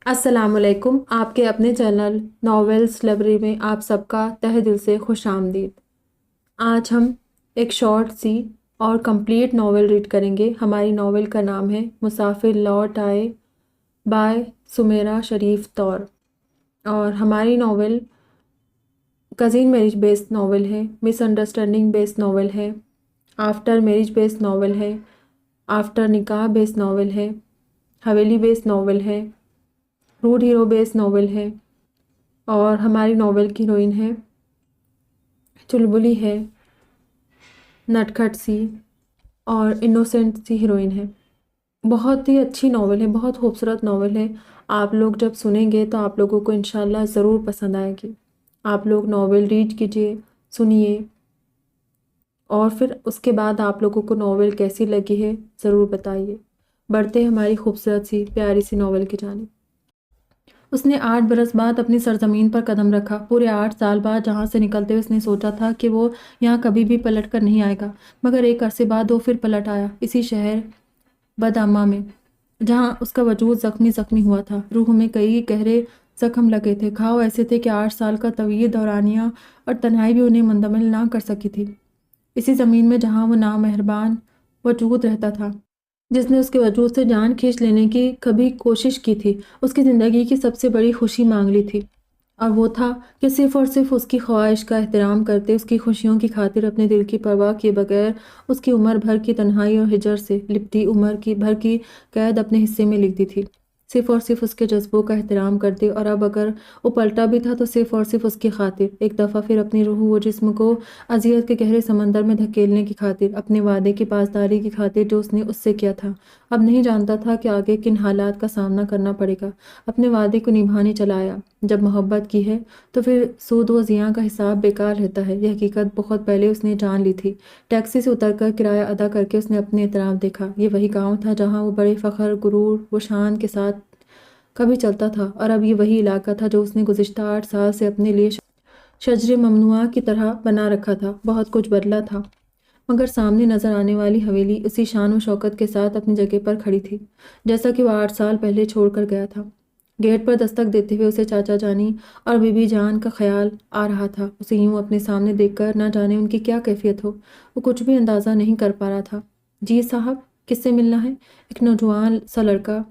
السلام علیکم، آپ کے اپنے چینل ناولز لائبریری میں آپ سب کا تہہ دل سے خوش آمدید۔ آج ہم ایک شارٹ سی اور کمپلیٹ ناول ریڈ کریں گے۔ ہماری ناول کا نام ہے مسافر لوٹ آئے بائے سمیرا شریف طور، اور ہماری novel cousin marriage based novel ہے، مس انڈرسٹینڈنگ بیسڈ ناول ہے، آفٹر میرج بیسڈ ناول ہے، آفٹر نکاح بیسڈ ناول ہے، حویلی بیسڈ ناول ہے، روڈ ہیرو بیس ناول ہے، اور ہماری ناول کی ہیروئن ہے چلبلی ہے، نٹکھٹ سی اور انوسینٹ سی ہیروئن ہے۔ بہت ہی اچھی ناول ہے، بہت خوبصورت ناول ہے۔ آپ لوگ جب سنیں گے تو آپ لوگوں کو انشاءاللہ ضرور پسند آئے گی۔ آپ لوگ ناول ریڈ کیجئے، سنیے، اور پھر اس کے بعد آپ لوگوں کو ناول کیسی لگی ہے ضرور بتائیے۔ بڑھتے ہیں ہماری خوبصورت سی پیاری سی ناول کی جانب۔ اس نے 8 برس بعد اپنی سرزمین پر قدم رکھا۔ پورے 8 سال بعد جہاں سے نکلتے ہوئے اس نے سوچا تھا کہ وہ یہاں کبھی بھی پلٹ کر نہیں آئے گا، مگر ایک عرصے بعد وہ پھر پلٹ آیا، اسی شہر بدعمہ میں، جہاں اس کا وجود زخمی ہوا تھا۔ روح میں کئی گہرے زخم لگے تھے، گھاؤ ایسے تھے کہ 8 سال کا طویل دورانیہ اور تنہائی بھی انہیں منتقل نہ کر سکی تھی۔ اسی زمین میں جہاں وہ نامہربان وجود رہتا تھا، جس نے اس کے وجود سے جان کھینچ لینے کی کبھی کوشش کی تھی، اس کی زندگی کی سب سے بڑی خوشی مانگ لی تھی، اور وہ تھا کہ صرف اور صرف اس کی خواہش کا احترام کرتے، اس کی خوشیوں کی خاطر اپنے دل کی پرواہ کیے بغیر اس کی عمر بھر کی تنہائی اور ہجر سے لپٹی عمر بھر کی قید اپنے حصے میں لکھ دی تھی۔ صرف اور صرف اس کے جذبوں کا احترام کرتے، اور اب اگر وہ پلٹا بھی تھا تو صرف اور صرف اس کی خاطر، ایک دفعہ پھر اپنی روح و جسم کو اذیت کے گہرے سمندر میں دھکیلنے کی خاطر، اپنے وعدے کی پاسداری کی خاطر جو اس نے اس سے کیا تھا۔ اب نہیں جانتا تھا کہ آگے کن حالات کا سامنا کرنا پڑے گا۔ اپنے وعدے کو نبھانے چلا آیا۔ جب محبت کی ہے تو پھر سود و زیاں کا حساب بیکار رہتا ہے، یہ حقیقت بہت پہلے اس نے جان لی تھی۔ ٹیکسی سے اتر کر کرایہ ادا کر کے اس نے اپنے اطراف دیکھا۔ یہ وہی گاؤں تھا جہاں وہ بڑے فخر، غرور و شان کے ساتھ کبھی چلتا تھا، اور اب یہ وہی علاقہ تھا جو اس نے گزشتہ 8 سال سے اپنے لیے شجر ممنوعہ کی طرح بنا رکھا تھا۔ بہت کچھ بدلا تھا، مگر سامنے نظر آنے والی حویلی اسی شان و شوکت کے ساتھ اپنی جگہ پر کھڑی تھی، جیسا کہ وہ 8 سال پہلے چھوڑ کر گیا تھا۔ گیٹ پر دستک دیتے ہوئے اسے چاچا جانی اور بی بی جان کا خیال آ رہا تھا۔ اسے یوں اپنے سامنے دیکھ کر نہ جانے ان کی کیا کیفیت ہو، وہ کچھ بھی اندازہ نہیں کر پا رہا تھا۔ جی صاحب، کس سے ملنا ہے؟ ایک نوجوان سا لڑکا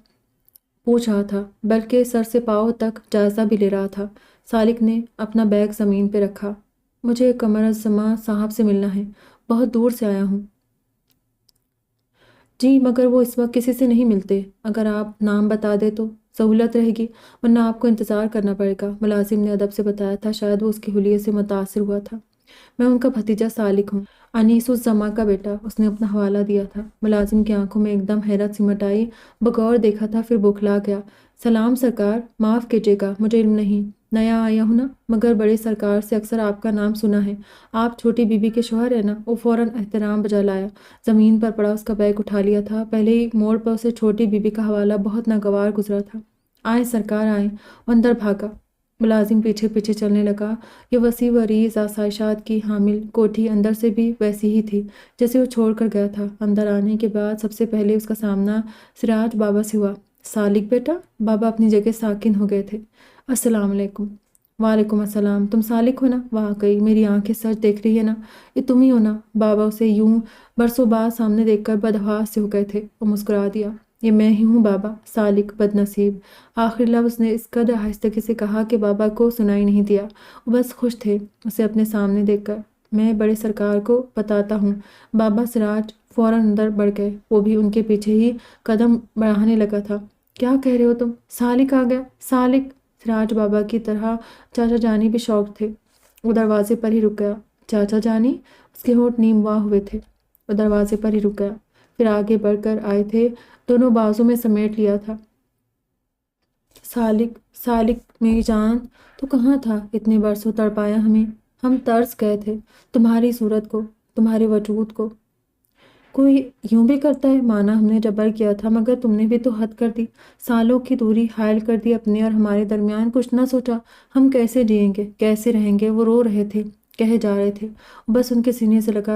پوچھ رہا تھا، بلکہ سر سے پاؤں تک جائزہ بھی لے رہا تھا۔ سالک نے اپنا بیگ زمین پہ رکھا۔ مجھے قمر الزماں صاحب سے ملنا ہے، بہت دور سے آیا ہوں۔ جی مگر وہ اس وقت کسی سے نہیں ملتے، اگر آپ نام بتا دیں تو سہولت رہے گی، ورنہ آپ کو انتظار کرنا پڑے گا، ملازم نے ادب سے بتایا تھا۔ شاید وہ اس کے حلیے سے متاثر ہوا تھا۔ میں ان کا بھتیجا سالک ہوں، انیس الزماں کا بیٹا، اس نے اپنا حوالہ دیا تھا۔ ملازم کی آنکھوں میں ایک دم حیرت سمٹ آئی، بغور دیکھا تھا، پھر بوکھلا گیا۔ سلام سرکار، معاف کیجیے گا، مجھے علم نہیں، نیا آیا ہوں نا، مگر بڑے سرکار سے اکثر آپ کا نام سنا ہے۔ آپ چھوٹی بی بی کے شوہر ہیں نا؟ وہ فوراً احترام بجا لایا، زمین پر پڑا اس کا بیگ اٹھا لیا تھا۔ پہلے ہی موڑ پر اسے چھوٹی بی بی کا حوالہ بہت ناگوار گزرا تھا۔ آئیں سرکار آئیں، وہ اندر بھاگا۔ ملازم پیچھے پیچھے چلنے لگا۔ یہ وسیع و عریض آسائشات کی حامل کوٹھی اندر سے بھی ویسی ہی تھی جیسے وہ چھوڑ کر گیا تھا۔ اندر آنے کے بعد سب سے پہلے اس کا سامنا سراج بابا سے ہوا۔ سالک بیٹا، بابا اپنی جگہ ساکن ہو گئے تھے۔ السلام علیکم۔ وعلیکم السلام، تم سالک ہو نا؟ واقعی میری آنکھیں سچ دیکھ رہی ہے نا؟ یہ تم ہی ہو نا؟ بابا اسے یوں برسوں بعد سامنے دیکھ کر بدحواس سے ہو گئے تھے۔ وہ مسکرا دیا۔ یہ میں ہی ہوں بابا۔ سالک بد نصیب، آخر لفظ نے اس قدر آہستگی سے کہا کہ بابا کو سنائی نہیں دیا۔ وہ بس خوش تھے اسے اپنے سامنے دیکھ کر۔ میں بڑے سرکار کو بتاتا ہوں۔ بابا سراج فوراً اندر بڑھ گئے، وہ بھی ان کے پیچھے ہی قدم بڑھانے لگا تھا۔ کیا کہہ رہے ہو تم؟ سالک آ گیا، سالک! سراج بابا کی طرح چاچا جانی بھی شوق تھے، وہ دروازے پر ہی رک گیا۔ چاچا جانی؟ اس کے ہونٹ نیم واہ ہوئے تھے، وہ دروازے پر ہی رک گیا، پھر آگے بڑھ کر آئے تھے، دونوں بازو میں سمیٹ لیا تھا۔ سالک، سالک میری جان، تو کہاں تھا؟ اتنے برسوں تڑپایا ہمیں، ہم ترس گئے تھے تمہاری صورت کو، تمہارے وجود کو۔ کوئی یوں بھی کرتا ہے؟ مانا ہم نے جبر کیا تھا، مگر تم نے بھی تو حد کر دی، سالوں کی دوری حائل کر دی اپنے اور ہمارے درمیان۔ کچھ نہ سوچا ہم کیسے جئیں گے، کیسے رہیں گے؟ وہ رو رہے تھے، کہے جا رہے تھے، بس ان کے سینے سے لگا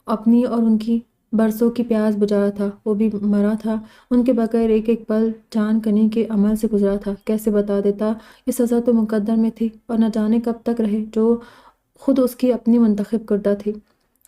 اپنی اور ان کی برسوں کی پیاس بجھا تھا، وہ بھی مرا تھا، ان کے بغیر ایک ایک پل جان کنی کے عمل سے گزرا تھا۔ کیسے بتا دیتا؟ یہ سزا تو مقدر میں تھی اور نہ جانے کب تک رہے، جو خود اس کی اپنی منتخب کردہ تھی۔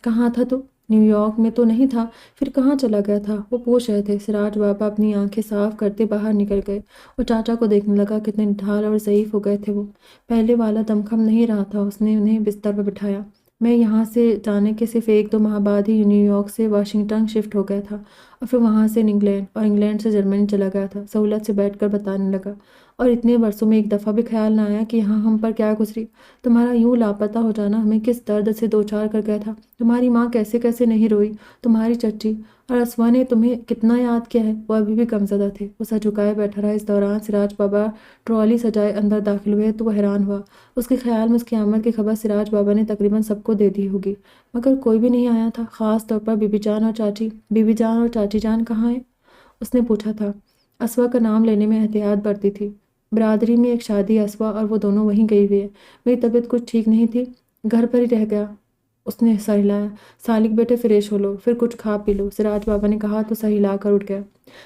کہاں تھا تو؟ نیو یارک میں تو نہیں تھا، پھر کہاں چلا گیا تھا؟ وہ پوچھ رہے تھے۔ سراج بابا اپنی آنکھیں صاف کرتے باہر نکل گئے اور چاچا کو دیکھنے لگا۔ کتنے ڈھال اور ضعیف ہو گئے تھے وہ، پہلے والا دمخم نہیں رہا تھا۔ اس نے انہیں بستر پر بٹھایا۔ میں یہاں سے جانے کے صرف 1-2 ماہ بعد ہی نیو یارک سے واشنگٹن شفٹ ہو گیا تھا اور پھر وہاں سے انگلینڈ اور انگلینڈ سے جرمنی چلا گیا تھا۔ سہولت سے بیٹھ کر بتانے لگا۔ اور اتنے برسوں میں ایک دفعہ بھی خیال نہ آیا کہ یہاں ہم پر کیا گزری؟ تمہارا یوں لاپتہ ہو جانا ہمیں کس درد سے دوچار کر گیا تھا؟ تمہاری ماں کیسے کیسے نہیں روئی؟ تمہاری چچی اور اسوا نے تمہیں کتنا یاد کیا ہے؟ وہ ابھی بھی غمزدہ تھے۔ وہ سر جھکائے بیٹھا رہا۔ اس دوران سراج بابا ٹرالی سجائے اندر داخل ہوئے تو وہ حیران ہوا۔ اس کے خیال میں اس کی آمد کی خبر سراج بابا نے تقریباً سب کو دے دی ہوگی، مگر کوئی بھی نہیں آیا تھا، خاص طور پر بی بی جان اور چاچی۔ بی بی جان اور چاچی جان کہاں ہیں؟ اس نے پوچھا تھا۔ اسوا کا نام لینے میں احتیاط برتی تھی۔ برادری میں ایک شادی ہے اسوا اور وہ دونوں وہیں گئی ہوئی ہے۔ میری طبیعت کچھ ٹھیک نہیں تھی، گھر پر ہی رہ گیا۔ اس نے سر ہلایا۔ سالک بیٹے فریش ہو لو، پھر کچھ کھا پی لو، سراج بابا نے کہا تو سر ہلا کر اٹھ گیا۔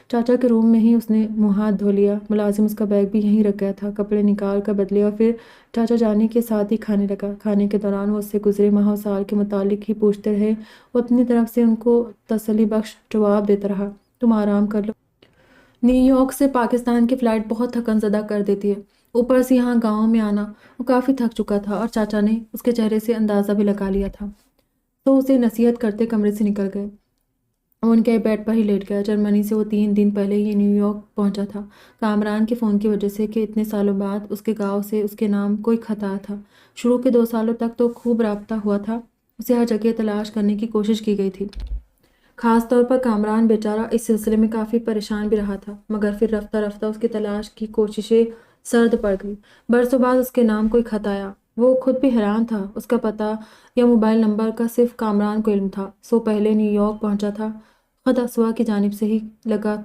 چاچا کے روم میں ہی اس نے منہ ہاتھ دھو لیا۔ ملازم اس کا بیگ بھی یہیں رکھ گیا تھا، کپڑے نکال کر بدلے اور پھر چاچا جانی کے ساتھ ہی کھانے لگا۔ کھانے کے دوران وہ اس سے گزرے ماہ و سال کے متعلق ہی پوچھتے رہے۔ وہ اپنی طرف سے ان کو تسلی بخش جواب دیتا رہا۔ تم آرام کر لو، نیو یارک سے پاکستان کی فلائٹ بہت تھکن زدہ کر دیتی ہے، اوپر سے یہاں گاؤں میں آنا۔ وہ کافی تھک چکا تھا اور چاچا نے اس کے چہرے سے اندازہ بھی لگا لیا تھا، تو اسے نصیحت کرتے کمرے سے نکل گئے۔ وہ ان کے بیڈ پر ہی لیٹ گیا۔ جرمنی سے وہ 3 دن پہلے ہی نیو یارک پہنچا تھا، کامران کے فون کی وجہ سے کہ اتنے سالوں بعد اس کے گاؤں سے اس کے نام کوئی خط آیا تھا۔ شروع کے 2 سالوں تک تو خوب رابطہ ہوا تھا، اسے ہر جگہ تلاش کرنے کی کوشش کی گئی تھی۔ خاص طور پر کامران بیچارہ اس سلسلے میں کافی پریشان بھی رہا تھا، مگر پھر رفتہ رفتہ اس کی تلاش کی کوششیں سرد پڑ گئی۔ برسوں بعد اس کے نام کوئی خط آیا۔ وہ خود بھی حیران تھا، اس کا پتہ یا موبائل نمبر کا صرف کامران کو علم تھا۔ سو پہلے نیو یارک پہنچا تھا، خط اسوا کی جانب سے ہی لگا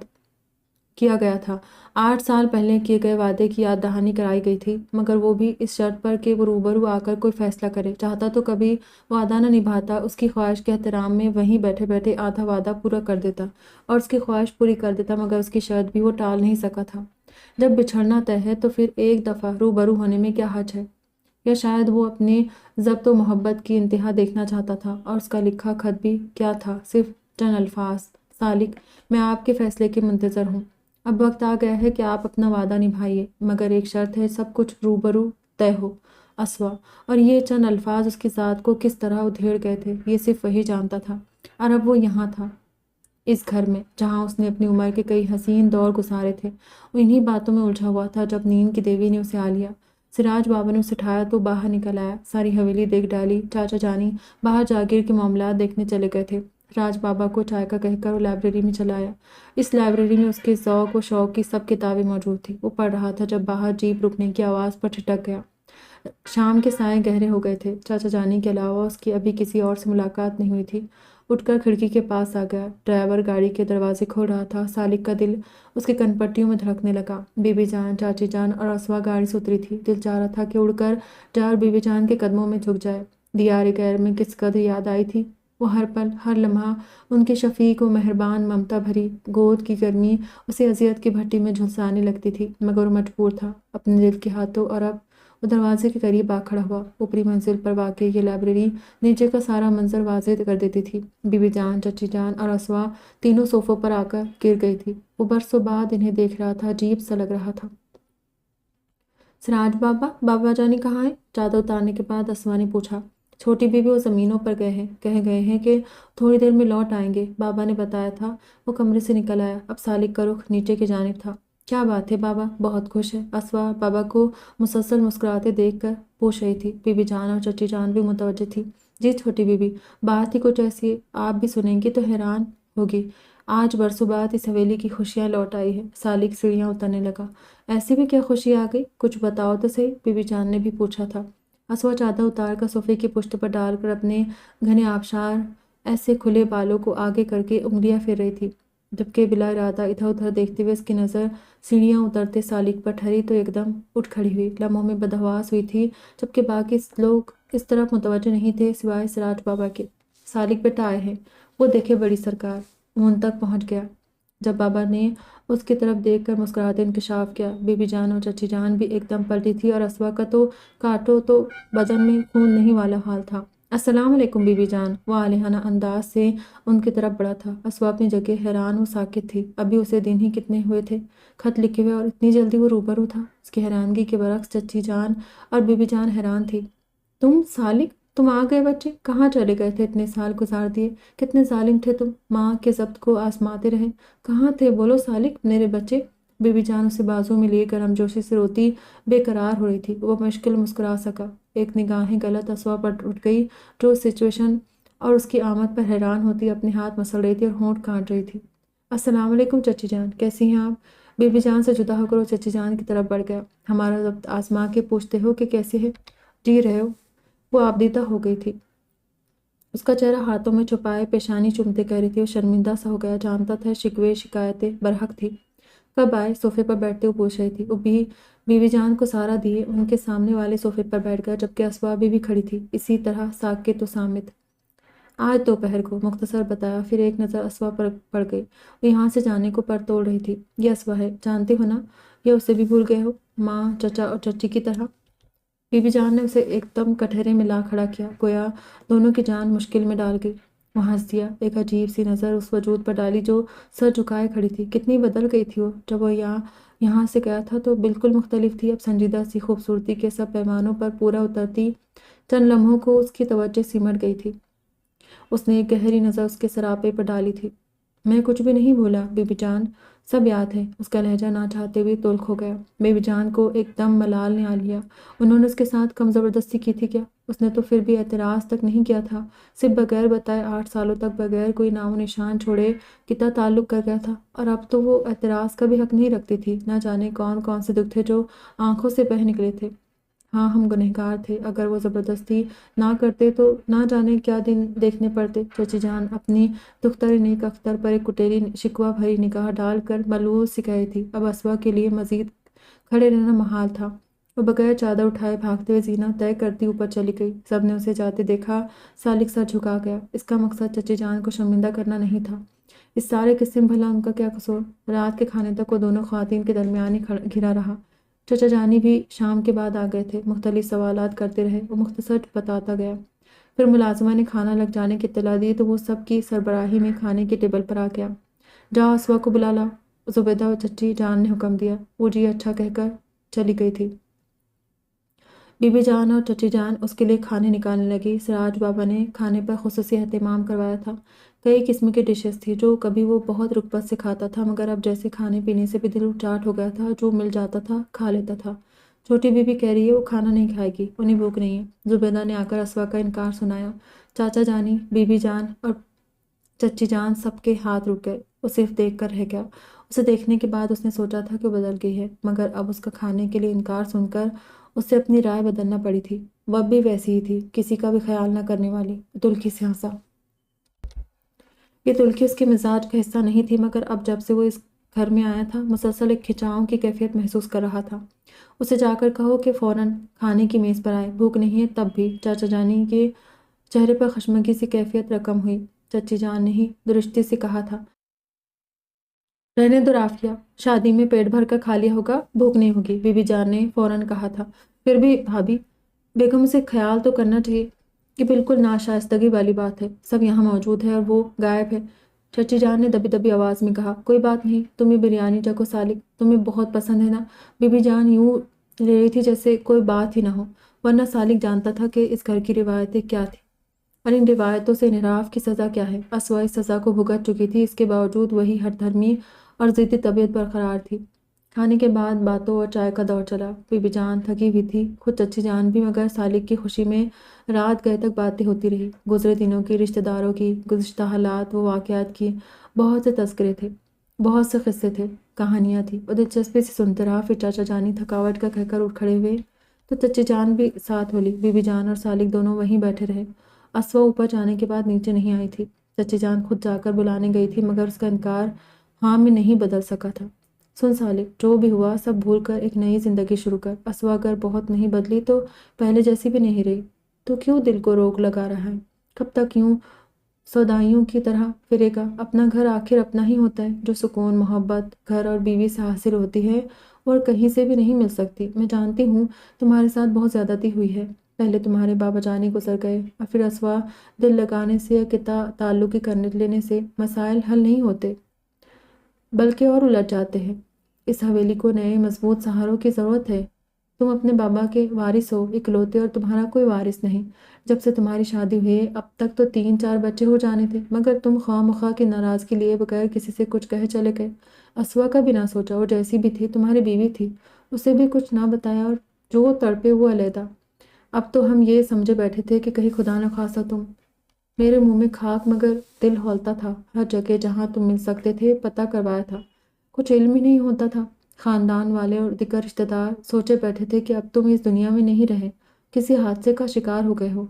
کیا گیا تھا۔ 8 سال پہلے کیے گئے وعدے کی یاد دہانی کرائی گئی تھی، مگر وہ بھی اس شرط پر کہ وہ روبرو آ کر کوئی فیصلہ کرے۔ چاہتا تو کبھی وعدہ نہ نبھاتا، اس کی خواہش کے احترام میں وہیں بیٹھے بیٹھے آدھا وعدہ پورا کر دیتا اور اس کی خواہش پوری کر دیتا، مگر اس کی شرط بھی وہ ٹال نہیں سکا تھا۔ جب بچھڑنا طے ہے تو پھر ایک دفعہ روبرو ہونے میں کیا حرج ہے؟ یا شاید وہ اپنے ضبط و محبت کی انتہا دیکھنا چاہتا تھا، اور اس کا لکھا خط بھی کیا تھا؟ صرف چند الفاظ: سالک، میں آپ کے فیصلے کے منتظر ہوں۔ اب وقت آ گیا ہے کہ آپ اپنا وعدہ نبھائیے، مگر ایک شرط ہے، سب کچھ روبرو طے ہو۔ اسوا، اور یہ چند الفاظ اس کی ذات کو کس طرح ادھیڑ گئے تھے، یہ صرف وہی جانتا تھا۔ اور اب وہ یہاں تھا، اس گھر میں جہاں اس نے اپنی عمر کے کئی حسین دور گزارے تھے۔ وہ انہی باتوں میں الجھا ہوا تھا جب نیند کی دیوی نے اسے آ لیا۔ سراج بابا نے اسے اٹھایا تو باہر نکل آیا۔ ساری حویلی دیکھ ڈالی۔ چاچا جانی باہر جاگیر کے معاملات دیکھنے چلے گئے تھے۔ راج بابا کو چائے کا کہہ کر وہ لائبریری میں چلا آیا۔ اس لائبریری میں اس کے ذوق و شوق کی سب کتابیں موجود تھیں۔ وہ پڑھ رہا تھا جب باہر جیپ رکنے کی آواز پر ٹھٹک گیا۔ شام کے سائے گہرے ہو گئے تھے۔ چاچا جانی کے علاوہ اس کی ابھی کسی اور سے ملاقات نہیں ہوئی تھی۔ اٹھ کر کھڑکی کے پاس آ گیا۔ ڈرائیور گاڑی کے دروازے کھول رہا تھا۔ سالک کا دل اس کی کن پٹیوں میں دھڑکنے لگا۔ بی بی جان، چاچی جان اور اسوا گاڑی سے اتری تھی۔ دل چاہ رہا تھا کہ اڑ کر جائے اور بی بی جان کے قدموں میں جھک جائے۔ دیار غیر میں کس قدر یاد آئی تھی وہ، ہر پل ہر لمحہ ان کی شفیق و مہربان ممتا بھری گود کی گرمی اسے اذیت کی بھٹی میں جھلسانے لگتی تھی، مگر وہ مجبور تھا اپنے دل کے ہاتھوں۔ اور اب وہ دروازے کے قریب آ کھڑا ہوا۔ اوپری منزل پر واقع یہ لائبریری نیچے کا سارا منظر واضح کر دیتی تھی۔ بی بی جان، چچی جان اور اسوا تینوں صوفوں پر آ کر گر گئی تھی۔ وہ برسوں بعد انہیں دیکھ رہا تھا، عجیب سا لگ رہا تھا۔ سراج بابا، بابا جانی کہاں ہیں؟ چادر اتارنے کے بعد اسوا نے پوچھا۔ چھوٹی بیوی وہ زمینوں پر گئے ہیں، کہہ گئے ہیں کہ تھوڑی دیر میں لوٹ آئیں گے، بابا نے بتایا تھا۔ وہ کمرے سے نکل آیا۔ اب سالک کا رخ نیچے کی جانب تھا۔ کیا بات ہے بابا، بہت خوش ہے؟ اسوا بابا کو مسلسل مسکراتے دیکھ کر پوچھ رہی تھی۔ بی بی جان اور چچی جان بھی متوجہ تھی۔ جی چھوٹی بیوی، بات ہی کچھ ایسی ہے، آپ بھی سنیں گی تو حیران ہوگی۔ آج برسوں بعد اس حویلی کی خوشیاں لوٹ آئی ہیں۔ سالک سیڑھیاں اترنے لگا۔ ایسی بھی کیا خوشی آ گئی؟ کچھ بتاؤ تو صحیح، بی بی جان نے بھی پوچھا تھا۔ اسوا چادر اتار کر صوفے کی پشت پر ڈال کر اپنے گھنے آبشار ایسے کھلے بالوں کو آگے کر کے انگلیاں پھیر رہی تھی، جبکہ بلا ارادہ ادھر ادھر دیکھتے ہوئے اس کی نظر سیڑھیاں اترتے سالک پر ٹھہری تو ایک دم اٹھ کھڑی ہوئی، لمحوں میں بدحواس ہوئی تھی، جبکہ باقی لوگ اس طرف متوجہ نہیں تھے سوائے سراج بابا کے۔ سالک بیٹا آئے ہیں، وہ دیکھے بڑی سرکار، وہ ان تک پہنچ گیا۔ جب بابا نے اس کی طرف دیکھ کر مسکراتے انکشاف کیا، بی بی جان اور چچی جان بھی ایک دم پلٹی تھی اور اسوا کا تو کاٹو تو بدن میں خون نہیں والا حال تھا۔ السلام علیکم بی بی جان، وہ آلیانہ انداز سے ان کی طرف بڑھا تھا۔ اسوا اپنی جگہ حیران و ساکت تھی، ابھی اسے دن ہی کتنے ہوئے تھے خط لکھے ہوئے اور اتنی جلدی وہ روبرو تھا۔ اس کی حیرانگی کے برعکس چچی جان اور بی بی جان حیران تھی۔ تم سالک، تم آ گئے بچے، کہاں چلے گئے تھے؟ اتنے سال گزار دیے، کتنے ظالم تھے تم، ماں کے ضبط کو آزماتے رہے، کہاں تھے؟ بولو سالک میرے بچے۔ بی بی جان اسے بازو میں لیے گرمجوشی سے روتی بے قرار ہو رہی تھی۔ وہ مشکل مسکرا سکا۔ ایک نگاہیں غلط اسوا پر اٹھ گئی جو سچویشن اور اس کی آمد پر حیران ہوتی اپنے ہاتھ مسل رہی تھی اور ہونٹ کاٹ رہی تھی۔ السلام علیکم چچی جان، کیسی ہیں آپ؟ بی بی جان سے جدا ہو کر وہ چچی جان کی طرف بڑھ گیا۔ ہمارا ضبط آزما کے پوچھتے ہو کہ کیسے ہے؟ جی رہے ہو؟ وہ آبدیدہ ہو گئی تھی، اس کا چہرہ ہاتھوں میں چھپائے پیشانی چومتے کہہ رہی تھی۔ وہ شرمندہ سا ہو گیا، جانتا تھا شکوے شکایتیں برحق تھی۔ کب آئے؟ صوفے پر بیٹھتے ہوئے پوچھ رہی تھی۔ وہ بی بی جان کو سہارا دیے ان کے سامنے والے صوفے پر بیٹھ گیا، جبکہ اسوا بھی کھڑی تھی، اسی طرح ساکت و صامت۔ آج دوپہر کو، مختصر بتایا۔ پھر ایک نظر اسوا پر پڑ گئی، وہ یہاں سے جانے کو پر توڑ رہی تھی۔ یہ اسوا ہے، جانتے ہو نا؟ یا اسے بھی بھول گئے ہو، ماں، چچا اور چچی کی طرح؟ بی بی جان نے اسے ایک دم کٹہرے میں لا کھڑا کیا، گویا دونوں کی جان مشکل میں ڈال گئی۔ وہ ہنس دیا، ایک عجیب سی نظر اس وجود پر ڈالی جو سر جھکائے کھڑی تھی۔ کتنی بدل گئی تھی وہ، جب وہ یہاں سے گیا تھا تو بالکل مختلف تھی۔ اب سنجیدہ سی خوبصورتی کے سب پیمانوں پر پورا اترتی، چند لمحوں کو اس کی توجہ سمٹ گئی تھی۔ اس نے ایک گہری نظر اس کے سراپے پر ڈالی تھی۔ میں کچھ بھی نہیں بھولا بی بی جان، سب یاد ہے۔ اس کا لہجہ نہ چاہتے ہوئے تلخ ہو گیا۔ بی بی جان کو ایک دم ملال نے آ لیا۔ انہوں نے اس کے ساتھ کم زبردستی کی تھی کیا؟ اس نے تو پھر بھی اعتراض تک نہیں کیا تھا، صرف بغیر بتائے 8 سالوں تک بغیر کوئی نام و نشان چھوڑے کتا تعلق کر گیا تھا، اور اب تو وہ اعتراض کا بھی حق نہیں رکھتی تھی۔ نہ جانے کون کون سے دکھ تھے جو آنکھوں سے بہہ نکلے تھے۔ ہاں ہم گنہگار تھے، اگر وہ زبردستی نہ کرتے تو نہ جانے کیا دن دیکھنے پڑتے۔ چچی جان اپنی دختر نیک اختر پر ایک کٹیری شکوہ بھری نگاہ ڈال کر ملوث سی کہہ رہی تھی۔ اب اسوا کے لیے مزید کھڑے رہنا محال تھا۔ وہ بغیر چادر اٹھائے بھاگتے ہوئے زینہ طے کرتی اوپر چلی گئی۔ سب نے اسے جاتے دیکھا۔ سالک سر جھکا گیا۔ اس کا مقصد چچی جان کو شرمندہ کرنا نہیں تھا۔ اس سارے قصے میں بھلا ان کا کیا قصور؟ رات کے کھانے تک وہ دونوں خواتین کے درمیان ہی گھرا رہا۔ چچا جانی بھی شام کے بعد آ گئے تھے، مختلف سوالات کرتے رہے۔ وہ مختصر بتاتا گیا۔ پھر ملازمہ نے کھانا لگ جانے کی اطلاع دی تو وہ سب کی سربراہی میں کھانے کے ٹیبل پر آ گیا۔ جاؤ اسوا کو بلا لاؤ، زبیدہ و چچی جان نے حکم دیا۔ وہ جی اچھا کہہ کر چلی گئی تھی۔ بی بی جان اور چچی جان اس کے لیے کھانے نکالنے لگی۔ سراج بابا نے کھانے پر خصوصی اہتمام کروایا تھا۔ کئی قسم کی ڈشز تھی جو کبھی وہ بہت رغبت سے کھاتا تھا، مگر اب جیسے کھانے پینے سے بھی دل چاٹ ہو گیا تھا، جو مل جاتا تھا کھا لیتا تھا۔ چھوٹی بی بی کہہ رہی ہے وہ کھانا نہیں کھائے گی، انہیں بھوک نہیں ہے۔ زبیدہ نے آ کر اسوا کا انکار سنایا۔ چاچا جانی، بی بی جان اور چچی جان سب کے ہاتھ رک گئے۔ وہ صرف دیکھ کر رہ گیا۔ اسے دیکھنے کے بعد اس نے سوچا تھا کہ وہ بدل گئی ہے، مگر اب اس کا کھانے کے لیے انکار سن کر اسے اپنی رائے بدلنا پڑی تھی۔ وہ اب بھی ویسی ہی تھی، کسی کا بھی خیال نہ کرنے والی۔ تلخی سے ہنسا۔ یہ تلخی اس کے مزاج کا حصہ نہیں تھی، مگر اب جب سے وہ اس گھر میں آیا تھا مسلسل ایک کھنچاؤ کی کیفیت محسوس کر رہا تھا۔ اسے جا کر کہو کہ فوراً کھانے کی میز پر آئے، بھوک نہیں ہے تب بھی۔ چاچا جانی کے چہرے پر خشمگی سی کیفیت رقم ہوئی۔ چچی جان نے ہی درشتی سے کہا تھا، رہنے دو رافیہ، شادی میں پیٹ بھر کر کھا لیا ہوگا، بھوک نہیں ہوگی۔ بی بی جان نے فوراً کہا تھا، پھر بھی بھابھی بیگم اسے خیال تو کرنا چاہیے، یہ بالکل ناشائستگی والی بات ہے، سب یہاں موجود ہے اور وہ غائب ہے۔ چچی جان نے دبی دبی آواز میں کہا، کوئی بات نہیں، تم یہ بریانی چکھو سالک، تمہیں بہت پسند ہے نا؟ بی بی جان یوں لے رہی تھی جیسے کوئی بات ہی نہ ہو، ورنہ سالک جانتا تھا کہ اس گھر کی روایتیں کیا تھیں اور ان روایتوں سے انحراف کی سزا کیا ہے۔ اسوا اس سزا کو بھگت چکی تھی، اس کے باوجود وہی ہٹ دھرمی اور ضدی طبیعت برقرار تھی۔ کھانے کے بعد باتوں اور چائے کا دور چلا۔ بی بی جان تھکی ہوئی تھی، خود چچی جان بھی، مگر سالک کی خوشی میں رات گئے تک باتیں ہوتی رہی۔ گزرے دنوں کی، رشتہ داروں کی، گزشتہ حالات و واقعات کی بہت سے تذکرے تھے، بہت سے قصے تھے، کہانیاں تھیں۔ وہ دلچسپی سے سنتے رہا۔ پھر چاچا جانی تھکاوٹ کا کہہ کر اٹھ کھڑے ہوئے تو چچی جان بھی ساتھ ہو لی۔ بی بی جان اور سالک دونوں وہیں بیٹھے رہے۔ اسوا اوپر جانے کے بعد نیچے نہیں آئی تھی۔ چچی جان خود جا کر بلانے گئی تھی، مگر اس کا انکار ہاں میں نہیں بدل سکا تھا۔ سن سالک، جو بھی ہوا سب بھول کر ایک نئی زندگی شروع کر۔ اسوا اگر بہت نہیں بدلی تو پہلے جیسی بھی نہیں رہی، تو کیوں دل کو روک لگا رہا ہے؟ کب تک یوں سودائیوں کی طرح پھرے گا۔ اپنا گھر آخر اپنا ہی ہوتا ہے، جو سکون محبت گھر اور بیوی سے حاصل ہوتی ہے اور کہیں سے بھی نہیں مل سکتی۔ میں جانتی ہوں تمہارے ساتھ بہت زیادتی ہوئی ہے، پہلے تمہارے بابا جانی گزر گئے اور پھر اسوا دل لگانے سے یا قطع تعلقی کرنے لینے سے مسائل حل نہیں ہوتے بلکہ اور الجھ جاتے ہیں۔ اس حویلی کو نئے مضبوط سہاروں کی ضرورت ہے۔ تم اپنے بابا کے وارث ہو اکلوتے، اور تمہارا کوئی وارث نہیں۔ جب سے تمہاری شادی ہوئی اب تک تو 3-4 بچے ہو جانے تھے، مگر تم خواہ مخواہ کی ناراضگی لیے بغیر کسی سے کچھ کہے چلے گئے۔ اسوا کا بھی نہ سوچا، اور جیسی بھی تھی تمہاری بیوی تھی، اسے بھی کچھ نہ بتایا، اور جو تڑپے وہ علیحدہ۔ اب تو ہم یہ سمجھے بیٹھے تھے کہ کہیں خدا نخواستہ تم۔ میرے منہ میں کھاک، مگر دل ہولتا تھا۔ ہر جگہ جہاں تم مل سکتے تھے پتہ کروایا تھا، کچھ علم ہی نہیں ہوتا تھا۔ خاندان والے اور دیگر رشتہ دار سوچے بیٹھے تھے کہ اب تم اس دنیا میں نہیں رہے، کسی حادثے کا شکار ہو گئے ہو۔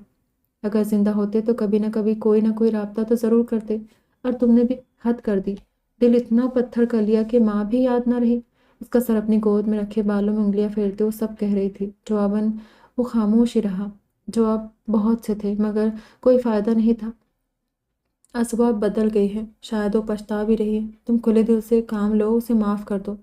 اگر زندہ ہوتے تو کبھی نہ کبھی کوئی نہ کوئی رابطہ تو ضرور کرتے، اور تم نے بھی حد کر دی۔ دل اتنا پتھر کر لیا کہ ماں بھی یاد نہ رہی۔ اس کا سر اپنی گود میں رکھے بالوں میں انگلیاں پھیرتے وہ سب کہہ رہی تھی۔ جواباً وہ خاموش ہی رہا۔ جواب بہت سے تھے مگر کوئی فائدہ نہیں تھا۔ اسباب بدل گئی ہے، شاید وہ پچھتا بھی رہی ہے۔ تم کھلے دل سے کام لو، اسے معاف کر دو۔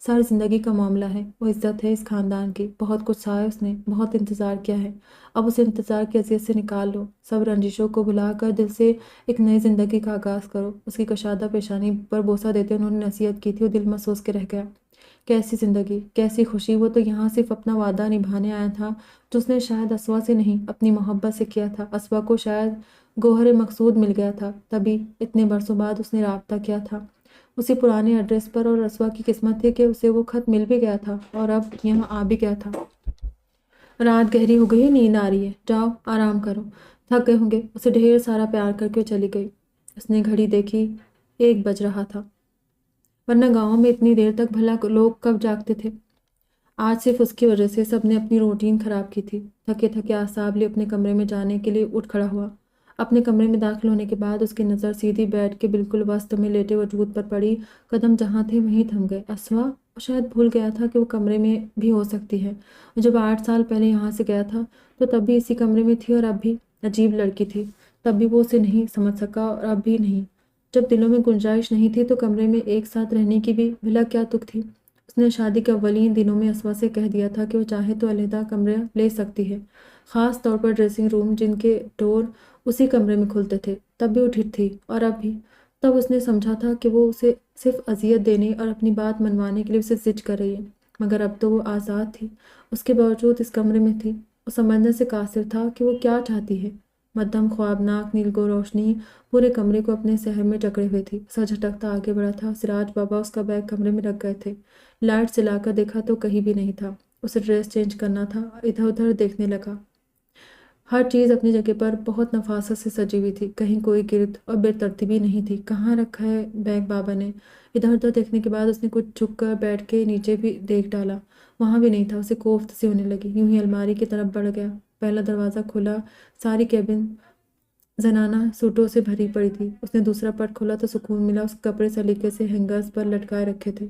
ساری زندگی کا معاملہ ہے، وہ عزت ہے اس خاندان کی، بہت کچھ سہا ہے اس نے، بہت انتظار کیا ہے۔ اب اسے انتظار کی اذیت سے نکال لو، سب رنجشوں کو بھلا کر دل سے ایک نئی زندگی کا آغاز کرو۔ اس کی کشادہ پیشانی پر بوسہ دیتے انہوں نے نصیحت کی تھی، وہ دل محسوس کے رہ گیا۔ کیسی زندگی، کیسی خوشی! وہ تو یہاں صرف اپنا وعدہ نبھانے آیا تھا جو اس نے شاید اسوا سے نہیں، اپنی محبت سے کیا تھا۔ اسوا کو شاید گوہر مقصود مل گیا تھا، تبھی اتنے برسوں بعد اس نے رابطہ کیا تھا اسی پرانے ایڈریس پر، اور اسوا کی قسمت تھی کہ اسے وہ خط مل بھی گیا تھا اور اب یہاں آ بھی گیا تھا۔ رات گہری ہو گئی ہے، نیند آ رہی ہے، جاؤ آرام کرو، تھک گئے ہوں گے۔ اسے ڈھیر سارا پیار کر کے چلی گئی۔ اس نے گھڑی دیکھی، 1 بج رہا تھا، ورنہ گاؤں میں اتنی دیر تک بھلا لوگ کب جاگتے تھے۔ آج صرف اس کی وجہ سے سب نے اپنی روٹین خراب کی تھی۔ تھکے تھکے اعصاب لیے اپنے کمرے میں جانے کے لیے اٹھ کھڑا ہوا۔ اپنے کمرے میں داخل ہونے کے بعد اس کی نظر سیدھی بیڈ کے بالکل وسط میں لیٹے وجود پر پڑی۔ قدم جہاں تھے وہیں تھم گئے۔ اسوا! وہ شاید بھول گیا تھا کہ وہ کمرے میں بھی ہو سکتی ہے۔ وہ جب 8 سال پہلے یہاں سے گیا تھا تو تب بھی اسی کمرے میں تھی، اور اب بھی عجیب لڑکی تھی، تب بھی وہ اسے نہیں سمجھ سکا اور اب بھی نہیں۔ جب دلوں میں گنجائش نہیں تھی تو کمرے میں ایک ساتھ رہنے کی بھی بھلا کیا تک تھی۔ اس نے شادی کے اولین دنوں میں اسوا سے کہہ دیا تھا کہ وہ چاہے تو علیحدہ کمرہ لے سکتی ہے، خاص طور پر ڈریسنگ روم، جن کے ڈور اسی کمرے میں کھلتے تھے۔ تب بھی وہ ڈھٹ تھی، اور اب بھی۔ تب اس نے سمجھا تھا کہ وہ اسے صرف اذیت دینے اور اپنی بات منوانے کے لیے اسے زج کر رہی ہے، مگر اب تو وہ آزاد تھی، اس کے باوجود اس کمرے میں تھی۔ وہ سمجھنے سے قاصر تھا کہ وہ کیا چاہتی ہے۔ مدھم خوابناک نیلگو روشنی پورے کمرے کو اپنے سحر میں جکڑے ہوئے تھی۔ سر جھٹکتا آگے بڑھا تھا۔ سراج بابا اس کا بیگ کمرے میں رکھ گئے تھے۔ لائٹ جلا کر دیکھا تو کہیں بھی نہیں تھا۔ اسے ڈریس چینج کرنا تھا، ادھر ادھر دیکھنے لگا۔ ہر چیز اپنی جگہ پر بہت نفاست سے سجی ہوئی تھی، کہیں کوئی گرد اور بے ترتیبی نہیں تھی۔ کہاں رکھا ہے بیگ بابا نے؟ ادھر ادھر دیکھنے کے بعد اس نے کچھ جھک کر بیٹھ کے نیچے بھی دیکھ ڈالا، وہاں بھی نہیں تھا۔ اسے کوفت سی ہونے لگی، یوں ہی الماری کی طرف بڑھ گیا۔ پہلا دروازہ کھلا، ساری کیبن زنانہ سوٹوں سے بھری پڑی تھی۔ اس نے دوسرا پٹ کھولا تو سکون ملا، اس کے کپڑے سلیقے سے ہینگرز پر لٹکائے رکھے تھے۔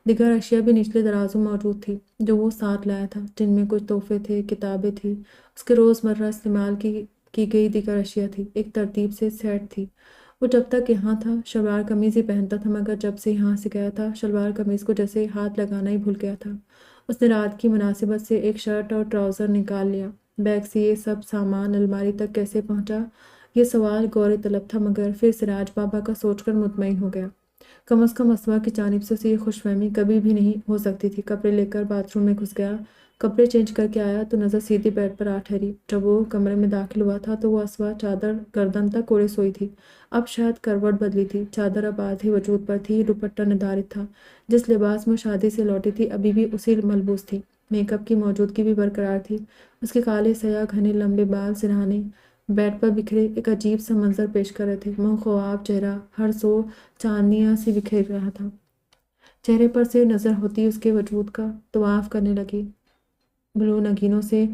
دیگر اشیاء بھی نچلے درازوں میں موجود تھی جو وہ ساتھ لایا تھا، جن میں کچھ تحفے تھے، کتابیں تھیں، اس کے روزمرہ استعمال کی گئی دیگر اشیاء تھی، ایک ترتیب سے سیٹ تھی۔ وہ جب تک یہاں تھا شلوار قمیض ہی پہنتا تھا، مگر جب سے یہاں سے گیا تھا شلوار قمیض کو جیسے ہاتھ لگانا ہی بھول گیا تھا۔ اس نے رات کی مناسبت سے ایک شرٹ اور ٹراؤزر نکال لیا۔ بیگ سے یہ سب سامان الماری تک کیسے پہنچا، یہ سوال غور طلب تھا، مگر پھر سراج بابا کا سوچ کر مطمئن ہو گیا۔ کم از کم اسوا کی جانب سے اسے یہ خوش فہمی کبھی بھی نہیں ہو سکتی تھی۔ کپڑے لے کر باتھ روم میں گھس گیا، کپڑے چینج کر کے آیا تو نظر سیدھی بیڈ پر آ ٹھہری۔ جب وہ کمرے میں داخل ہوا تھا تو وہ اسوا چادر گردن تک اوڑھے سوئی تھی۔ اب شاید کروٹ بدلی تھی، چادر اب آدھے وجود پر تھی، دوپٹہ ندارت تھا۔ جس لباس میں شادی سے لوٹی تھی ابھی بھی اسی ملبوس تھی، میک اپ کی موجودگی بھی برقرار تھی۔ اس کے کالے سیاہ گھنے لمبے بال سرہانے بیڈ پر بکھرے ایک عجیب سا منظر پیش کر رہے تھے۔ منہ خواب چہرہ ہر سو چاندنیاں سی بکھیر رہا تھا۔ چہرے پر سے نظر ہوتی اس کے وجود کا طواف کرنے لگی۔ بلو نگینوں سے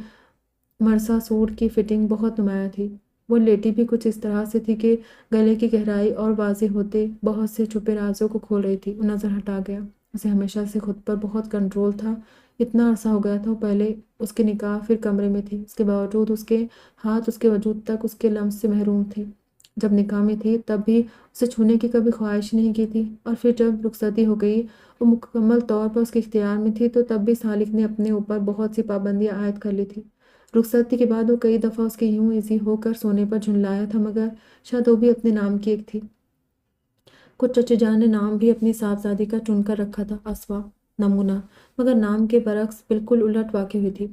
مرصع سوٹ کی فٹنگ بہت نمایاں تھی۔ وہ لیٹی بھی کچھ اس طرح سے تھی کہ گلے کی گہرائی اور واضح ہوتے بہت سے چھپے رازوں کو کھول رہی تھی۔ وہ نظر ہٹا گیا۔ اسے ہمیشہ سے خود پر بہت کنٹرول تھا۔ اتنا عرصہ ہو گیا تھا، وہ پہلے اس کے نکاح پھر کمرے میں تھی، اس کے باوجود اس کے ہاتھ اس کے وجود تک اس کے لمس سے محروم تھے۔ جب نکاح میں تھی تب بھی اسے چھونے کی کبھی خواہش نہیں کی تھی، اور پھر جب رخصتی ہو گئی، وہ مکمل طور پر اس کے اختیار میں تھی، تو تب بھی سالک نے اپنے اوپر بہت سی پابندیاں عائد کر لی تھی۔ رخصتی کے بعد وہ کئی دفعہ اس کے یوں ایزی ہو کر سونے پر جھنلایا تھا، مگر شاید وہ بھی اپنے نام کی ایک تھی۔ کچھ چچے جان نے نام بھی اپنی صاحبزادی کا چن کر رکھا تھا، اسوا، نمونہ، مگر نام کے برعکس بالکل الٹ واقع ہوئی تھی۔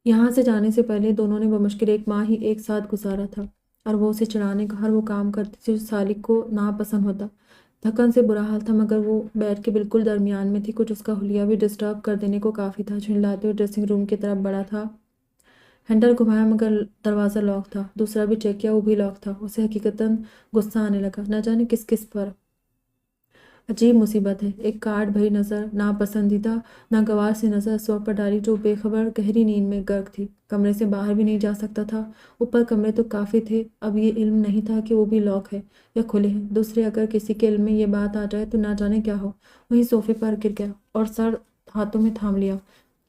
یہاں سے جانے سے پہلے دونوں نے بمشکل 1 ماہ ہی ایک ساتھ گزارا تھا، اور وہ اسے چڑھانے کا ہر وہ کام کرتی تھی جو سالک کو ناپسند ہوتا۔ تھکن سے برا حال تھا، مگر وہ بیڈ کے بالکل درمیان میں تھی، کچھ اس کا حلیہ بھی ڈسٹرب کر دینے کو کافی تھا۔ جھنلاتے ہوئے ڈریسنگ روم کی طرف بڑھا تھا، ہینڈل گھمایا مگر دروازہ لاک تھا، دوسرا بھی چیک کیا، وہ بھی لاک تھا۔ اسے حقیقتاً غصہ آنے لگا، نہ جانے کس کس پر۔ عجیب مصیبت ہے، ایک کاٹ بھری نظر، ناپسندیدہ ناگوار سی نظر اسوا پر ڈالی، جو بے خبر گہری نیند میں غرق تھی۔ کمرے سے باہر بھی نہیں جا سکتا تھا، اوپر کمرے تو کافی تھے، اب یہ علم نہیں تھا کہ وہ بھی لاک ہے یا کھلے ہیں۔ دوسرے اگر کسی کے علم میں یہ بات آ جائے تو نہ جانے کیا ہو۔ وہیں صوفے پر گر گیا اور سر ہاتھوں میں تھام لیا۔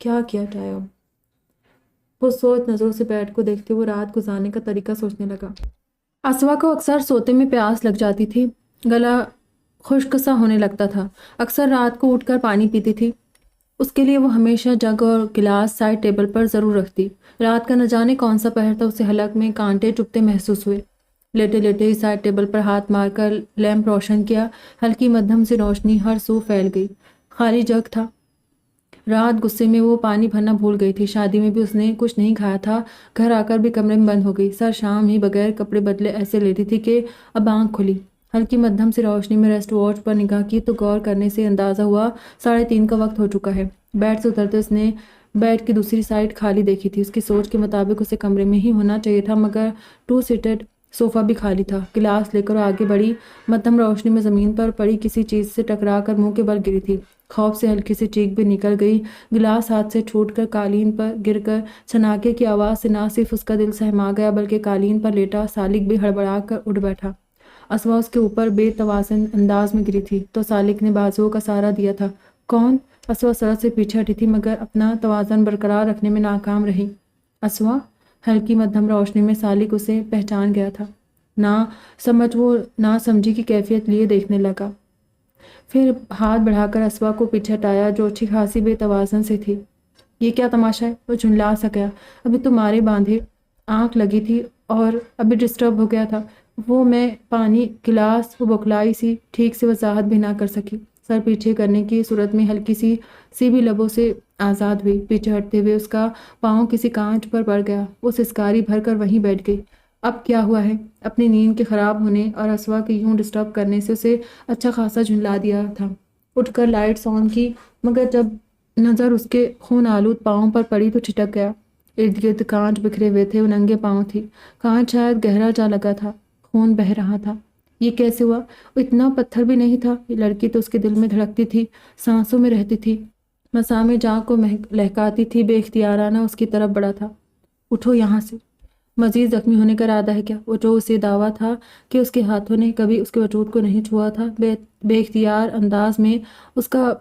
کیا کیا جائے اب؟ وہ سوچ نظروں سے بیڈ کو دیکھتے ہوئے رات گزارنے کا طریقہ سوچنے لگا۔ اسوا کو اکثر سوتے میں پیاس لگ جاتی تھی، گلا خشک سا ہونے لگتا تھا، اکثر رات کو اٹھ کر پانی پیتی تھی۔ اس کے لیے وہ ہمیشہ جگ اور گلاس سائڈ ٹیبل پر ضرور رکھتی۔ رات کا نہ جانے کون سا پہر تھا، اسے حلق میں کانٹے چبھتے محسوس ہوئے۔ لیٹے لیٹے ہی سائڈ ٹیبل پر ہاتھ مار کر لیمپ روشن کیا، ہلکی مدھم سی روشنی ہر سو پھیل گئی، خالی جگ تھا۔ رات غصے میں وہ پانی بھرنا بھول گئی تھی، شادی میں بھی اس نے کچھ نہیں کھایا تھا، گھر آ کر بھی کمرے میں بند ہو گئی، سر شام ہی بغیر کپڑے بدلے ایسے لیٹی تھی کہ اب آنکھ کھلی۔ ہلکی مدھم سی روشنی میں ریسٹ واچ پر نگاہ کی تو غور کرنے سے اندازہ ہوا 3:30 کا وقت ہو چکا ہے۔ بیڈ سے اترتے اس نے بیڈ کی دوسری سائڈ خالی دیکھی تھی، اس کی سوچ کے مطابق اسے کمرے میں ہی ہونا چاہیے تھا، مگر 2 سیٹڈ صوفہ بھی خالی تھا۔ گلاس لے کر وہ آگے بڑھی، مدھم روشنی میں زمین پر پڑی کسی چیز سے ٹکرا کر منہ کے بل گری تھی، خوف سے ہلکی سی چیخ بھی نکل گئی، گلاس ہاتھ سے چھوٹ کر قالین پر گر کر چھناکے کی آواز سے نہ صرف اس کا دل سہما گیا بلکہ قالین پر لیٹا سالک بھی ہڑبڑا کر اٹھ بیٹھا۔ اسوا اس کے اوپر بے توازن انداز میں گری تھی تو سالک نے بازوؤں کا سہارا دیا تھا۔ کون؟ اسوا سرد سے پیچھے ہٹی تھی مگر اپنا توازن برقرار رکھنے میں ناکام رہی۔ اسوا؟ ہلکی مدھم روشنی میں سالک اسے پہچان گیا تھا، نہ سمجھ وہ نہ سمجھی کی کیفیت لیے دیکھنے لگا، پھر ہاتھ بڑھا کر اسوا کو پیچھے ہٹایا جو اچھی خاصی بے توازن سے تھی۔ یہ کیا تماشا ہے؟ وہ جھنلا سا گیا، ابھی تو مارے باندھے آنکھ لگی تھی اور ابھی ڈسٹرب ہو گیا تھا وہ۔ میں پانی گلاس، وہ بوکھلائی سی ٹھیک سے وضاحت بھی نہ کر سکی، سر پیچھے کرنے کی صورت میں ہلکی سی بھی لبوں سے آزاد ہوئی۔ پیچھے ہٹتے ہوئے اس کا پاؤں کسی کانچ پر پڑ گیا، وہ سسکاری بھر کر وہیں بیٹھ گئی۔ اب کیا ہوا ہے؟ اپنی نیند کے خراب ہونے اور اسوا کے یوں ڈسٹرب کرنے سے اسے اچھا خاصا جھنلا دیا تھا۔ اٹھ کر لائٹس آن کی مگر جب نظر اس کے خون آلود پاؤں پر پڑی تو ٹھٹک گیا۔ ارد گرد کانچ بکھرے ہوئے تھے، وہ ننگے پاؤں تھی، کانچ شاید گہرا جا لگا تھا، خون بہہ رہا تھا۔ یہ کیسے ہوا؟ وہ اتنا پتھر بھی نہیں تھا، یہ لڑکی تو اس کے دل میں دھڑکتی تھی، سانسوں میں رہتی تھی، مسامع جاں کو لہکاتی تھی، بے اختیارانہ اس کی طرف بڑھا تھا۔ اٹھو یہاں سے، مزید زخمی ہونے کا ارادہ ہے کیا؟ وہ جو اسے دعویٰ تھا کہ اس کے ہاتھوں نے کبھی اس کے وجود کو نہیں چھوا تھا، بے اختیار انداز میں اس کا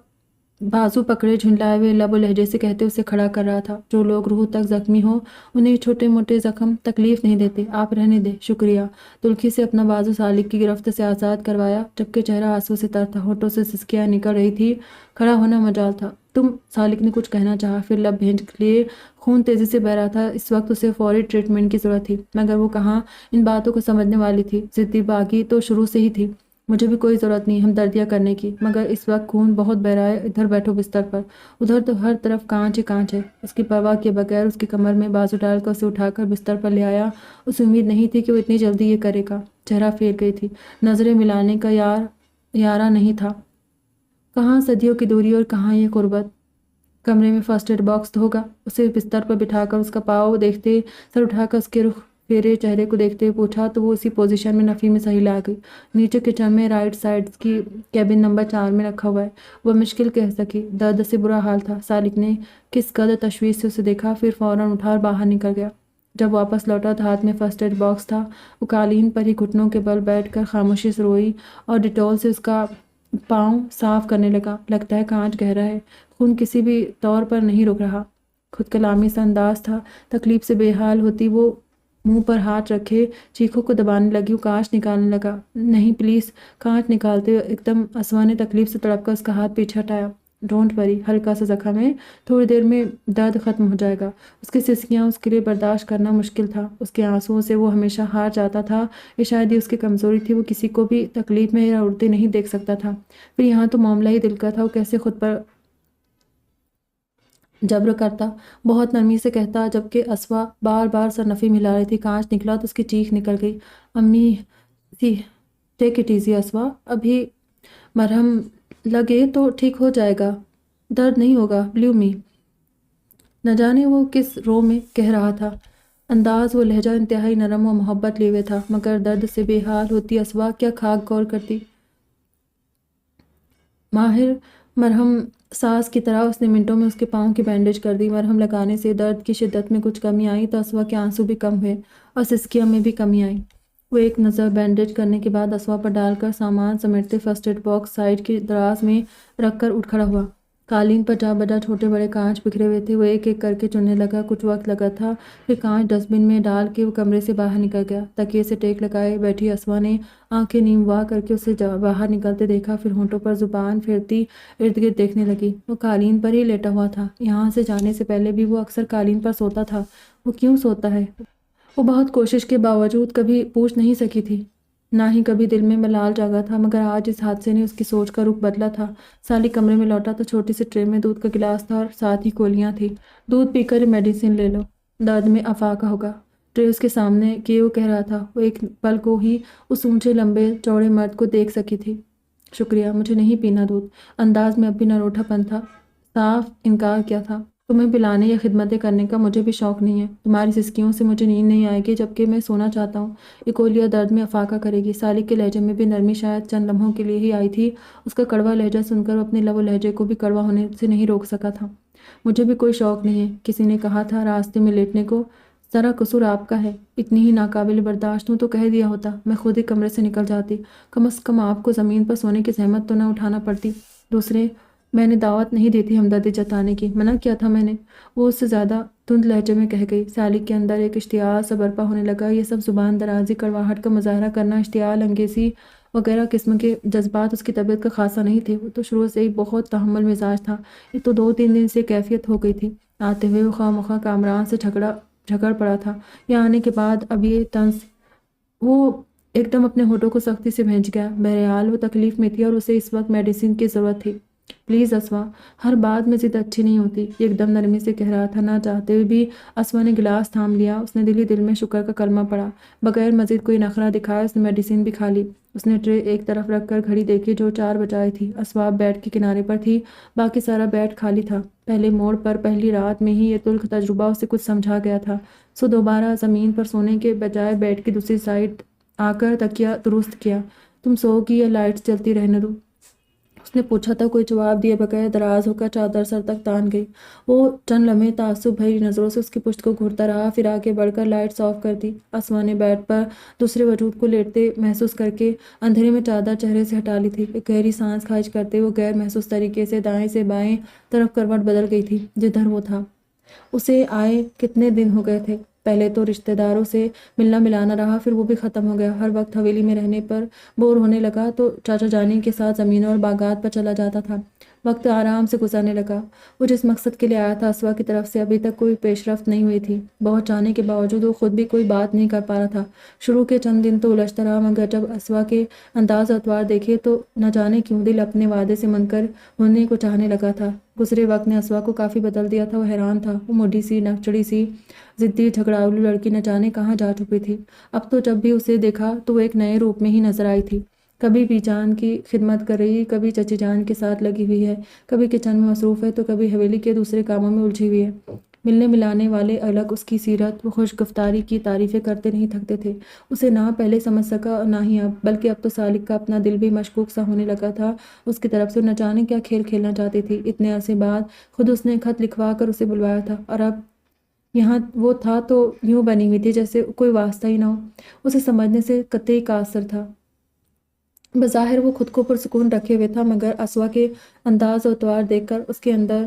بازو پکڑے جھنلائے ہوئے لب و لہجے سے کہتے اسے کھڑا کر رہا تھا۔ جو لوگ روح تک زخمی ہوں انہیں چھوٹے موٹے زخم تکلیف نہیں دیتے، آپ رہنے دیں، شکریہ۔ تلخی سے اپنا بازو سالک کی گرفت سے آزاد کروایا جبکہ چہرہ آنسو سے تر تھا، ہونٹوں سے سسکیاں نکل رہی تھی، کھڑا ہونا مجال تھا۔ تم؟ سالک نے کچھ کہنا چاہا، پھر لب بھینچ لیے، خون تیزی سے بہہ رہا تھا، اس وقت اسے فوری ٹریٹمنٹ کی ضرورت تھی، مگر وہ کہاں ان باتوں کو سمجھنے والی تھی، ضدی باغی تو شروع سے ہی تھی۔ مجھے بھی کوئی ضرورت نہیں ہمدردیاں کرنے کی، مگر اس وقت خون بہت بہہ رہا ہے، ادھر بیٹھو بستر پر، ادھر تو ہر طرف کانچ ہی کانچ ہے۔ اس کی پرواہ کیے بغیر اس کی کمر میں بازو ڈال کر اسے اٹھا کر بستر پر لے آیا۔ اسے امید نہیں تھی کہ وہ اتنی جلدی یہ کرے گا، چہرہ پھیر گئی تھی، نظریں ملانے کا یارہ نہیں تھا، کہاں صدیوں کی دوری اور کہاں یہ قربت۔ کمرے میں فرسٹ ایڈ باکس تو ہوگا؟ اسے بستر پر بٹھا کر اس کا پاؤں دیکھتے، سر اٹھا کر اس کے رخ پھیرے چہرے کو دیکھتے ہوئے پوچھا تو وہ اسی پوزیشن میں نفی میں صحیح لا گئی۔ نیچے کچن میں رائٹ سائڈ کی کیبن نمبر 4 میں رکھا ہوا ہے، وہ مشکل کہہ سکی، درد سے برا حال تھا۔ سالک نے کس قدر تشویش سے اسے دیکھا، پھر فوراً اٹھا اور باہر نکل گیا۔ جب واپس لوٹا تو ہاتھ میں فرسٹ ایڈ باکس تھا، وہ قالین پر ہی گھٹنوں کے بل بیٹھ کر خاموشی سے روئی اور ڈیٹول سے اس کا پاؤں صاف کرنے لگا۔ لگتا ہے کانچ گہرا ہے، خون کسی بھی طور پر نہیں رک رہا۔ خود کلامی سا انداز تھا، تکلیف سے بے حال ہوتی وہ منہ پر ہاتھ رکھے چیخوں کو دبانے لگی، وہ کانچ نکالنے لگا۔ نہیں پلیز، کانچ نکالتے ہوئے ایک دم اسوا نے تکلیف سے تڑپ کر اس کا ہاتھ پیچھے ہٹایا۔ ڈونٹ وری، ہلکا سا زخم ہے، تھوڑی دیر میں درد ختم ہو جائے گا۔ اس کی سسکیاں اس کے لیے برداشت کرنا مشکل تھا، اس کے آنسوؤں سے وہ ہمیشہ ہار جاتا تھا، یہ شاید ہی اس کی کمزوری تھی، وہ کسی کو بھی تکلیف میں یا اڑتے نہیں دیکھ سکتا تھا۔ پھر یہاں تو معاملہ ہی دل کا تھا، وہ کیسے خود پر جبر کرتا، بہت نرمی سے کہتا، جبکہ اسوا بار بار سرنفی ملا رہی تھی۔ کانچ نکلا تو اس کی چیخ نکل گئی، امی ٹیک اٹ ایزی اسوا، ابھی مرہم لگے تو ٹھیک ہو جائے گا، درد نہیں ہوگا، بلیو می۔ نہ جانے وہ کس رو میں کہہ رہا تھا، انداز و لہجہ انتہائی نرم و محبت لیے ہوئے تھا، مگر درد سے بے حال ہوتی اسوا کیا خاک غور کرتی۔ ماہر مرہم ساز کی طرح اس نے منٹوں میں اس کے پاؤں کی بینڈیج کر دی۔ مرہم لگانے سے درد کی شدت میں کچھ کمی آئی تو اسوا کے آنسو بھی کم ہوئے اور سسکیاں میں بھی کمی آئی۔ وہ ایک نظر بینڈیج کرنے کے بعد اسوا پر ڈال کر سامان سمیٹتے فرسٹ ایڈ باکس سائڈ کی دراز میں رکھ کر اٹھ کھڑا ہوا۔ قالین پر جا بجا چھوٹے بڑے کانچ بکھرے ہوئے تھے، وہ ایک ایک کر کے چننے لگا، کچھ وقت لگا تھا، پھر کانچ ڈسٹ بن میں ڈال کے وہ کمرے سے باہر نکل گیا۔ تکیے سے ٹیک لگائے بیٹھی اسوا نے آنکھیں نیم وا کر کے اسے باہر نکلتے دیکھا، پھر ہونٹوں پر زبان پھیرتی ارد گرد دیکھنے لگی۔ وہ قالین پر ہی لیٹا ہوا تھا، یہاں سے جانے سے پہلے بھی وہ اکثر قالین پر سوتا تھا۔ وہ کیوں سوتا ہے؟ وہ بہت کوشش کے باوجود کبھی پوچھ نہیں سکی تھی، نہ ہی کبھی دل میں ملال جاگا تھا، مگر آج اس حادثے نے اس کی سوچ کا رخ بدلا تھا۔ سالی کمرے میں لوٹا تو چھوٹی سی ٹرے میں دودھ کا گلاس تھا اور ساتھ ہی گولیاں تھی۔ دودھ پی کر میڈیسن لے لو، درد میں افاقہ ہوگا۔ ٹرے اس کے سامنے کیے وہ کہہ رہا تھا، وہ ایک پل کو ہی اس اونچے لمبے چوڑے مرد کو دیکھ سکی تھی۔ شکریہ، مجھے نہیں پینا دودھ۔ انداز میں اب بھی نروٹھا پن تھا، صاف انکار کیا تھا۔ تمہیں پلانے یا خدمتیں کرنے کا مجھے بھی شوق نہیں ہے، تمہاری سسکیوں سے مجھے نیند نہیں آئے گی جبکہ میں سونا چاہتا ہوں۔ ایکولیا درد میں افاقہ کرے گی۔ سالی کے لہجے میں بھی نرمی شاید چند لمحوں کے لیے ہی آئی تھی، اس کا کڑوا لہجہ سن کر وہ اپنے لب و لہجے کو بھی کڑوا ہونے سے نہیں روک سکا تھا۔ مجھے بھی کوئی شوق نہیں ہے، کسی نے کہا تھا راستے میں لیٹنے کو، ذرا قصور آپ کا ہے، اتنی ہی ناقابل برداشت ہوں تو کہہ دیا ہوتا، میں خود ہی کمرے سے نکل جاتی، کم از کم آپ کو زمین پر سونے کی زحمت تو نہ اٹھانا پڑتی۔ دوسرے، میں نے دعوت نہیں دی تھی ہمدردی جتانے کی، منع کیا تھا میں نے، وہ اس سے زیادہ تند لہجے میں کہہ گئی۔ سالی کے اندر ایک اشتعال سا برپا ہونے لگا، یہ سب زبان درازی، کڑواہٹ کا مظاہرہ کرنا، اشتعال انگیزی وغیرہ قسم کے جذبات اس کی طبیعت کا خاصا نہیں تھے، وہ تو شروع سے ہی بہت تحمل مزاج تھا، یہ تو 2-3 دن سے کیفیت ہو گئی تھی۔ آتے ہوئے وہ خواہ مخواہ کامران سے جھگڑ پڑا تھا، یہاں آنے کے بعد اب یہ طنز، وہ ایک دم اپنے ہونٹوں کو سختی سے بھینچ گیا۔ بہرحال وہ تکلیف میں تھی اور اسے اس وقت میڈیسن کی ضرورت تھی۔ پلیز اسوا، ہر بات میں ضد اچھی نہیں ہوتی، یہ ایک دم نرمی سے کہہ رہا تھا۔ نہ چاہتے ہوئے بھی اسوا نے گلاس تھام لیا، اس نے دل ہی دل میں شکر کا کلمہ پڑھا، بغیر مزید کوئی نخرہ دکھائے اس نے میڈیسن بھی کھا لی۔ اس نے ٹرے ایک طرف رکھ کر گھڑی دیکھی، جو 4 بج آئی تھی۔ اسوا بیڈ کے کنارے پر تھی، باقی سارا بیڈ خالی تھا۔ پہلے موڑ پر پہلی رات میں ہی یہ تلخ تجربہ اسے کچھ سمجھا گیا تھا، سو دوبارہ زمین پر سونے کے بجائے بیڈ کی دوسری سائڈ آ کر تکیہ درست کیا۔ تم سو گی یا لائٹس جلتی رہنے دوں؟ اس نے پوچھا تھا، کوئی جواب دیے بغیر دراز ہو کر چادر سر تک تان گئی۔ وہ چند لمحے تعصب بھری نظروں سے اس کی پشت کو گھورتا رہا، پھر آگے بڑھ کر لائٹس آف کر دی۔ اسوا نے بیڈ پر دوسرے وجود کو لیٹتے محسوس کر کے اندھیرے میں چادر چہرے سے ہٹا لی تھی۔ ایک گہری سانس خارج کرتے وہ غیر محسوس طریقے سے دائیں سے بائیں طرف کروٹ بدل گئی تھی، جدھر وہ تھا۔ اسے آئے کتنے دن ہو گئے تھے؟ پہلے تو رشتہ داروں سے ملنا ملانا رہا، پھر وہ بھی ختم ہو گیا۔ ہر وقت حویلی میں رہنے پر بور ہونے لگا تو چاچا جانی کے ساتھ زمینوں اور باغات پر چلا جاتا تھا۔ وقت آرام سے گزرنے لگا۔ وہ جس مقصد کے لیے آیا تھا اسوا کی طرف سے ابھی تک کوئی پیش رفت نہیں ہوئی تھی۔ بہت چاہنے کے باوجود وہ خود بھی کوئی بات نہیں کر پا رہا تھا۔ شروع کے چند دن تو الجھتا رہا، مگر جب اسوا کے انداز و اطوار دیکھے تو نہ جانے کیوں دل اپنے وعدے سے منکر ہونے کو چاہنے لگا تھا۔ گزرے وقت نے اسوا کو کافی بدل دیا تھا، وہ حیران تھا، وہ موٹی سی نکچڑی سی ضدی جھگڑالو لڑکی نہ جانے کہاں جا چکی تھی۔ اب تو جب بھی اسے دیکھا تو وہ ایک نئے روپ میں ہی نظر آئی تھی، کبھی بی جان کی خدمت کر رہی، کبھی چچی جان کے ساتھ لگی ہوئی ہے، کبھی کچن میں مصروف ہے تو کبھی حویلی کے دوسرے کاموں میں الجھی ہوئی ہے۔ ملنے ملانے والے الگ اس کی سیرت و خوش گفتاری کی تعریفیں کرتے نہیں تھکتے تھے۔ اسے نہ پہلے سمجھ سکا اور نہ ہی اب، بلکہ اب تو سالک کا اپنا دل بھی مشکوک سا ہونے لگا تھا اس کی طرف سے، نہ جانے کیا کھیل کھیلنا چاہتی تھی۔ اتنے عرصے بعد خود اس نے خط لکھوا کر اسے بلوایا تھا اور اب یہاں وہ تھا تو یوں بنی ہوئی تھی جیسے کوئی واسطہ ہی نہ ہو۔ اسے سمجھنے سے قطعی قاصر تھا۔ بظاہر وہ خود کو پرسکون رکھے ہوئے تھا، مگر اسوا کے انداز و اطوار دیکھ کر اس کے اندر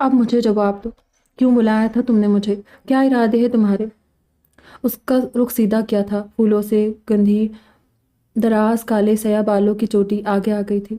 اب مجھے جواب دو، کیوں بلایا تھا تم نے مجھے؟ کیا ارادے ہیں تمہارے؟ اس کا رخ سیدھا کیا تھا، پھولوں سے گندھی دراز کالے سیاہ بالوں کی چوٹی آگے آ گئی تھی۔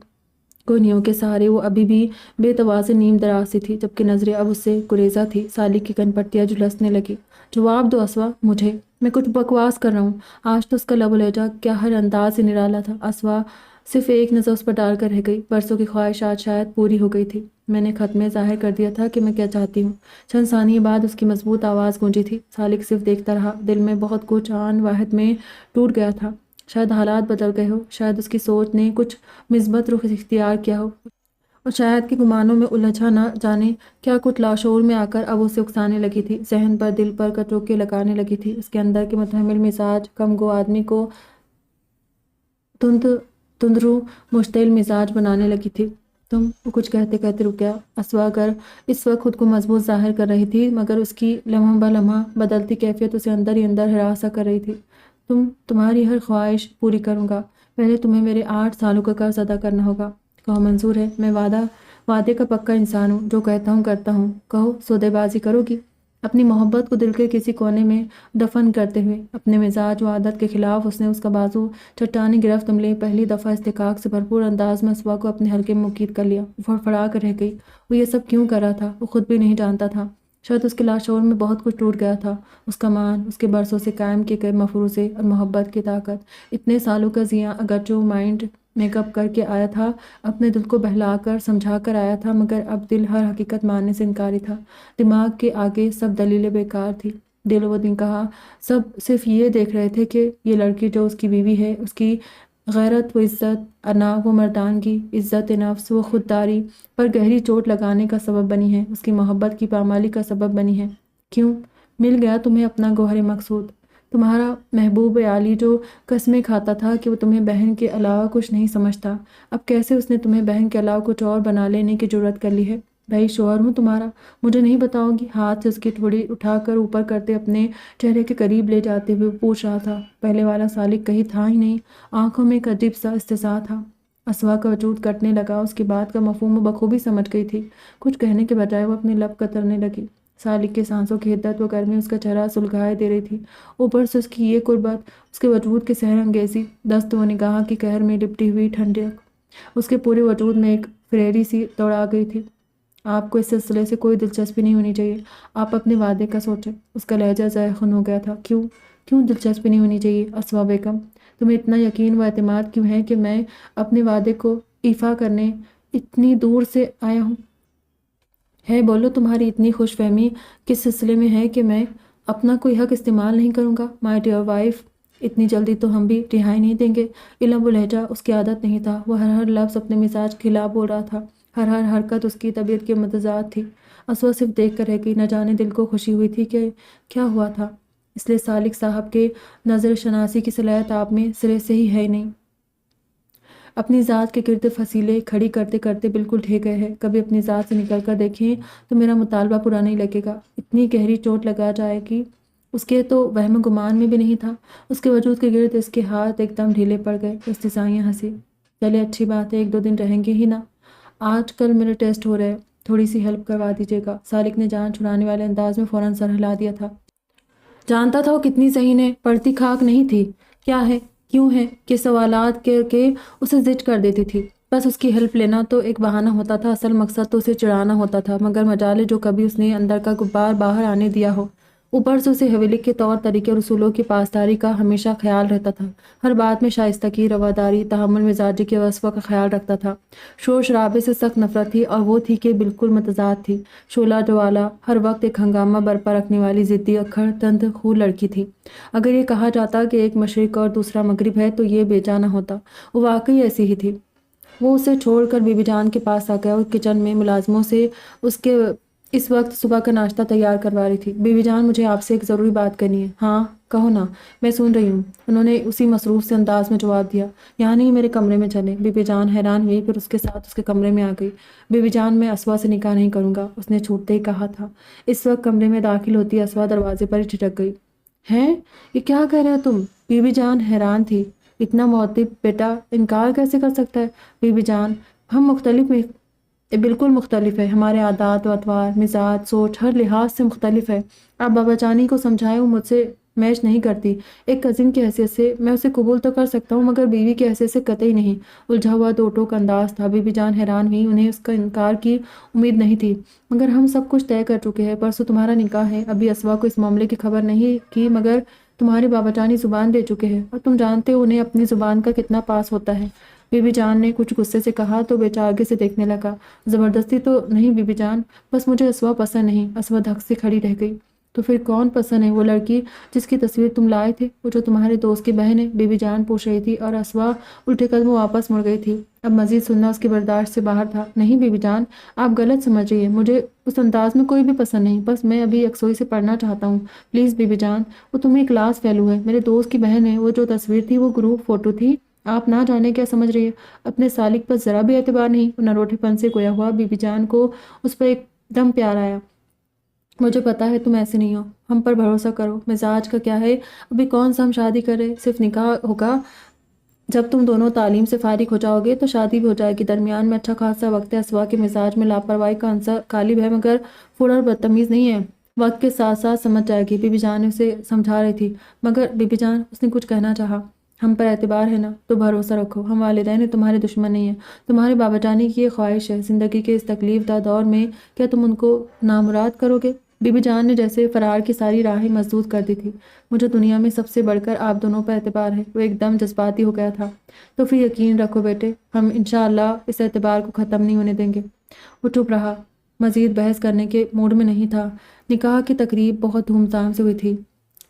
کوہنیوں کے سہارے وہ ابھی بھی بے توازن نیم دراز سی تھی، جبکہ نظریں اب اس سے گریزاں تھی۔ سالک کی کن پٹیاں جھلسنے لگی۔ جواب دو اسوا، مجھے۔ میں کچھ بکواس کر رہا ہوں؟ آج تو اس کا لب و لہجہ کیا ہر انداز سے نرالا تھا۔ اسوا صرف ایک نظر اس پر ڈال کر رہ گئی۔ برسوں کی خواہش آج شاید پوری ہو گئی تھی۔ میں نے خط میں ظاہر کر دیا تھا کہ میں کیا چاہتی ہوں۔ چند ثانیے بعد اس کی مضبوط آواز گونجی تھی۔ سالک صرف دیکھتا رہا۔ دل میں بہت کچھ آن واحد میں ٹوٹ گیا تھا۔ شاید حالات بدل گئے ہو، شاید اس کی سوچ نے کچھ مثبت رخ اختیار کیا ہو، اور شاید کہ گمانوں میں الجھا نہ جانے کیا کچھ لاشعور میں آ کر اب اسے اکسانے لگی تھی، ذہن پر دل پر کچوکے لگانے لگی تھی۔ اس کے اندر کے متحمل مزاج کم گو آدمی کو تندرو مشتعل مزاج بنانے لگی تھی۔ وہ کچھ کہتے کہتے رک گیا۔ اسوا اگر اس وقت خود کو مضبوط ظاہر کر رہی تھی، مگر اس کی لمحہ بہ لمحہ بدلتی کیفیت اسے اندر ہی اندر ہراساں کر رہی تھی۔ تمہاری ہر خواہش پوری کروں گا، پہلے تمہیں میرے 8 سالوں کا قرض ادا کرنا ہوگا۔ کہو منظور ہے، میں وعدے کا پکا انسان ہوں، جو کہتا ہوں کرتا ہوں۔ کہو سودے بازی کرو گی؟ اپنی محبت کو دل کے کسی کونے میں دفن کرتے ہوئے اپنے مزاج و عادت کے خلاف اس نے اس کا بازو چٹانی گرفت عملے پہلی دفعہ استحقاق سے بھرپور انداز میں اسوا کو اپنے حلقے میں مقید کر لیا۔ وہ فڑفڑا کر رہ گئی۔ وہ یہ سب کیوں کر رہا تھا، وہ خود بھی نہیں جانتا تھا۔ شاید اس کے لاشعور میں بہت کچھ ٹوٹ گیا تھا۔ اس کا مان، اس کے برسوں سے قائم کیے گئے مفروضے اور محبت کی طاقت، اتنے سالوں کا زیاں اگرچہ وہ مائنڈ میک اپ کر کے آیا تھا، اپنے دل کو بہلا کر سمجھا کر آیا تھا، مگر اب دل ہر حقیقت ماننے سے انکاری تھا۔ دماغ کے آگے سب دلیلیں بیکار تھی۔ دل و نگاہ سب صرف یہ دیکھ رہے تھے کہ یہ لڑکی جو اس کی بیوی ہے، اس کی غیرت و عزت، انا و مردانگی، عزت نفس و خودداری پر گہری چوٹ لگانے کا سبب بنی ہے، اس کی محبت کی پامالی کا سبب بنی ہے۔ کیوں؟ مل گیا تمہیں اپنا گوہر مقصود، تمہارا محبوب عالی جو قسمیں کھاتا تھا کہ وہ تمہیں بہن کے علاوہ کچھ نہیں سمجھتا، اب کیسے اس نے تمہیں بہن کے علاوہ کچھ اور بنا لینے کی جرات کر لی ہے؟ بھائی شوہر ہوں تمہارا، مجھے نہیں بتاؤ گی؟ ہاتھ سے اس کی ٹھوڑی اٹھا کر اوپر کرتے اپنے چہرے کے قریب لے جاتے ہوئے پوچھ رہا تھا۔ پہلے والا سالک کہیں تھا ہی نہیں، آنکھوں میں ایک عجیب سا استحصال تھا۔ اسوا کا وجود کٹنے لگا، اس کی بات کا مفہوم وہ بخوبی سمجھ گئی تھی۔ کچھ کہنے کے بجائے وہ اپنے لب کترنے لگی۔ سالک کے سانسوں کی حدت و گرمی اس کا چہرہ سلگھائے دے رہی تھی۔ اوپر سے اس کی یہ قربت، اس کے وجود کی سحر انگیزی، دست و نگاہ کی قہر میں لپٹی ہوئی ٹھنڈک اس کے پورے وجود میں ایک فریری سی دوڑا گئی تھی۔ آپ کو اس سلسلے سے کوئی دلچسپی نہیں ہونی چاہیے، آپ اپنے وعدے کا سوچیں۔ اس کا لہجہ ضائع خون ہو گیا تھا۔ کیوں دلچسپی نہیں ہونی چاہیے اسوا بیگم؟ تمہیں اتنا یقین و اعتماد کیوں ہے کہ میں اپنے وعدے کو ایفا کرنے اتنی دور سے آیا ہوں؟ ہے بولو، تمہاری اتنی خوش فہمی کس سلسلے میں ہے کہ میں اپنا کوئی حق استعمال نہیں کروں گا؟ مائی ڈیئر وائف، اتنی جلدی تو ہم بھی رہائی نہیں دیں گے۔ علم و لہجہ اس کی عادت نہیں تھا، وہ ہر لفظ اپنے مزاج کے خلاف بول رہا تھا، ہر حرکت اس کی طبیعت کے متضاد تھی۔ اسوا صرف دیکھ کر رہ گئی، نہ جانے دل کو خوشی ہوئی تھی کہ کیا ہوا تھا، اس لیے سالک صاحب کے نظر شناسی کی صلاحیت آپ میں سرے سے ہی ہے نہیں۔ اپنی ذات کے گرد فصیلیں کھڑی کرتے کرتے بالکل ٹھیک گئے ہیں۔ کبھی اپنی ذات سے نکل کر دیکھیں تو میرا مطالبہ پورا نہیں لگے گا، اتنی گہری چوٹ لگا جائے گی۔ اس کے تو وہم گمان میں بھی نہیں تھا۔ اس کے وجود کے گرد اس کے ہاتھ ایک دم ڈھیلے پڑ گئے۔ استثنائیہ ہنسی۔ چلے اچھی بات ہے، 1-2 دن رہیں گے ہی نا۔ آج کل میرے ٹیسٹ ہو رہے، تھوڑی سی ہیلپ کروا دیجیے گا۔ سالک نے جان چھڑانے والے انداز میں فوراً سر ہلا دیا تھا۔ جانتا تھا وہ کتنی ذہین ہے، پڑھتی خاک نہیں تھی۔ کیا ہے، کیوں ہے کہ سوالات کر کے اسے زج کر دیتی تھی۔ بس اس کی ہیلپ لینا تو ایک بہانہ ہوتا تھا، اصل مقصد تو اسے چڑھانا ہوتا تھا۔ مگر مجالے جو کبھی اس نے اندر کا غبار باہر آنے دیا ہو، اوپر سے اسے حویلی کے طور طریقے اور اصولوں کی پاسداری کا ہمیشہ خیال رہتا تھا۔ ہر بات میں شائستگی، رواداری، تحمل مزاجی کے وصفوں کا خیال رکھتا تھا۔ شور شرابے سے سخت نفرت تھی، اور وہ تھی کہ بالکل متضاد تھی۔ شعلہ جوالا، ہر وقت ایک ہنگامہ برپا رکھنے والی ضدی اکھڑ تند خو لڑکی تھی۔ اگر یہ کہا جاتا کہ ایک مشرق اور دوسرا مغرب ہے تو یہ بے جا نہ ہوتا، وہ واقعی ایسی ہی تھی۔ وہ اسے چھوڑ کر بی بی جان کے پاس آ گیا اور کچن میں ملازموں سے اس وقت صبح کا ناشتہ تیار کروا رہی تھی۔ بی بی جان، مجھے آپ سے ایک ضروری بات کرنی ہے۔ ہاں کہو نا، میں سن رہی ہوں، انہوں نے اسی مصروف سے انداز میں جواب دیا۔ یہاں نہیں، میرے کمرے میں چلیں۔ بی بی جان حیران ہوئی، پھر اس کے ساتھ اس کے کمرے میں آ گئی۔ بی بی جان، میں اسوا سے نکاح نہیں کروں گا، اس نے چھوٹتے ہی کہا تھا۔ اس وقت کمرے میں داخل ہوتی اسوا دروازے پر ہی ٹھٹک گئی۔ ہیں، یہ کیا کہہ رہے ہو تم؟ بی بی جان حیران تھی۔ اتنا معدب بیٹا انکار کیسے کر سکتا ہے؟ بی بی جان، ہم یہ بالکل مختلف ہے، ہمارے عادات و اطوار، مزاج، سوچ ہر لحاظ سے مختلف ہے۔ آپ بابا جانی کو سمجھائیں، وہ مجھ سے میچ نہیں کرتی۔ ایک کزن کی حیثیت سے میں اسے قبول تو کر سکتا ہوں، مگر بیوی کی حیثیت سے قطعی نہیں۔ الجھا ہوا دو ٹوک انداز تھا۔ بی بی جان حیران ہوئی، انہیں اس کا انکار کی امید نہیں تھی۔ مگر ہم سب کچھ طے کر چکے ہیں، پرسوں تمہارا نکاح ہے۔ ابھی اسوا کو اس معاملے کی خبر نہیں کی، مگر تمہارے بابا جانی زبان دے چکے ہیں، اور تم جانتے ہو انہیں اپنی زبان کا کتنا پاس ہوتا ہے۔ بی بی جان نے کچھ غصے سے کہا تو بیٹا آگے سے دیکھنے لگا۔ زبردستی تو نہیں بی بی جان، بس مجھے اسوا پسند نہیں۔ اسوا دھک سے کھڑی رہ گئی۔ تو پھر کون پسند ہے؟ وہ لڑکی جس کی تصویر تم لائے تھے، وہ جو تمہارے دوست کی بہن ہے؟ بی بی جان پوچھ رہی تھی، اور اسوا الٹے قدم واپس مڑ گئی تھی۔ اب مزید سننا اس کی برداشت سے باہر تھا۔ نہیں بی بی جان، آپ غلط سمجھ رہی ہیں، مجھے اس انداز میں کوئی بھی پسند نہیں، بس میں ابھی یکسوئی سے پڑھنا چاہتا ہوں۔ پلیز بی بی جان، وہ تمہیں کلاس فیلو ہے، میرے دوست کی بہن ہے۔ وہ جو تصویر تھی وہ گروپ فوٹو تھی۔ آپ نہ جانے کیا سمجھ رہی ہے، اپنے سالک پر ذرا بھی اعتبار نہیں۔ وہ نروٹے پن سے گویا ہوا۔ بی بی جان کو اس پر ایک دم پیار آیا۔ مجھے پتا ہے تم ایسے نہیں ہو، ہم پر بھروسہ کرو۔ مزاج کا کیا ہے، ابھی کون سا ہم شادی کرے، صرف نکاح ہوگا جب تم دونوں تعلیم سے فارغ ہو جاؤ گے تو شادی بھی ہو جائے گی، درمیان میں اچھا خاصا وقت ہے۔ اسوا کے مزاج میں لاپرواہی کا عنصر غالب ہے، مگر فور اور بدتمیز نہیں ہے۔ وقت کے ساتھ ساتھ سمجھ جائے گی۔ بی بی جان نے اسے سمجھا رہی تھی، مگر بی بی جان، اس نے کچھ کہنا چاہا۔ ہم پر اعتبار ہے نا، تو بھروسہ رکھو، ہم والدین تمہارے دشمن نہیں ہیں۔ تمہارے بابا جانی کی یہ خواہش ہے، زندگی کے اس تکلیف دہ دور میں کیا تم ان کو نامراد کرو گے؟ بی بی جان نے جیسے فرار کی ساری راہیں مسدود کر دی تھی۔ مجھے دنیا میں سب سے بڑھ کر آپ دونوں پر اعتبار ہے۔ وہ ایک دم جذباتی ہو گیا تھا۔ تو پھر یقین رکھو بیٹے، ہم انشاءاللہ اس اعتبار کو ختم نہیں ہونے دیں گے۔ وہ چپ رہا، مزید بحث کرنے کے موڈ میں نہیں تھا۔ نکاح کی تقریب بہت دھوم دھام سے ہوئی تھی۔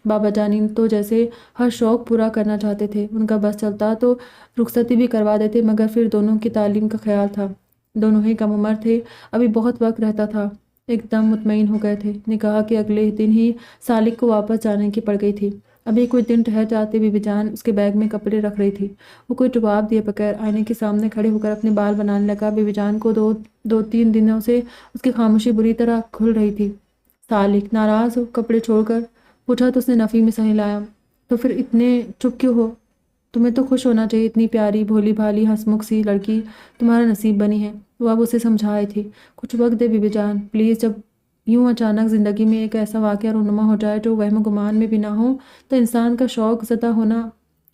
بابا جانی تو جیسے ہر شوق پورا کرنا چاہتے تھے، ان کا بس چلتا تو رخصتی بھی کروا دیتے، مگر پھر دونوں کی تعلیم کا خیال تھا۔ دونوں ہی کم عمر تھے، ابھی بہت وقت رہتا تھا۔ ایک دم مطمئن ہو گئے تھے۔ نکاح کے اگلے دن ہی سالک کو واپس جانے کی پڑ گئی تھی۔ ابھی کچھ دن ٹھہر جاتے بی بی جان اس کے بیگ میں کپڑے رکھ رہی تھی۔ وہ کوئی جواب دیے بغیر آئینے کے سامنے کھڑے ہو کر اپنے بال بنانے لگا۔ بی بی جان کو دو تین دنوں سے اس کی خاموشی بری طرح کھل رہی تھی۔ سالک ناراض ہو کپڑے چھوڑ کر؟ پوچھا تو اس نے نفی میں سہ لایا۔ تو پھر اتنے چپ کیوں ہو؟ تمہیں تو خوش ہونا چاہیے، اتنی پیاری بھولی بھالی ہنسمکھ سی لڑکی تمہارا نصیب بنی ہے۔ وہ اب اسے سمجھا رہی تھی۔ کچھ وقت دے بی بی جان پلیز، جب یوں اچانک زندگی میں ایک ایسا واقعہ رونما ہو جائے جو وہم و گمان میں بھی نہ ہو تو انسان کا شوق زدہ ہونا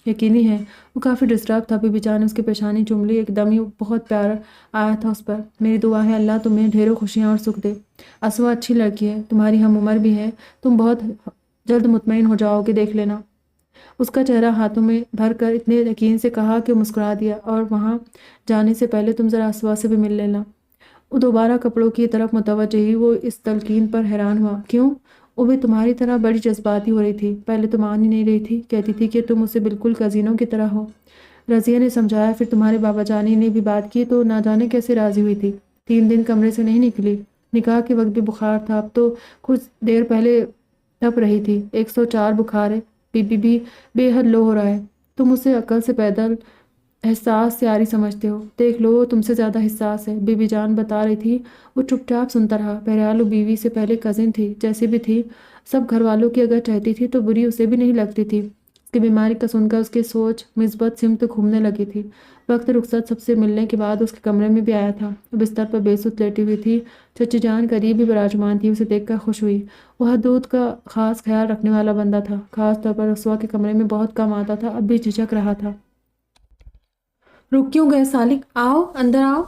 یقینی ہے۔ وہ کافی ڈسٹرب تھا۔ بی بی جان نے اس کی پیشانی چوم لی۔ ایک دم ہی بہت پیار آیا تھا اس پر۔ میری دعا ہے اللہ تمہیں ڈھیروں خوشیاں اور سکھ دے۔ اسوا اچھی لڑکی ہے، تمہاری ہم عمر بھی ہے، تم بہت جلد مطمئن ہو جاؤ گے، دیکھ لینا۔ اس کا چہرہ ہاتھوں میں بھر کر اتنے یقین سے کہا کہ وہ مسکرا دیا۔ اور وہاں جانے سے پہلے تم ذرا اسوا سے بھی مل لینا۔ وہ دوبارہ کپڑوں کی طرف متوجہ ہوئی۔ وہ اس تلقین پر حیران ہوا۔ کیوں؟ وہ بھی تمہاری طرح بڑی جذباتی ہو رہی تھی۔ پہلے تو مان ہی نہیں رہی تھی، کہتی تھی کہ تم اسے بالکل کزینوں کی طرح ہو۔ رضیہ نے سمجھایا، پھر تمہارے بابا جانی نے بھی بات کی تو نہ جانے کیسے راضی ہوئی تھی۔ 3 دن کمرے سے نہیں نکلی۔ نکاح کے وقت بھی بخار تھا، اب تو کچھ دیر پہلے تپ رہی تھی۔ 104 بخار ہے، بی پی بھی بے حد لو ہو رہا ہے۔ تم اسے عقل سے پیدل حساس سیاری سمجھتے ہو، دیکھ لو وہ تم سے زیادہ حساس ہے، بی بی جان بتا رہی تھی۔ وہ چپ چاپ سنتا رہا۔ بہرحال وہ بیوی سے پہلے کزن تھی، جیسی بھی تھی سب گھر والوں کی اگر چہتی تھی تو بری اسے بھی نہیں لگتی تھی۔ اس کی بیماری کا سن کر اس کی سوچ مثبت سمت گھومنے لگی تھی۔ وقت رخصت سب سے ملنے کے بعد اس کے کمرے میں بھی آیا تھا۔ وہ بستر پر بے سوت لیٹی ہوئی تھی۔ چچی جان قریب ہی براجمان تھی، اسے دیکھ کر خوش ہوئی۔ وہ حدود کا خاص خیال رکھنے والا بندہ تھا، خاص طور پر اسوا کے کمرے میں بہت کم آتا تھا، اب بھی جھجک رہا تھا۔ رک کیوں گئے سالک؟ آؤ اندر آؤ۔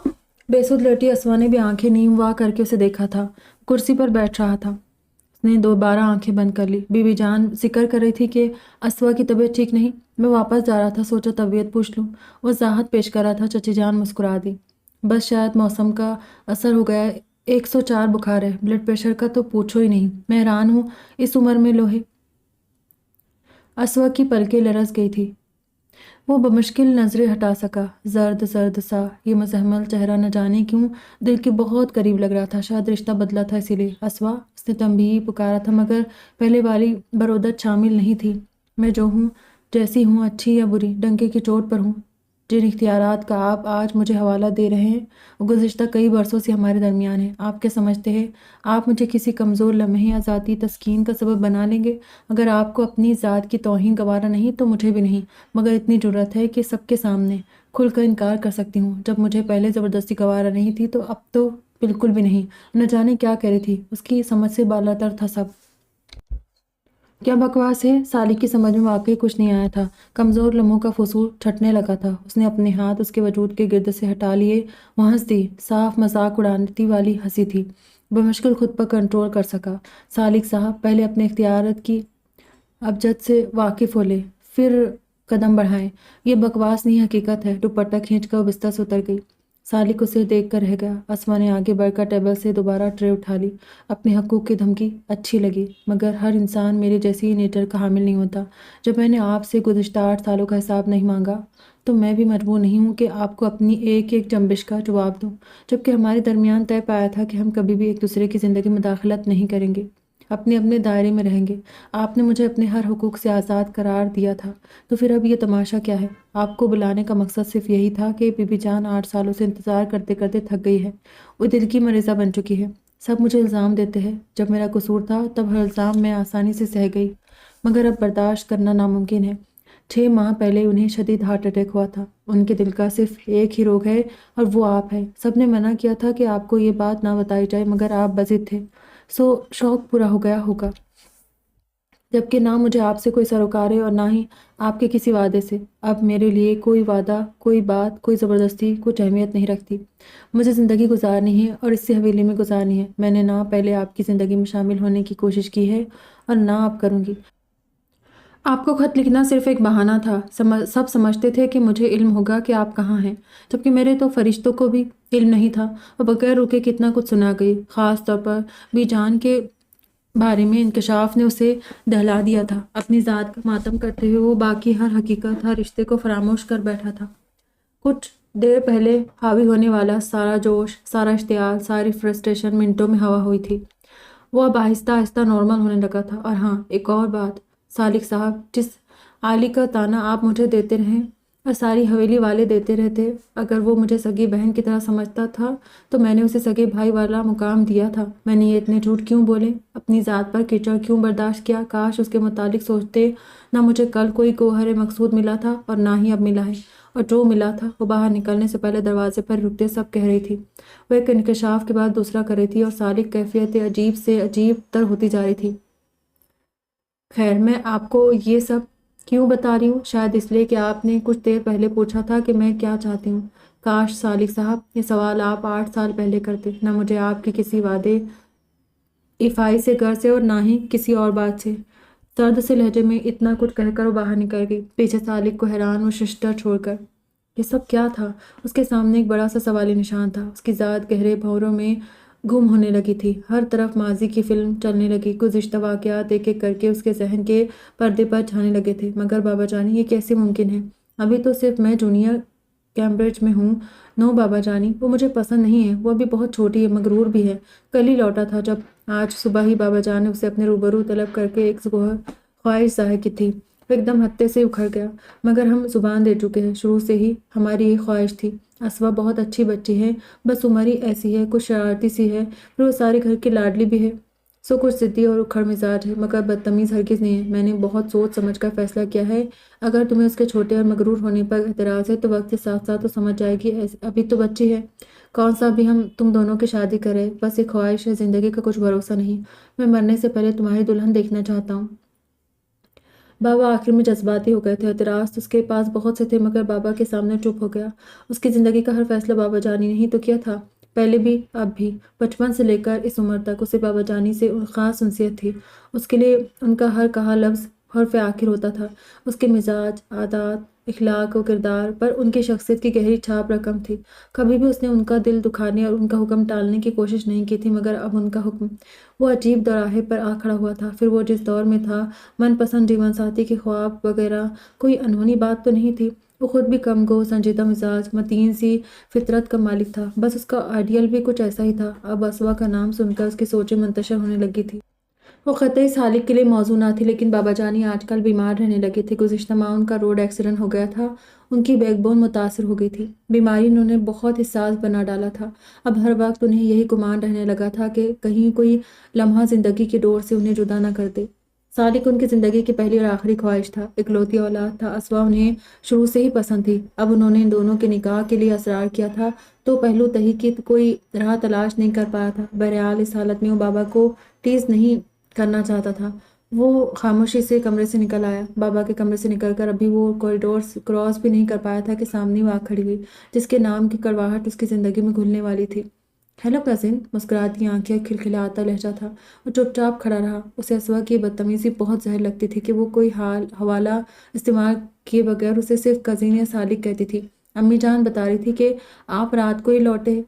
بے سود لیٹی اسوا نے بھی آنکھیں نیم وا کر کے اسے دیکھا تھا۔ کرسی پر بیٹھ رہا تھا۔ اس نے دوبارہ آنکھیں بند کر لی۔ بی بی جان ذکر کر رہی تھی کہ اسوا کی طبیعت ٹھیک نہیں۔ میں واپس جا رہا تھا، سوچا طبیعت پوچھ لوں۔ وضاحت پیش کر رہا تھا۔ چچی جان مسکرا دی۔ بس شاید موسم کا اثر ہو گیا، 104 بخار ہے، بلڈ پریشر کا تو پوچھو ہی نہیں۔ میں حیران ہوں اس عمر میں لوہے۔ اسوا کی پلکیں لرز گئی تھی۔ وہ بمشکل نظریں ہٹا سکا۔ زرد زرد سا یہ مزہمل چہرہ نہ جانے کیوں دل کے بہت قریب لگ رہا تھا، شاید رشتہ بدلا تھا اسی لیے۔ اسوا، اس نے تنبیہی پکارا تھا، مگر پہلے والی برودت شامل نہیں تھی۔ میں جو ہوں، جیسی ہوں، اچھی یا بری، ڈنکے کی چوٹ پر ہوں۔ جن اختیارات کا آپ آج مجھے حوالہ دے رہے ہیں وہ گزشتہ کئی برسوں سے ہمارے درمیان ہیں۔ آپ کیا سمجھتے ہیں آپ مجھے کسی کمزور لمحے یا ذاتی تسکین کا سبب بنا لیں گے؟ اگر آپ کو اپنی ذات کی توہین گوارا نہیں تو مجھے بھی نہیں، مگر اتنی جرأت ہے کہ سب کے سامنے کھل کر انکار کر سکتی ہوں۔ جب مجھے پہلے زبردستی گوارا نہیں تھی تو اب تو بالکل بھی نہیں۔ نہ جانے کیا کہہ رہی تھی، اس کی سمجھ سے بالاتر تھا سب۔ کیا بکواس ہے؟ سالک کی سمجھ میں واقعی کچھ نہیں آیا تھا۔ کمزور لمحوں کا فضول چھٹنے لگا تھا۔ اس نے اپنے ہاتھ اس کے وجود کے گرد سے ہٹا لیے۔ وہ ہنس دی، صاف مذاق اڑاتی والی ہنسی تھی۔ بمشکل خود پر کنٹرول کر سکا۔ سالک صاحب، پہلے اپنے اختیارات کی ابجد سے واقف ہو لیں، پھر قدم بڑھائیں۔ یہ بکواس نہیں، حقیقت ہے۔ دوپٹہ کھینچ کر وہ بستر سے اتر گئی۔ سالک اسے دیکھ کر رہ گیا۔ اسما نے آگے بڑھ کر ٹیبل سے دوبارہ ٹرے اٹھا لی۔ اپنے حقوق کی دھمکی اچھی لگی، مگر ہر انسان میرے جیسی نیچر کا حامل نہیں ہوتا۔ جب میں نے آپ سے گزشتہ 8 سالوں کا حساب نہیں مانگا تو میں بھی مجبور نہیں ہوں کہ آپ کو اپنی ایک ایک جنبش کا جواب دوں، جبکہ ہمارے درمیان طے پایا تھا کہ ہم کبھی بھی ایک دوسرے کی زندگی میں مداخلت نہیں کریں گے، اپنے اپنے دائرے میں رہیں گے۔ آپ نے مجھے اپنے ہر حقوق سے آزاد قرار دیا تھا، تو پھر اب یہ تماشا کیا ہے؟ آپ کو بلانے کا مقصد صرف یہی تھا کہ بی بی جان 8 سالوں سے انتظار کرتے کرتے تھک گئی ہے، وہ دل کی مریضہ بن چکی ہے۔ سب مجھے الزام دیتے ہیں، جب میرا قصور تھا تب ہر الزام میں آسانی سے سہ گئی، مگر اب برداشت کرنا ناممکن ہے۔ 6 ماہ پہلے انہیں شدید ہارٹ اٹیک ہوا تھا۔ ان کے دل کا صرف ایک ہی روگ ہے اور وہ آپ ہے۔ سب نے منع کیا تھا کہ آپ کو یہ بات نہ بتائی جائے، مگر آپ بضد تھے، سو شوق پورا ہو گیا ہوگا۔ جبکہ نہ مجھے آپ سے کوئی سروکار ہے اور نہ ہی آپ کے کسی وعدے سے۔ اب میرے لیے کوئی وعدہ، کوئی بات، کوئی زبردستی کچھ اہمیت نہیں رکھتی۔ مجھے زندگی گزارنی ہے اور اس سے حویلی میں گزارنی ہے۔ میں نے نہ پہلے آپ کی زندگی میں شامل ہونے کی کوشش کی ہے اور نہ اب کروں گی۔ آپ کو خط لکھنا صرف ایک بہانہ تھا۔ سب سمجھتے تھے کہ مجھے علم ہوگا کہ آپ کہاں ہیں، جبکہ میرے تو فرشتوں کو بھی علم نہیں تھا۔ وہ بغیر رکے کتنا کچھ سنا گئی، خاص طور پر بی جان کے بارے میں۔ انکشاف نے اسے دہلا دیا تھا۔ اپنی ذات کا ماتم کرتے ہوئے وہ باقی ہر حقیقت، ہر رشتے کو فراموش کر بیٹھا تھا۔ کچھ دیر پہلے حاوی ہونے والا سارا جوش، سارا اشتعال، ساری فرسٹریشن منٹوں میں ہوا ہوئی تھی۔ وہ اب آہستہ آہستہ نارمل ہونے لگا تھا۔ اور ہاں، ایک اور بات، سالک صاحب، جس آلی کا تانا آپ مجھے دیتے رہے اور ساری حویلی والے دیتے رہتے، اگر وہ مجھے سگی بہن کی طرح سمجھتا تھا تو میں نے اسے سگے بھائی والا مقام دیا تھا۔ میں نے یہ اتنے جھوٹ کیوں بولے، اپنی ذات پر کیچڑ کیوں برداشت کیا؟ کاش اس کے متعلق سوچتے نہ مجھے کل کوئی گوہر مقصود ملا تھا اور نہ ہی اب ملا ہے، اور جو ملا تھا وہ باہر نکلنے سے پہلے دروازے پر رکتے سب کہہ رہی تھی۔ وہ ایک انکشاف کے بعد دوسرا کر رہی تھی اور سالک کیفیت عجیب سے عجیب تر ہوتی جا رہی تھی۔ خیر، میں آپ کو یہ سب کیوں بتا رہی ہوں؟ شاید اس لیے کہ آپ نے کچھ دیر پہلے پوچھا تھا کہ میں کیا چاہتی ہوں۔ کاش سالک صاحب یہ سوال آپ 8 سال پہلے کرتے، نہ مجھے آپ کے کسی وعدے افائی سے گر سے اور نہ ہی کسی اور بات سے۔ سرد سے لہجے میں اتنا کچھ کہہ کر وہ باہر نکل گئی، پیچھے سالک کو حیران و ششدر چھوڑ کر۔ یہ سب کیا تھا؟ اس کے سامنے ایک بڑا سا سوالی نشان تھا۔ اس کی ذات گہرے بھنوروں میں گم ہونے لگی تھی۔ ہر طرف ماضی کی فلم چلنے لگی۔ گزشتہ واقعات ایک ایک کر کے اس کے ذہن کے پردے پر چھانے لگے تھے۔ مگر بابا جانی، یہ کیسے ممکن ہے؟ ابھی تو صرف میں جونیئر کیمبرج میں ہوں۔ نو بابا جانی، وہ مجھے پسند نہیں ہے۔ وہ ابھی بہت چھوٹی ہے، مغرور بھی ہے۔ کل ہی لوٹا تھا جب آج صبح ہی بابا جان نے اسے اپنے روبرو طلب کر کے ایک خواہش ظاہر کی تھی۔ وہ ایک دم ہتے سے اکھڑ گیا۔ مگر ہم زبان دے چکے ہیں، شروع سے ہی ہماری یہ خواہش تھی۔ اسوا بہت اچھی بچی ہے، بس عمر ہی ایسی ہے، کچھ شرارتی سی ہے، پھر وہ سارے گھر کی لاڈلی بھی ہے، سو کچھ ضدی اور اکھڑ مزاج ہے، مگر بدتمیز ہرگز نہیں ہے۔ میں نے بہت سوچ سمجھ کر فیصلہ کیا ہے، اگر تمہیں اس کے چھوٹے اور مغرور ہونے پر اعتراض ہے تو وقت کے ساتھ ساتھ تو سمجھ جائے گی، ابھی تو بچی ہے۔ کون سا ابھی ہم تم دونوں کی شادی کرے، بس ایک خواہش ہے، زندگی کا کچھ بھروسہ نہیں۔ میں مرنے سے پہلے تمہاری دلہن دیکھنا چاہتا ہوں۔ بابا آخر میں جذباتی ہو گئے تھے۔ اعتراض تو اس کے پاس بہت سے تھے، مگر بابا کے سامنے چپ ہو گیا۔ اس کی زندگی کا ہر فیصلہ بابا جانی نے ہی تو کیا تھا، پہلے بھی اب بھی۔ بچپن سے لے کر اس عمر تک اسے بابا جانی سے خاص انسیت تھی۔ اس کے لیے ان کا ہر کہا لفظ حرف آخر ہوتا تھا۔ اس کے مزاج، عادات، اخلاق و کردار پر ان کی شخصیت کی گہری چھاپ رقم تھی۔ کبھی بھی اس نے ان کا دل دکھانے اور ان کا حکم ٹالنے کی کوشش نہیں کی تھی، مگر اب ان کا حکم وہ عجیب دوراہے پر آ کھڑا ہوا تھا۔ پھر وہ جس دور میں تھا، من پسند جیون ساتھی کے خواب وغیرہ کوئی انہونی بات تو نہیں تھی۔ وہ خود بھی کم گو، سنجیدہ مزاج، متین سی فطرت کا مالک تھا، بس اس کا آئیڈیل بھی کچھ ایسا ہی تھا۔ اب اسوا کا نام سن کر اس کی سوچیں منتشر ہونے لگی تھی۔ وہ قطعی سالک کے لیے موزوں نہ تھی، لیکن بابا جانی آج کل بیمار رہنے لگے تھے۔ گزشتہ ماہ ان کا روڈ ایکسیڈنٹ ہو گیا تھا، ان کی بیک بون متاثر ہو گئی تھی۔ بیماری نے انہیں بہت حساس بنا ڈالا تھا۔ اب ہر وقت انہیں یہی گمان رہنے لگا تھا کہ کہیں کوئی لمحہ زندگی کی ڈور سے انہیں جدا نہ کر دے۔ سالک ان کی زندگی کی پہلی اور آخری خواہش تھا، اکلوتی اولاد تھا۔ اسوا انہیں شروع سے ہی پسند تھی۔ اب انہوں نے ان دونوں کے نکاح کے لیے اصرار کیا تھا تو پہلو تہی کی کوئی راہ تلاش نہیں کر پایا تھا۔ بہرحال اس حالت میں وہ بابا کو ٹیز نہیں کرنا چاہتا تھا۔ وہ خاموشی سے کمرے سے نکل آیا۔ بابا کے کمرے سے نکل کر ابھی وہ کوریڈور کراس بھی نہیں کر پایا تھا کہ سامنے وہ آ کھڑی ہوئی، جس کے نام کی کڑواہٹ اس کی زندگی میں گھلنے والی تھی۔ ہیلو کزن، مسکراتی آنکھیں، کھلکھلاتا لہجہ تھا۔ وہ چپ چاپ کھڑا رہا۔ اسے اسوا کی بدتمیزی بہت زہر لگتی تھی کہ وہ کوئی حوالہ استعمال کیے بغیر اسے صرف کزن یا سالک کہتی تھی۔ امی جان بتا رہی تھی کہ آپ رات کو ہی لوٹے۔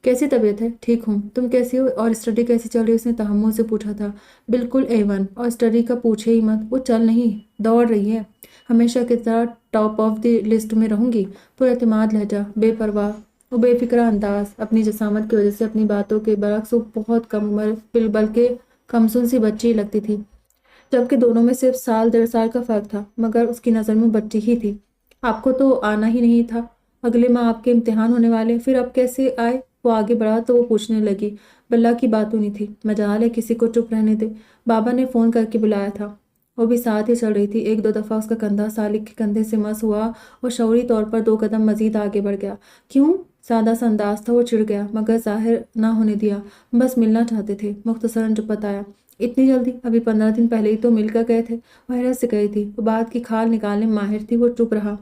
کیسی طبیعت ہے؟ ٹھیک ہوں، تم کیسی ہو اور اسٹڈی کیسی چل رہی؟ اس نے تحمل سے پوچھا تھا۔ بالکل A1، اور اسٹڈی کا پوچھے ہی مت، وہ چل نہیں دوڑ رہی ہے۔ ہمیشہ کی طرح ٹاپ آف دی لسٹ میں رہوں گی۔ پر اعتماد لہجہ، بے پرواہ و بے فکرہ انداز۔ اپنی جسامت کی وجہ سے اپنی باتوں کے برعکس وہ بہت کم عمر بلکہ کمسن سی بچی لگتی تھی، جبکہ دونوں میں صرف سال 1.5 سال کا فرق تھا، مگر اس کی نظر میں بچی ہی تھی۔ آپ کو تو آنا ہی نہیں تھا، اگلے ماہ آپ کے امتحان ہونے والے، پھر اب کیسے آئے؟ وہ آگے بڑھا تو وہ پوچھنے لگی، بلا کی بات ہونی تھی، مجال ہے کسی کو چپ رہنے دے، بابا نے فون کر کے بلایا تھا۔ وہ بھی ساتھ ہی چل رہی تھی۔ ایک دو دفعہ اس کا کندھا سالک کے کندھے سے مس ہوا اور شعوری طور پر 2 قدم مزید آگے بڑھ گیا۔ کیوں؟ سادہ سا انداز تھا۔ وہ چڑ گیا مگر ظاہر نہ ہونے دیا۔ بس ملنا چاہتے تھے، مختصراً چپ بتایا۔ اتنی جلدی؟ ابھی 15 دن پہلے ہی تو مل کر گئے تھے۔ وہ حیرت سے گئی تھی۔ وہ بات کی کھال نکالنے میں ماہر تھی۔ وہ چپ رہا۔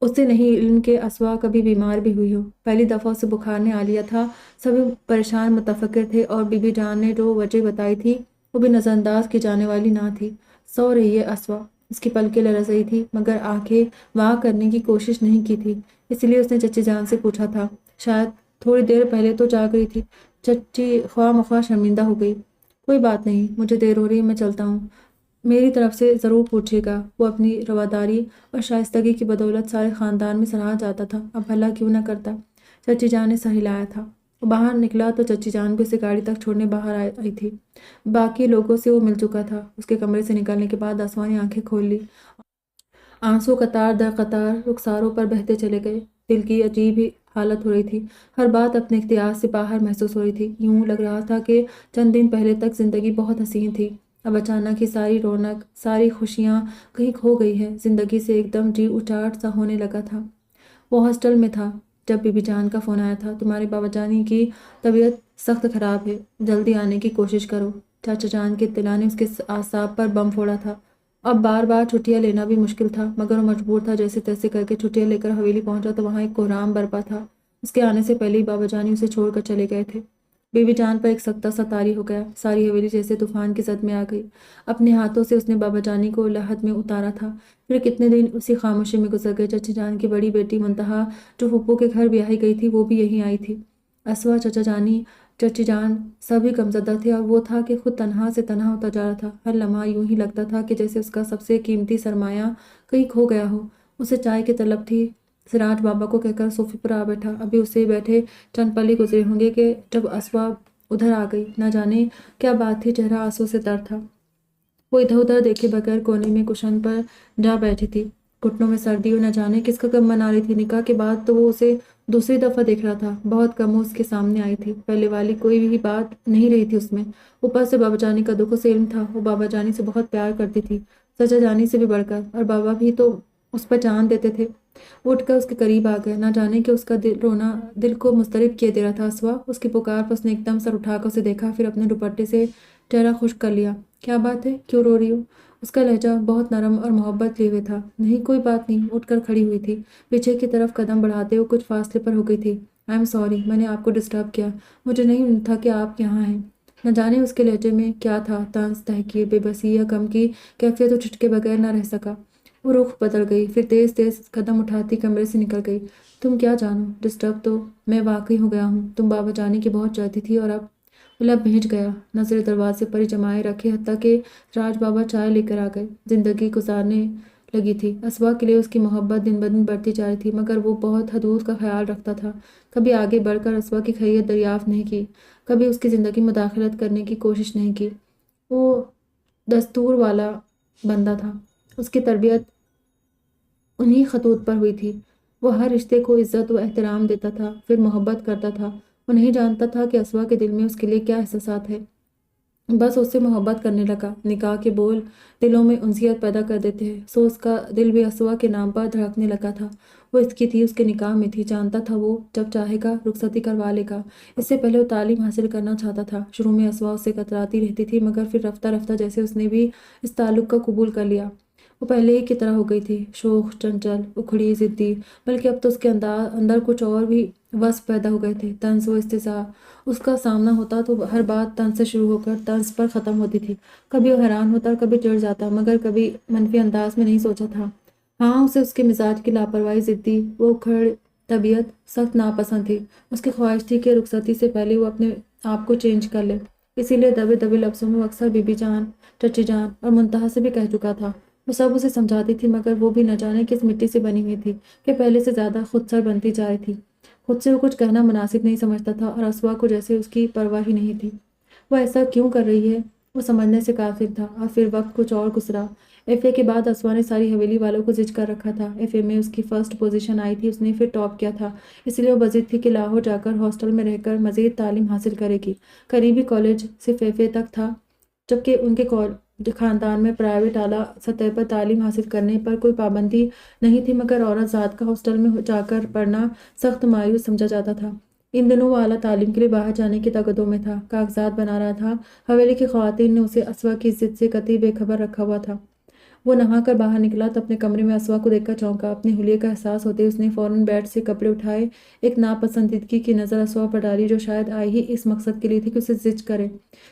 اسے نہیں علم کہ اسوا کبھی بیمار بھی ہوئی ہو۔ پہلی دفعہ اسے بخار نے آ لیا تھا۔ سبھی پریشان متفکر تھے اور بی بی جان نے جو وجہ بتائی تھی وہ بھی نظر انداز کی جانے والی نہ تھی۔ سو رہی ہے اسوا؟ اس کی پلکیں لرز رہی تھی مگر آنکھیں واہ کرنے کی کوشش نہیں کی تھی، اس لیے اس نے چچی جان سے پوچھا تھا۔ شاید تھوڑی دیر پہلے تو جاگ رہی تھی۔ چچی خواہ مخواہ شرمندہ ہو گئی۔ کوئی بات نہیں، مجھے دیر ہو رہی ہے، میں چلتا ہوں، میری طرف سے ضرور پوچھے گا۔ وہ اپنی رواداری اور شائستگی کی بدولت سارے خاندان میں سراہا جاتا تھا، اب بھلا کیوں نہ کرتا۔ چچی جان نے سر ہلایا تھا۔ وہ باہر نکلا تو چچی جان بھی اسے گاڑی تک چھوڑنے باہر آئی تھی۔ باقی لوگوں سے وہ مل چکا تھا۔ اس کے کمرے سے نکلنے کے بعد اسوا نے آنکھیں کھول لی۔ آنسو قطار در قطار رخساروں پر بہتے چلے گئے۔ دل کی عجیب ہی حالت ہو رہی تھی، ہر بات اپنے اختیار سے باہر محسوس ہو رہی تھی۔ یوں لگ رہا تھا کہ چند دن پہلے تک زندگی بہت حسین تھی، اب اچانک ہی ساری رونق، ساری خوشیاں کہیں کھو گئی ہے۔ زندگی سے ایک دم جی اچاٹ سا ہونے لگا تھا۔ وہ ہاسٹل میں تھا جب بی بی جان کا فون آیا تھا، تمہارے بابا جانی کی طبیعت سخت خراب ہے، جلدی آنے کی کوشش کرو۔ چاچا جان کی اطلاع نے اس کے اعصاب پر بم پھوڑا تھا۔ اب بار بار چھٹیاں لینا بھی مشکل تھا، مگر وہ مجبور تھا۔ جیسے تیسے کر کے چھٹیاں لے کر حویلی پہنچا تو وہاں ایک کوہرام برپا تھا۔ اس کے آنے سے پہلے ہی بابا جانی اسے چھوڑ کر چلے گئے تھے۔ بی بی جان پر ایک سکتہ سا طاری ہو گیا، ساری حویلی جیسے طوفان کی زد میں آ گئی۔ اپنے ہاتھوں سے اس نے بابا جانی کو لحد میں اتارا تھا۔ پھر کتنے دن اسی خاموشی میں گزر گئے۔ چچی جان کی بڑی بیٹی منتہا جو پھپھو کے گھر بیاہی گئی تھی وہ بھی یہیں آئی تھی۔ اسوا، چچا جانی، چچی جان سبھی غمزدہ تھے، اور وہ تھا کہ خود تنہا سے تنہا ہوتا جا رہا تھا۔ ہر لمحہ یوں ہی لگتا تھا کہ جیسے اس کا سب سے قیمتی سرمایہ کہیں کھو گیا ہو۔ اسے چائے کی طلب تھی۔ سراج بابا کو کہہ کر صوفے پر آ بیٹھا۔ ابھی اسے بیٹھے چند پل ہی گزرے ہوں گے کہ جب اسوا ادھر آ گئی۔ نہ جانے کیا بات تھی، چہرہ آنسو سے تر تھا۔ وہ ادھر ادھر دیکھے بغیر کونے میں کشن پر جا بیٹھی تھی، گھٹنوں میں سردی، اور نہ جانے کس کا غم منا رہی تھی۔ نکاح کے بعد تو وہ اسے دوسری دفعہ دیکھ رہا تھا، بہت کم وہ اس کے سامنے آئی تھی، پہلے والی کوئی بھی بات نہیں رہی تھی اس میں۔ اوپر سے بابا جانی کا دکھ اسے علم تھا، وہ بابا جانی سے بہت پیار کرتی تھی، چچا جانی سے بھی بڑھ کر، اور بابا بھی تو اس پر جان دیتے تھے۔ وہ اٹھ کر اس کے قریب آ گئے، نہ جانے کہ اس کا رونا دل کو مضطرب کیے دے رہا تھا۔ اسوا، اس کی پکار پر اس نے ایک دم سر اٹھا کر اسے دیکھا، پھر اپنے دوپٹے سے چہرہ خشک کر لیا۔ کیا بات ہے، کیوں رو رہی ہو؟ اس کا لہجہ بہت نرم اور محبت لیے ہوئے تھا۔ نہیں کوئی بات نہیں۔ اٹھ کر کھڑی ہوئی تھی، پیچھے کی طرف قدم بڑھاتے ہوئے کچھ فاصلے پر ہو گئی تھی۔ آئی ایم سوری، میں نے آپ کو ڈسٹرب کیا، مجھے نہیں تھا کہ آپ یہاں ہیں۔ نہ جانے اس کے لہجے میں کیا تھا، طنز، تحقیر، بے بسی یا غم کی کیفیت وہ جھٹکے بغیر نہ رہ سکا۔ وہ رخ بدل گئی، پھر تیز تیز قدم اٹھاتی کمرے سے نکل گئی۔ تم کیا جانو، ڈسٹرب تو میں واقعی ہو گیا ہوں، تم بابا جانی کی بہت چاہتی تھی اور اب وہ لب بھیج گیا، نظریں دروازے پر ہی جمائے رکھے، حتیٰ کہ راج بابا چائے لے کر آ گئے۔ زندگی گزارنے لگی تھی۔ اسوا کے لیے اس کی محبت دن بدن بڑھتی جا رہی تھی، مگر وہ بہت حدود کا خیال رکھتا تھا۔ کبھی آگے بڑھ کر اسوا کی خیریت دریافت نہیں کی، کبھی اس کی زندگی میں مداخلت کرنے کی کوشش نہیں کی۔ وہ دستور والا بندہ تھا، اس کی تربیت انہی خطوط پر ہوئی تھی۔ وہ ہر رشتے کو عزت و احترام دیتا تھا، پھر محبت کرتا تھا۔ وہ نہیں جانتا تھا کہ اسوا کے دل میں اس کے لیے کیا احساسات ہے، بس اس سے محبت کرنے لگا۔ نکاح کے بول دلوں میں انسیت پیدا کر دیتے ہیں، سو اس کا دل بھی اسوا کے نام پر دھڑکنے لگا تھا۔ وہ اس کی تھی، اس کے نکاح میں تھی، جانتا تھا وہ جب چاہے گا رخصتی کروا لے گا۔ اس سے پہلے وہ تعلیم حاصل کرنا چاہتا تھا۔ شروع میں اسوا اس سے کتراتی رہتی تھی، مگر پھر رفتہ رفتہ جیسے اس نے بھی اس تعلق کو قبول کر لیا، وہ پہلے ہی کی طرح ہو گئی تھی، شوخ، چنچل، اکھڑی، ضدی، بلکہ اب تو اس کے اندر کچھ اور بھی وصف پیدا ہو گئے تھے، طنز و استہزاء۔ اس کا سامنا ہوتا تو ہر بات طنز سے شروع ہو کر طنز پر ختم ہوتی تھی۔ کبھی وہ حیران ہوتا اور کبھی چڑ جاتا، مگر کبھی منفی انداز میں نہیں سوچا تھا۔ ہاں، اسے اس کے مزاج کی لاپرواہی، ضدی وہ اکھڑ طبیعت سخت ناپسند تھی۔ اس کی خواہش تھی کہ رخصتی سے پہلے وہ اپنے آپ کو چینج کر لے، اسی لیے دبے دبے لفظوں میں وہ اکثر بی بی جان، چچی جان اور منتہا سے بھی کہہ چکا تھا۔ وہ سب اسے سمجھاتی تھی، مگر وہ بھی نہ جانے کس مٹی سے بنی ہوئی تھی کہ پہلے سے زیادہ خود سر بنتی جا رہی تھی۔ خود سے وہ کچھ کہنا مناسب نہیں سمجھتا تھا، اور اسوا کو جیسے اس کی پرواہ ہی نہیں تھی۔ وہ ایسا کیوں کر رہی ہے، وہ سمجھنے سے قاصر تھا۔ اور پھر وقت کچھ اور گزرا۔ ایف اے کے بعد اسوا نے ساری حویلی والوں کو زج کر رکھا تھا۔ ایف اے میں اس کی فرسٹ پوزیشن آئی تھی، اس نے پھر ٹاپ کیا تھا، اس لیے وہ بضد تھی کہ لاہور جا کر ہاسٹل میں رہ کر مزید تعلیم حاصل کرے گی۔ قریبی کالج صرف ایف اے تک تھا، جبکہ ان کے خاندان میں پرائیویٹ اعلیٰ سطح پر تعلیم حاصل کرنے پر کوئی پابندی نہیں تھی، مگر عورت ذات کا ہاسٹل میں جا کر پڑھنا سخت مایوس سمجھا جاتا تھا۔ ان دنوں وہ اعلیٰ تعلیم کے لیے باہر جانے کی تگدو میں تھا، کاغذات بنا رہا تھا۔ حویلی کی خواتین نے اسے اسوا کی عزت سے قطعی بے خبر رکھا ہوا تھا۔ وہ نہا کر باہر نکلا تو اپنے کمرے میں اسوا کو دیکھ کر چونکا۔ اپنے حلیے کا احساس ہوتے اس نے فوراً بیڈ سے کپڑے اٹھائے، ایک ناپسندیدگی کی نظر اسوا پر ڈالی، جو شاید آئی ہی اس مقصد کے لیے تھی کہ اسے زج کرے۔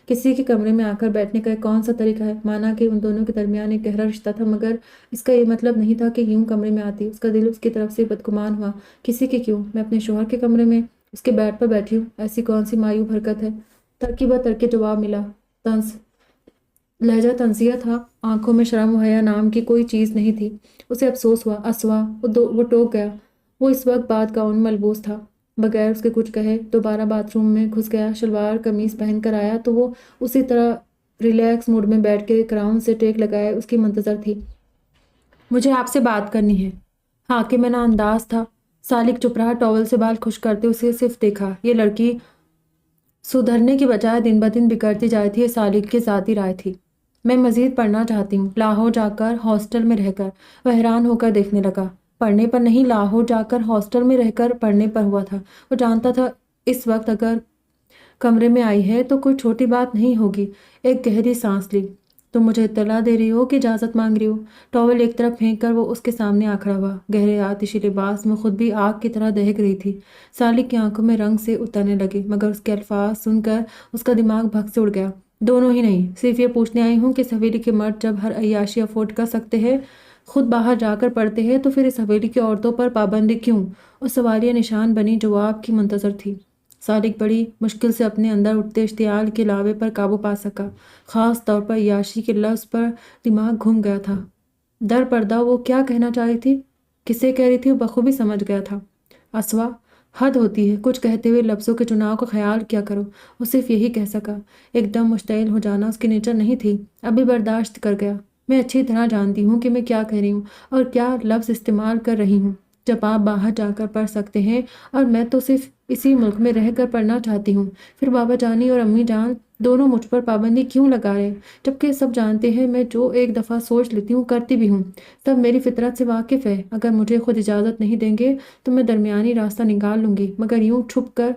کسی کے کمرے میں آ کر بیٹھنے کا کون سا طریقہ ہے؟ مانا کہ ان دونوں کے درمیان ایک گہرا رشتہ تھا، مگر اس کا یہ مطلب نہیں تھا کہ یوں کمرے میں آتی۔ اس کا دل اس کی طرف سے بدگمان ہوا۔ کسی کے کیوں؟ میں اپنے شوہر کے کمرے میں اس کے بیڈ پر بیٹھی ہوں، ایسی کون سی مایوب حرکت ہے؟ ترکی بہ ترکی جواب ملا، لہجہ طنزیہ تھا، آنکھوں میں شرم و حیا نام کی کوئی چیز نہیں تھی۔ اسے افسوس ہوا، اسوا، وہ ٹوک گیا۔ وہ اس وقت بعد گاؤن ملبوس تھا، بغیر اس کے کچھ کہے دوبارہ باتھ روم میں گھس گیا۔ شلوار قمیص پہن کر آیا تو وہ اسی طرح ریلیکس موڈ میں بیٹھ کے کراؤن سے ٹیک لگائے اس کی منتظر تھی۔ مجھے آپ سے بات کرنی ہے۔ حاکمانہ انداز تھا۔ سالک چپ رہا، ٹاول سے بال خشک کرتے اسے صرف دیکھا۔ یہ لڑکی سدھرنے کی بجائے دن بدن بگڑتی جا رہی تھی، یہ سالک کی ذاتی رائے تھی۔ میں مزید پڑھنا چاہتی ہوں، لاہور جا کر ہاسٹل میں رہ کر۔ وہ حیران ہو کر دیکھنے لگا۔ پڑھنے پر نہیں، لاہور جا کر ہاسٹل میں رہ کر پڑھنے پر ہوا تھا۔ وہ جانتا تھا اس وقت اگر کمرے میں آئی ہے تو کوئی چھوٹی بات نہیں ہوگی۔ ایک گہری سانس لی۔ تم مجھے اطلاع دے رہی ہو کہ اجازت مانگ رہی ہو؟ ٹاول ایک طرف پھینک کر وہ اس کے سامنے آ کھڑا ہوا، گہرے آتشی لباس میں خود بھی آگ کی طرح دہک رہی تھی۔ سالک کی آنکھوں میں رنگ سے اترنے لگے، مگر اس کے الفاظ سن کر اس کا دماغ بھگ سے اڑ گیا۔ دونوں ہی نہیں، صرف یہ پوچھنے آئی ہوں کہ اس حویلی کے مرد جب ہر عیاشی افورڈ کر سکتے ہیں، خود باہر جا کر پڑھتے ہیں، تو پھر اس حویلی کی عورتوں پر پابندی کیوں؟ اس سوالیہ نشان بنی جواب کی منتظر تھی۔ سالک بڑی مشکل سے اپنے اندر اٹھتے اشتعال کے لاوے پر قابو پا سکا، خاص طور پر عیاشی کے لفظ پر دماغ گھوم گیا تھا۔ در پردہ وہ کیا کہنا چاہ رہی تھی، کسے کہہ رہی تھی، وہ بخوبی سمجھ گیا تھا۔ اسوا، حد ہوتی ہے، کچھ کہتے ہوئے لفظوں کے چناؤ کا خیال کیا کرو۔ وہ صرف یہی کہہ سکا۔ ایک دم مشتعل ہو جانا اس کی نیچر نہیں تھی، ابھی برداشت کر گیا۔ میں اچھی طرح جانتی ہوں کہ میں کیا کہہ رہی ہوں اور کیا لفظ استعمال کر رہی ہوں۔ جب آپ باہر جا کر پڑھ سکتے ہیں اور میں تو صرف اسی ملک میں رہ کر پڑھنا چاہتی ہوں، پھر بابا جانی اور امی جان دونوں مجھ پر پابندی کیوں لگا رہے؟ جبکہ سب جانتے ہیں میں جو ایک دفعہ سوچ لیتی ہوں کرتی بھی ہوں، سب میری فطرت سے واقف ہے۔ اگر مجھے خود اجازت نہیں دیں گے تو میں درمیانی راستہ نکال لوں گی، مگر یوں چھپ کر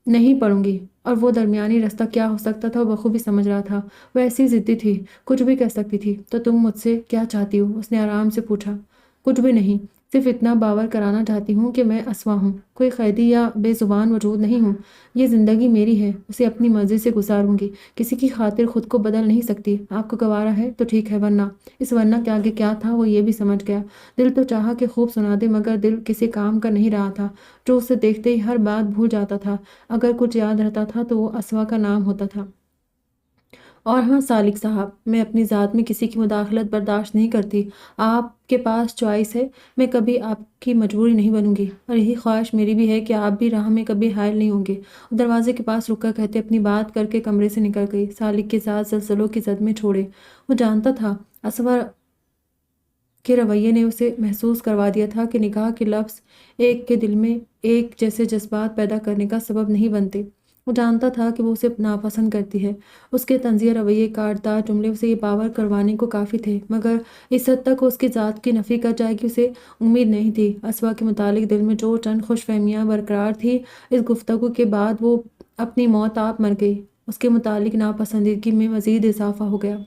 نہیں پڑھوں گی۔ اور وہ درمیانی راستہ کیا ہو سکتا تھا وہ بخوبی سمجھ رہا تھا۔ وہ ایسی ضدی تھی، کچھ بھی کہہ سکتی تھی۔ تو تم مجھ سے کیا چاہتی ہو؟ اس نے آرام سے پوچھا۔ کچھ بھی نہیں، صرف اتنا باور کرانا چاہتی ہوں کہ میں اسوا ہوں، کوئی قیدی یا بے زبان وجود نہیں ہوں۔ یہ زندگی میری ہے، اسے اپنی مرضی سے گزاروں گی، کسی کی خاطر خود کو بدل نہیں سکتی۔ آپ کو گوارا ہے تو ٹھیک ہے، ورنہ اس ورنہ کے آگے کیا تھا وہ یہ بھی سمجھ گیا۔ دل تو چاہا کہ خوب سنا دے، مگر دل کسی کام کا نہیں رہا تھا، جو اسے دیکھتے ہی ہر بات بھول جاتا تھا۔ اگر کچھ یاد رہتا تھا تو وہ اسوا کا نام ہوتا تھا، اور ہاں سالک صاحب، میں اپنی ذات میں کسی کی مداخلت برداشت نہیں کرتی۔ آپ کے پاس چوائس ہے، میں کبھی آپ کی مجبوری نہیں بنوں گی، اور یہی خواہش میری بھی ہے کہ آپ بھی راہ میں کبھی حائل نہیں ہوں گے۔ دروازے کے پاس رک کر کہتے اپنی بات کر کے کمرے سے نکل گئی۔ سالک کے ساتھ زلزلوں کی زد میں چھوڑے۔ وہ جانتا تھا اسور کے رویے نے اسے محسوس کروا دیا تھا کہ نکاح کے لفظ ایک کے دل میں ایک جیسے جذبات پیدا کرنے کا سبب نہیں بنتے۔ وہ جانتا تھا کہ وہ اسے ناپسند کرتی ہے۔ اس کے طنزیہ رویے، کاٹدار جملے اسے یہ باور کروانے کو کافی تھے، مگر اس حد تک اس کی ذات کی نفی کر جائے گی اسے امید نہیں تھی۔ اسوا کے متعلق دل میں جو چند خوش فہمیاں برقرار تھی، اس گفتگو کے بعد وہ اپنی موت آپ مر گئی۔ اس کے متعلق ناپسندیدگی میں مزید اضافہ ہو گیا۔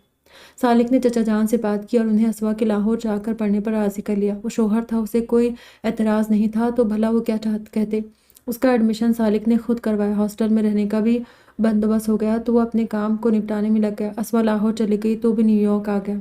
سالک نے چچا جان سے بات کی اور انہیں اسوا کے لاہور جا کر پڑھنے پر راضی کر لیا۔ وہ شوہر تھا، اسے کوئی اعتراض نہیں تھا، تو بھلا وہ کیا کہتے۔ اس کا ایڈمیشن سالک نے خود کروایا، ہاسٹل میں رہنے کا بھی بندوبست ہو گیا، تو وہ اپنے کام کو نپٹانے میں لگ گیا۔ اسوا لاہور چلی گئی تو بھی نیو یارک آ گیا۔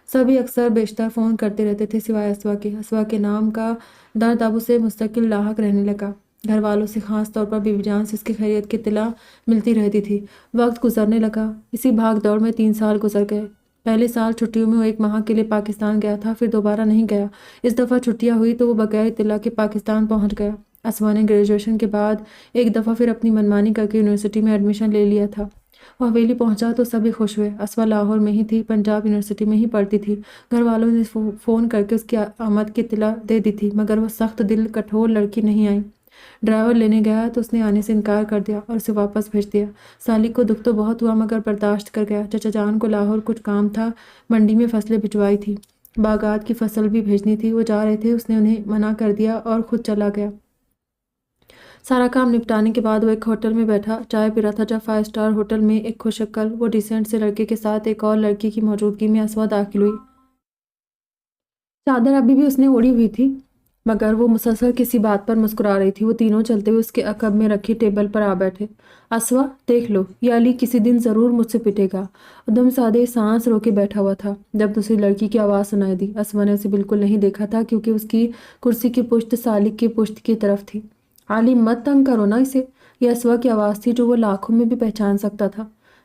سبھی اکثر بیشتر فون کرتے رہتے تھے سوائے اسوا کے۔ اسوا کے نام کا درد اب اسے مستقل لاحق رہنے لگا۔ گھر والوں سے، خاص طور پر بیوی جان سے اس کی خیریت کی اطلاع ملتی رہتی تھی۔ وقت گزرنے لگا۔ اسی بھاگ دوڑ میں 3 سال گزر گئے۔ پہلے سال چھٹیوں میں وہ 1 ماہ کے لیے پاکستان گیا تھا، پھر دوبارہ نہیں گیا۔ اس دفعہ چھٹیاں ہوئی تو وہ بغیر اطلاع کے پاکستان پہنچ گیا۔ اسوا نے گریجویشن کے بعد ایک دفعہ پھر اپنی منمانی کر کے یونیورسٹی میں ایڈمیشن لے لیا تھا۔ وہ حویلی پہنچا تو سبھی خوش ہوئے۔ اسوا لاہور میں ہی تھی، پنجاب یونیورسٹی میں ہی پڑھتی تھی۔ گھر والوں نے فون کر کے اس کی آمد کی اطلاع دے دی تھی، مگر وہ سخت دل کٹھور لڑکی نہیں آئی۔ ڈرائیور لینے گیا تو اس نے آنے سے انکار کر دیا اور اسے واپس بھیج دیا۔ سالک کو دکھ تو بہت ہوا، مگر برداشت کر گیا۔ چچا جان کو لاہور کچھ کام تھا، منڈی میں فصلیں بھجوائی تھی، باغات کی فصل بھی بھیجنی تھی، وہ جا رہے تھے۔ اس نے انہیں منع کر دیا اور خود چلا گیا۔ سارا کام نپٹانے کے بعد وہ ایک ہوٹل میں بیٹھا چائے پی رہا تھا، جب 5 اسٹار ہوٹل میں ایک خوششکل وہ ڈیسنٹ سے لڑکے کے ساتھ ایک اور لڑکی کی موجودگی میں اسوا داخل ہوئی۔ چادر ابھی بھی اس نے اوڑھی ہوئی تھی، مگر وہ مسلسل کسی بات پر مسکرا رہی تھی۔ وہ تینوں چلتے ہوئے اس کے عقب میں رکھی ٹیبل پر آ بیٹھے۔ اسوا، دیکھ لو، یہ علی کسی دن ضرور مجھ سے پٹے گا۔ ادم سادے سانس روکے بیٹھا ہوا تھا جب دوسری لڑکی کی آواز سنائی دی۔ اسوا نے اسے بالکل نہیں دیکھا تھا، کیونکہ اس کی کرسی کی پشت سالک کی پشت کی طرف تھی۔ علی، مت تنگ کرو نا اسے۔ یہ اسوا کی آواز تھی، جو وہ لاکھوں میں بھی پہچان سکتا تھا۔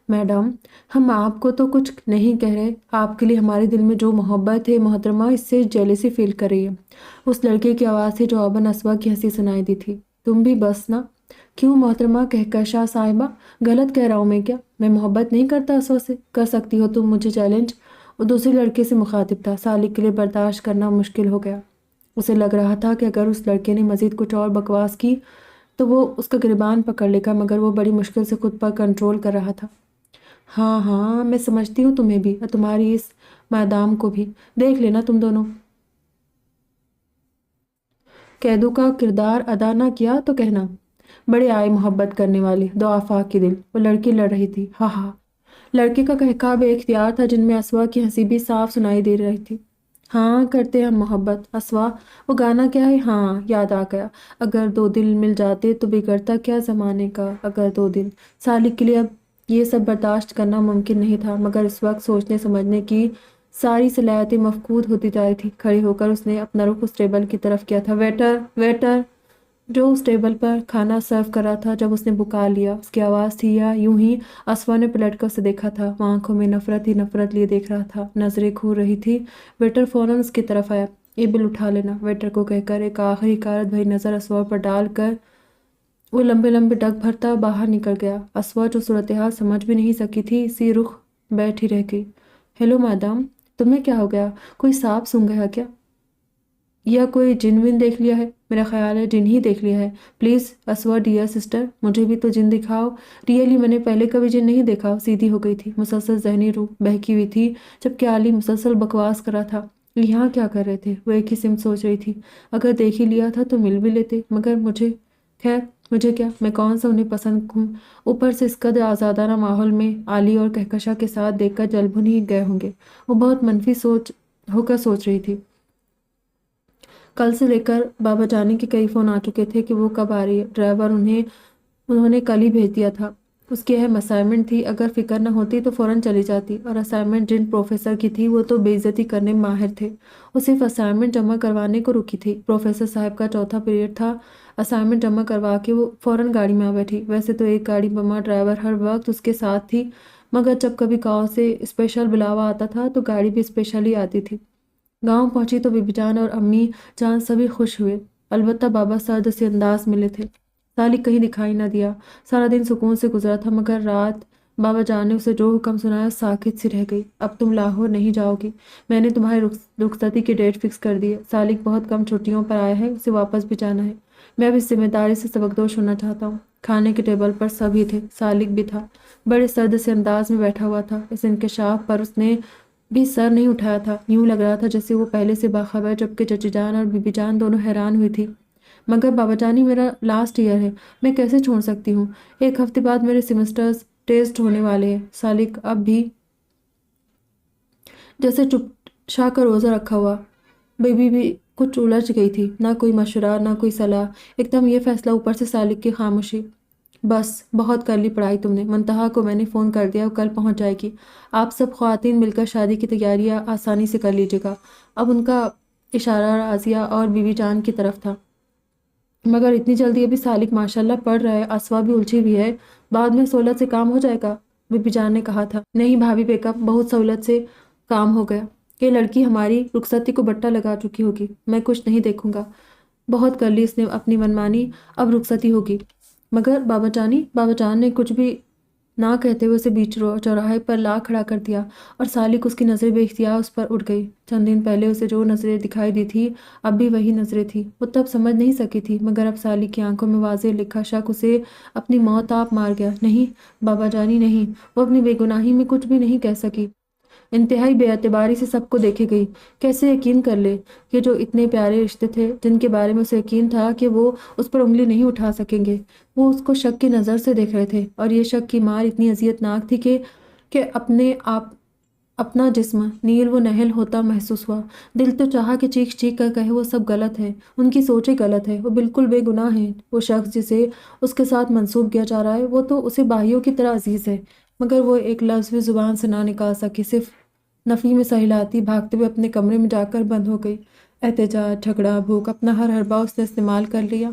میڈم، ہم آپ کو تو کچھ نہیں کہہ رہے، آپ کے لیے ہمارے دل میں جو محبت ہے محترمہ، اس سے جیلسی فیل کر رہی ہے۔ اس لڑکے کی آواز سے جواباً اسوا کی ہنسی سنائی دی تھی۔ تم بھی بس نا۔ کیوں محترمہ کہکشاں صاحبہ، غلط کہہ رہا ہوں میں کیا؟ میں محبت نہیں کرتا اسوا سے؟ کر سکتی ہو تم مجھے چیلنج؟ وہ دوسرے لڑکے سے مخاطب تھا۔ سالک کے لیے برداشت کرنا مشکل ہو گیا۔ اسے لگ رہا تھا کہ اگر اس لڑکے نے مزید کچھ اور بکواس کی تو وہ اس کا گریبان پکڑ لے گا، مگر وہ بڑی مشکل سے خود پر کنٹرول کر رہا تھا۔ ہاں ہاں، میں سمجھتی ہوں تمہیں بھی اور تمہاری اس میدام کو بھی۔ دیکھ لینا تم دونوں قیدوں کا کردار ادا نہ کیا تو کہنا۔ بڑے آئے محبت کرنے والے، دو آفاق کے دل۔ وہ لڑکی لڑ رہی تھی۔ ہاں ہاں۔ لڑکے کا کہکا بے اختیار تھا، جن میں اسوا کی ہنسی بھی صاف سنائی دے رہی تھی۔ ہاں، کرتے ہم محبت اسوا۔ وہ گانا کیا ہے؟ ہاں، یاد آ گیا۔ اگر 2 دل مل جاتے تو بگڑتا کیا زمانے کا، اگر 2 دل۔ سالک کے لیے اب یہ سب برداشت کرنا ممکن نہیں تھا، مگر اس وقت سوچنے سمجھنے کی ساری صلاحیتیں مفقود ہوتی جا رہی تھی۔ کھڑی ہو کر اس نے اپنا رخ اس ٹیبل کی طرف کیا تھا۔ ویٹر، ویٹر، جو اس ٹیبل پر کھانا سرو کر رہا تھا۔ جب اس نے پکار لیا، اس کی آواز تھی یا یوں ہی اسوا نے پلٹ کر اسے دیکھا تھا۔ وہ آنکھوں میں نفرت ہی نفرت لیے دیکھ رہا تھا، نظریں گھور رہی تھی۔ ویٹر فوراً اس کی طرف آیا۔ یہ بل اٹھا لینا، ویٹر کو کہہ کر ایک آخری حقارت بھری نظر اسوا پر ڈال کر وہ لمبے لمبے ڈگ بھرتا باہر نکل گیا۔ اسوا، جو صورتحال سمجھ بھی نہیں سکی تھی، اسی رخ بیٹھی رہ گئی۔ ہیلو میڈم، تمہیں کیا ہو گیا؟ کوئی سانپ سونگھ گیا کیا؟ یا کوئی جن ون دیکھ لیا ہے؟ میرا خیال ہے جن ہی دیکھ لیا ہے۔ پلیز اسوا ڈیئر سسٹر، مجھے بھی تو جن دکھاؤ۔ ریئلی میں نے پہلے کبھی جن نہیں دیکھا۔ سیدھی ہو گئی تھی، مسلسل ذہنی روح بہکی ہوئی تھی، جبکہ علی مسلسل بکواس کر رہا تھا۔ یہاں کیا کر رہے تھے؟ وہ ایک ہی سمت سوچ رہی تھی۔ اگر دیکھ ہی لیا تھا تو مل بھی لیتے، مگر مجھے، خیر مجھے کیا، میں کون سا انہیں پسند ہوں؟ اوپر سے اس قدر آزادانہ ماحول میں علی اور کہکشاں کے ساتھ دیکھ کر جل بھن ہی گئے ہوں گے۔ وہ بہت منفی ہو کر سوچ رہی تھی۔ کل سے لے کر بابا جانی کے کئی فون آ چکے تھے کہ وہ کب آ رہی ہے۔ ڈرائیور انہوں نے کل ہی بھیج دیا تھا۔ اس کی اہم اسائنمنٹ تھی، اگر فکر نہ ہوتی تو فوراً چلی جاتی، اور اسائنمنٹ جن پروفیسر کی تھی وہ تو بے عزتی کرنے میں ماہر تھے۔ وہ صرف اسائنمنٹ جمع کروانے کو رکی تھی۔ پروفیسر صاحب کا چوتھا پیریڈ تھا۔ اسائنمنٹ جمع کروا کے وہ فوراً گاڑی میں آ بیٹھی۔ ویسے تو ایک گاڑی بما ڈرائیور ہر وقت اس کے ساتھ تھی، مگر جب کبھی گاؤں سے اسپیشل بلاوا آتا تھا تو گاڑی بھی اسپیشل ہی آتی تھی۔ گاؤں پہنچی تو بی بی جان اور امی جان سبھی خوش ہوئے، البتہ بابا سرد سے انداز ملے تھے۔ سالک کہیں دکھائی نہ دیا۔ سارا دن سکون سے گزرا تھا، مگر رات بابا جان نے اسے جو حکم سنایا ساکت سی رہ گئی۔ اب تم لاہور نہیں جاؤ گی، میں نے تمہاری رخصتی کی ڈیٹ فکس کر دی ہے۔ سالک بہت کم چھٹیوں پر آیا ہے، اسے واپس بھی جانا ہے۔ میں اب اس ذمہ داری سے سبکدوش ہونا چاہتا ہوں۔ کھانے کے ٹیبل پر سبھی تھے، سالک بھی تھا، بڑے سرد سے انداز میں بیٹھا ہوا تھا۔ اس انکشاف پر اس نے بھی سر نہیں اٹھایا تھا، یوں لگ رہا تھا جیسے وہ پہلے سے باخبر، جبکہ چچی جان اور بی بی جان دونوں حیران ہوئی تھی۔ مگر بابا جانی، میرا لاسٹ ایئر ہے، میں کیسے چھوڑ سکتی ہوں؟ 1 ہفتے بعد میرے سیمسٹرز ٹیسٹ ہونے والے ہیں۔ سالک اب بھی جیسے چپ شا کر روزہ رکھا ہوا۔ بیبی بھی کچھ الجھ گئی تھی، نہ کوئی مشورہ نہ کوئی صلاح، ایک دم یہ فیصلہ، اوپر سے سالک کی خاموشی۔ بس بہت کر لی پڑھائی تم نے، منتہا کو میں نے فون کر دیا، کل پہنچ جائے گی۔ آپ سب خواتین مل کر شادی کی تیاریاں آسانی سے کر لیجیے گا۔ اب ان کا اشارہ راضیہ اور بی بی جان کی طرف تھا۔ مگر اتنی جلدی؟ ابھی سالک ماشاءاللہ پڑھ رہا ہے، اسوا بھی الجھی ہوئی ہے، بعد میں سہولت سے کام ہو جائے گا، بی بی جان نے کہا تھا۔ نہیں بھابھی بیگم، بہت سہولت سے کام ہو گیا۔ یہ لڑکی ہماری رخصتی کو بٹا لگا چکی ہوگی، میں کچھ نہیں دیکھوں گا۔ بہت کر لی اس نے اپنی منمانی، اب رخصتی ہوگی۔ مگر بابا جان نے کچھ بھی نہ کہتے ہوئے اسے بیچ چوراہے پر لا کھڑا کر دیا، اور سالک اس کی نظریں بے اختیار اس پر اٹھ گئی۔ چند دن پہلے اسے جو نظریں دکھائی دی تھی اب بھی وہی نظریں تھی۔ وہ تب سمجھ نہیں سکی تھی، مگر اب سالک کی آنکھوں میں واضح لکھا شک اسے اپنی موت آپ مار گیا۔ نہیں بابا جانی نہیں، وہ اپنی بے گناہی میں کچھ بھی نہیں کہہ سکی۔ انتہائی بے اعتباری سے سب کو دیکھے گئی۔ کیسے یقین کر لے کہ جو اتنے پیارے رشتے تھے، جن کے بارے میں اسے یقین تھا کہ وہ اس پر انگلی نہیں اٹھا سکیں گے، وہ اس کو شک کی نظر سے دیکھ رہے تھے، اور یہ شک کی مار اتنی اذیت ناک تھی کہ اپنا جسم نیل و نہل ہوتا محسوس ہوا۔ دل تو چاہا کہ چیخ چیخ کر کہے وہ سب غلط ہے، ان کی سوچیں غلط ہے، وہ بالکل بے گناہ ہیں۔ وہ شخص جسے اس کے ساتھ منسوب کیا جا رہا ہے، وہ تو اسے بھائیوں کی طرح عزیز ہے، مگر وہ ایک لفظ بھی زبان سے نہ نکال سکی، صرف نفی میں سہلاتی بھاگتے ہوئے اپنے کمرے میں جا کر بند ہو گئی۔ احتجاج، جھگڑا، بھوک، اپنا ہر حربہ اس نے استعمال کر لیا،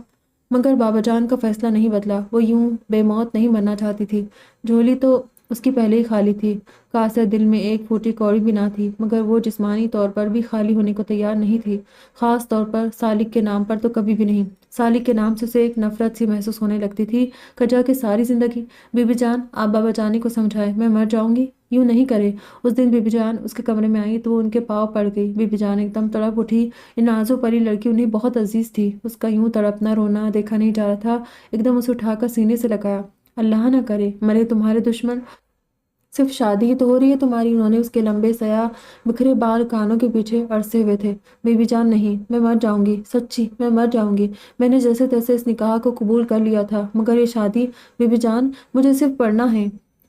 مگر بابا جان کا فیصلہ نہیں بدلا۔ وہ یوں بے موت نہیں مرنا چاہتی تھی۔ جھولی تو اس کی پہلے ہی خالی تھی، کاسے دل میں ایک پھوٹی کوڑی بھی نہ تھی، مگر وہ جسمانی طور پر بھی خالی ہونے کو تیار نہیں تھی، خاص طور پر سالک کے نام پر تو کبھی بھی نہیں۔ سالک کے نام سے اسے ایک نفرت سی محسوس ہونے لگتی تھی، کجا کہ ساری زندگی۔ بی بی جان، آپ بابا جانی کو سمجھائے، میں مر جاؤں گی، یوں نہیں کرے۔ اس دن بی بی جان اس کے کمرے میں آئی تو وہ ان کے پاؤں پڑ گئی۔ بی بی جان ایک دم تڑپ اٹھی، یہ نازو پری لڑکی انہیں بہت عزیز تھی، اس کا یوں تڑپنا رونا دیکھا نہیں جا رہا تھا۔ ایک دم اسے اٹھا کر سینے سے لگایا۔ اللہ نہ کرے مرے تمہارے دشمن، صرف شادی ہی تو ہو رہی ہے تمہاری۔ انہوں نے اس کے لمبے سیاہ بکھرے بال کانوں کے پیچھے ارسے ہوئے تھے۔ بی بی جان نہیں، میں مر جاؤں گی، سچی میں مر جاؤں گی۔ میں نے جیسے تیسے اس نکاح کو قبول کر لیا تھا، مگر یہ شادی، بی بی جان مجھے صرف پڑھنا ہے۔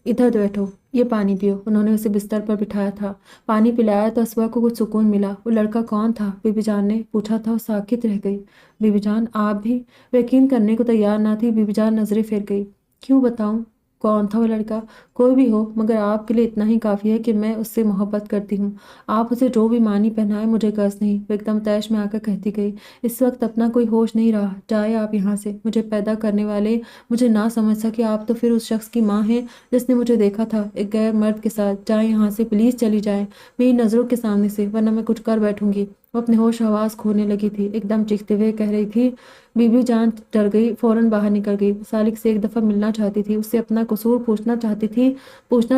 ادھر بیٹھو، یہ پانی پیو۔ انہوں نے اسے بستر پر بٹھایا تھا، پانی پلایا تو اسوا کو کچھ سکون ملا۔ وہ لڑکا کون تھا؟ بی بی جان نے پوچھا تھا۔ وہ ساکت رہ گئی۔ بی بی جان آپ بھی؟ وہ یقین کرنے کو تیار نہ تھی۔ بی بی جان نظریں پھیر گئی۔ کیوں بتاؤں کون تھا وہ لڑکا؟ کوئی بھی ہو، مگر آپ کے لیے اتنا ہی کافی ہے کہ میں اس سے محبت کرتی ہوں۔ آپ اسے جو بھی مانی پہنائے، مجھے غرض نہیں۔ وہ ایک دم طیش میں آ کر کہتی گئی، اس وقت اپنا کوئی ہوش نہیں رہا، جائے آپ یہاں سے۔ مجھے پیدا کرنے والے مجھے نہ سمجھ سکے، آپ تو پھر اس شخص کی ماں ہیں جس نے مجھے دیکھا تھا ایک غیر مرد کے ساتھ۔ جائیں یہاں سے، پلیز چلی جائیں میری نظروں کے سامنے سے، ورنہ میں کچھ کر بیٹھوں گی۔ وہ اپنے ہوش حواس کھونے لگی تھی، ایک دم چیختے ہوئے کہہ رہی تھی۔ بی بی جان ڈر گئی، فوراً باہر نکل گئی۔ سالک سے ایک دفعہ ملنا چاہتی تھی، اس سے اپنا قصور پوچھنا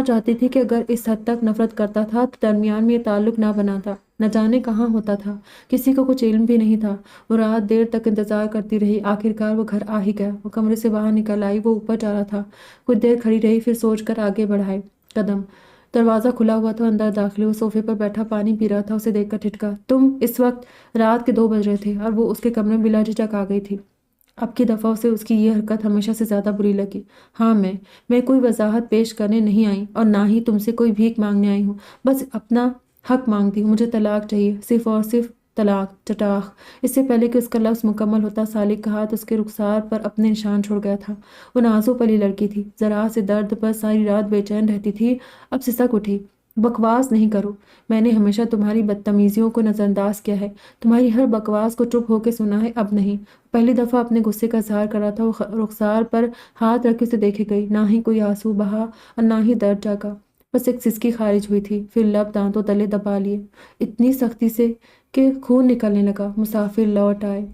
چاہتی تھی کہ اگر اس حد تک نفرت کرتا تھا تو درمیان میں یہ تعلق نہ بناتا، نہ جانے کہاں ہوتا تھا، کسی کو کچھ علم بھی نہیں تھا۔ وہ رات دیر تک انتظار کرتی رہی، آخرکار وہ گھر آ ہی گیا۔ وہ کمرے سے باہر نکل آئی، وہ اوپر جا رہا تھا، کچھ دیر کھڑی رہی، پھر سوچ کر آگے بڑھائے قدم۔ دروازہ کھلا ہوا تھا، اندر داخل ہوئی، وہ صوفے پر بیٹھا پانی پی رہا تھا، اسے دیکھ کر ٹھٹکا۔ تم؟ اس وقت رات کے 2 بج رہے تھے، اور وہ اس کے کمرے میں بلا جھجک آ گئی تھی۔ اب کی دفعہ اسے اس کی یہ حرکت ہمیشہ سے زیادہ بری لگی۔ ہاں میں کوئی وضاحت پیش کرنے نہیں آئی، اور نہ ہی تم سے کوئی بھیک مانگنے آئی ہوں، بس اپنا حق مانگتی ہوں۔ مجھے طلاق چاہیے، صرف اور صرف طلاق۔ چٹاخ! اس سے پہلے کہ اس کا لفظ مکمل ہوتا، سالک کا ہاتھ اس کے رخسار پر اپنے نشان چھوڑ گیا تھا۔ وہ نازو پری لڑکی تھی، ذرا سے درد پر ساری رات بے چین رہتی تھی، اب سسک اٹھی۔ بکواس نہیں کرو، میں نے ہمیشہ تمہاری بدتمیزیوں کو نظر انداز کیا ہے، تمہاری ہر بکواس کو چپ ہو کے سنا ہے، اب نہیں۔ پہلی دفعہ اپنے غصے کا اظہار کر رہا تھا، وہ رخسار پر ہاتھ رکھ کے اسے دیکھے گئی، نہ ہی کوئی آنسو بہا اور نہ ہی درد جاگا، بس ایک سسکی خارج ہوئی تھی، پھر لب دانتوں تلے دبا لیے اتنی سختی سے کہ خون نکلنے لگا۔ مسافر لوٹ آئے۔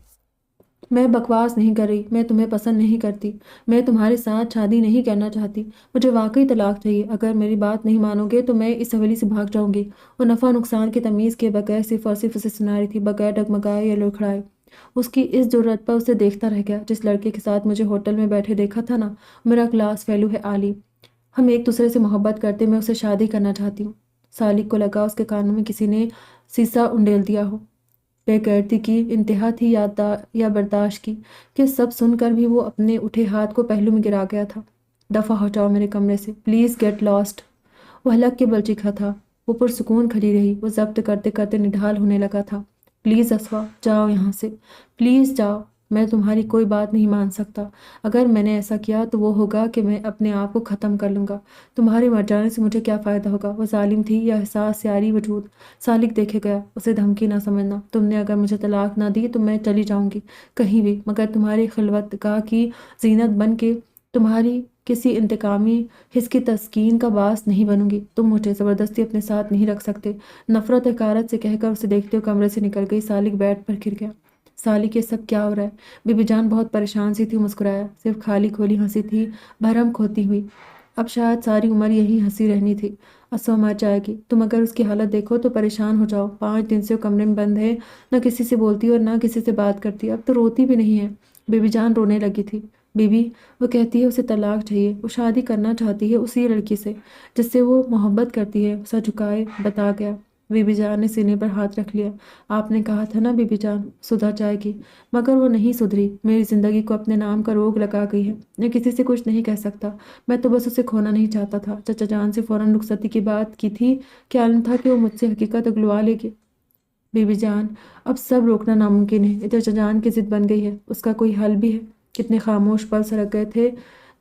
میں بکواس نہیں کر رہی، میں تمہیں پسند نہیں کرتی، میں تمہارے ساتھ شادی نہیں کرنا چاہتی، مجھے واقعی طلاق چاہیے، اگر میری بات نہیں مانو گے تو میں اس حویلی سے بھاگ جاؤں گی۔ وہ نفع نقصان کی تمیز کے بغیر صرف اور صرف اسے سنا رہی تھی، بغیر ڈگمگائے یا لڑکھڑائے۔ اس کی اس جرأت پر اسے دیکھتا رہ گیا۔ جس لڑکے کے ساتھ مجھے ہوٹل میں بیٹھے دیکھا تھا نا، میرا کلاس فیلو ہے عالی، ہم ایک دوسرے سے محبت کرتے، میں اسے شادی کرنا چاہتی ہوں۔ سالک کو لگا اس کے کانوں میں کسی نے سیسا انڈیل دیا ہو۔ بےغیرتی کی انتہا تھی یا برداشت کی کہ سب سن کر بھی وہ اپنے اٹھے ہاتھ کو پہلو میں گرا گیا تھا۔ دفع ہو جاؤ میرے کمرے سے، پلیز گیٹ لاسٹ۔ وہ حلق کے بل چکھا تھا، وہ پرسکون کھڑی رہی، وہ ضبط کرتے کرتے نڈھال ہونے لگا تھا۔ پلیز اسوا، جاؤ یہاں سے، پلیز جاؤ، میں تمہاری کوئی بات نہیں مان سکتا، اگر میں نے ایسا کیا تو وہ ہوگا کہ میں اپنے آپ کو ختم کر لوں گا، تمہارے مر جانے سے مجھے کیا فائدہ ہوگا۔ وہ ظالم تھی یا احساس سیاری وجود؟ سالک دیکھے گیا، اسے دھمکی نہ سمجھنا، تم نے اگر مجھے طلاق نہ دی تو میں چلی جاؤں گی کہیں بھی، مگر تمہاری خلوت گاہ کی زینت بن کے تمہاری کسی انتقامی حس کی تسکین کا باعث نہیں بنوں گی، تم مجھے زبردستی اپنے ساتھ نہیں رکھ سکتے۔ نفرت حقارت سے کہہ کر اسے دیکھتے ہوئے کمرے سے نکل گئی۔ سالک بیڈ پر گر گیا۔ سالک، یہ سب کیا ہو رہا ہے؟ بی بی جان بہت پریشان سی تھی، مسکرایا، صرف خالی کھولی ہنسی تھی، بھرم کھوتی ہوئی، اب شاید ساری عمر یہی ہنسی رہنی تھی۔ اسوا مر جائے گی، تم اگر اس کی حالت دیکھو تو پریشان ہو جاؤ، 5 دن سے وہ کمرے میں بند ہے، نہ کسی سے بولتی اور نہ کسی سے بات کرتی، اب تو روتی بھی نہیں ہے۔ بی بی جان رونے لگی تھی۔ بی بی، وہ کہتی ہے اسے طلاق چاہیے، وہ شادی کرنا چاہتی ہے اسی لڑکی سے جس سے وہ محبت کرتی ہے۔ سر جھکائے بتا گیا۔ بی بی جان نے سینے پر ہاتھ رکھ لیا۔ آپ نے کہا تھا نا بی بی جان، سدھر جائے گی، مگر وہ نہیں سدھری، میری زندگی کو اپنے نام کا روگ لگا گئی ہے، میں کسی سے کچھ نہیں کہہ سکتا، میں تو بس اسے کھونا نہیں چاہتا تھا۔ چچا جان سے فوراً رخصتی کی بات کی تھی، کیا علم تھا کہ وہ مجھ سے حقیقت اگلوا لے گی۔ بی بی جان، اب سب روکنا ناممکن ہے، چچا جان کی ضد بن گئی ہے، اس کا کوئی حل بھی ہے؟ کتنے خاموش پل سرک گئے تھے،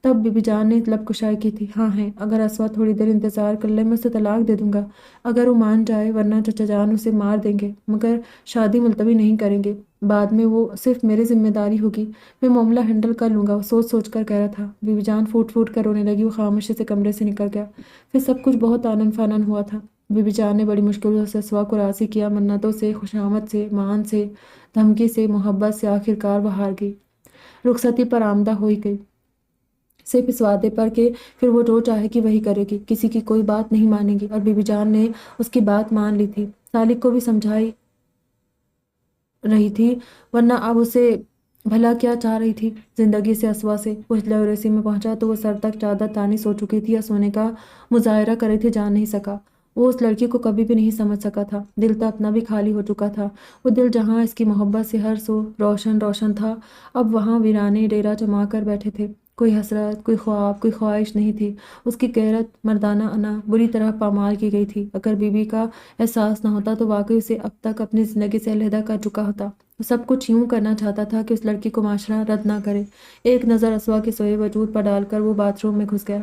تب بی بی جان نے لب کشائی کی تھی۔ ہاں ہے، اگر اسوا تھوڑی دیر انتظار کر لے میں اسے طلاق دے دوں گا، اگر وہ مان جائے، ورنہ چچا جان اسے مار دیں گے، مگر شادی ملتوی نہیں کریں گے، بعد میں وہ صرف میری ذمہ داری ہوگی، میں معاملہ ہینڈل کر لوں گا، وہ سوچ سوچ کر کہہ رہا تھا۔ بی بی جان پھوٹ پھوٹ کر رونے لگی، وہ خاموشی سے کمرے سے نکل گیا۔ پھر سب کچھ بہت آنن فانن ہوا تھا۔ بی بی جان نے بڑی مشکل سے اسوا کو راضی کیا، منتوں سے، خوشامد سے، مان سے، دھمکی سے، محبت سے، آخر کار وہ ہار گئی، رخصتی پر آمدہ ہوئی گئی، صرف اس وعدے پر کہ پھر وہ جو چاہے گی وہی کرے گی، کسی کی کوئی بات نہیں مانے گی، اور بی بی جان نے اس کی بات مان لی تھی، سالک کو بھی سمجھائی رہی تھی، ورنہ اب اسے بھلا کیا چاہ رہی تھی زندگی سے، اسوا سے۔ وہ اجلاء رسی میں پہنچا تو وہ سر تک چادر تانی سو چکی تھی، یا سونے کا مظاہرہ کر رہی تھی، جان نہیں سکا۔ وہ اس لڑکی کو کبھی بھی نہیں سمجھ سکا تھا، دل تو اپنا بھی خالی ہو چکا تھا، وہ دل جہاں اس کی محبت سے ہر سو روشن روشن تھا، اب وہاں ویرانے ڈیرا جما کر بیٹھے تھے، کوئی حسرت، کوئی خواب، کوئی خواہش نہیں تھی، اس کی غیرت، مردانہ انا بری طرح پامال کی گئی تھی۔ اگر بی بی کا احساس نہ ہوتا تو واقعی اسے اب تک اپنی زندگی سے علیحدہ کر چکا ہوتا۔ وہ سب کچھ یوں کرنا چاہتا تھا کہ اس لڑکی کو معاشرہ رد نہ کرے۔ ایک نظر اسوا کے سوئے وجود پر ڈال کر وہ باتھ روم میں گھس گیا۔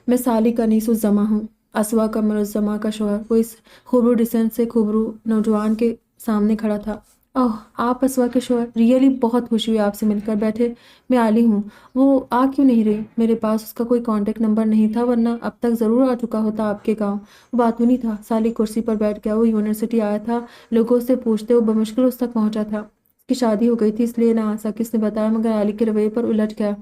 میں سالک انیس الزما ہوں، اسوا کا ملزمہ کا شوہر۔ وہ اس خوبرو ڈسنٹ سے خوبرو نوجوان کے سامنے کھڑا تھا۔ اوہ، آپ اسوا کے شوہر، ریئلی بہت خوشی ہوئی آپ سے مل کر، بیٹھے، میں عالی ہوں۔ وہ آ کیوں نہیں رہی؟ میرے پاس اس کا کوئی کانٹیکٹ نمبر نہیں تھا، ورنہ اب تک ضرور آ چکا ہوتا آپ کے گاؤں۔ وہ باتونی تھا۔ سالک کرسی پر بیٹھ گیا۔ وہ یونیورسٹی آیا تھا، لوگوں سے پوچھتے وہ بمشکل اس تک پہنچا تھا، اس کی شادی ہو گئی تھی اس لیے نہ آ سکا، اس نے بتایا، مگر علی کے رویے پر الجھ گیا۔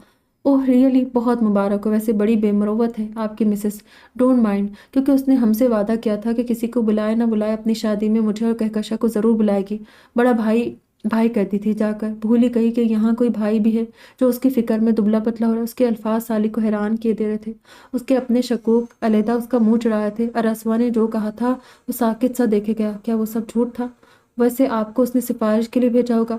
اوہ ریئلی بہت مبارک ہو، ویسے بڑی بے مروت ہے آپ کی مسز، ڈونٹ مائنڈ، کیونکہ اس نے ہم سے وعدہ کیا تھا کہ کسی کو بلائے نہ بلائے اپنی شادی میں مجھے اور کہکشاں کو ضرور بلائے گی۔ بڑا بھائی بھائی کرتی تھی، جا کر بھول ہی گئی کہ یہاں کوئی بھائی بھی ہے جو اس کی فکر میں دبلا پتلا ہو رہا ہے۔ اس کے الفاظ سالک کو حیران کیے دے رہے تھے، اس کے اپنے شکوک علیحدہ اس کا منہ چڑھائے تھے، اور اسوا نے جو کہا تھا وہ ساکت سا دیکھے گیا، کیا وہ سب جھوٹ تھا؟ ویسے آپ کو اس نے سفارش کے لیے بھیجا ہوگا؟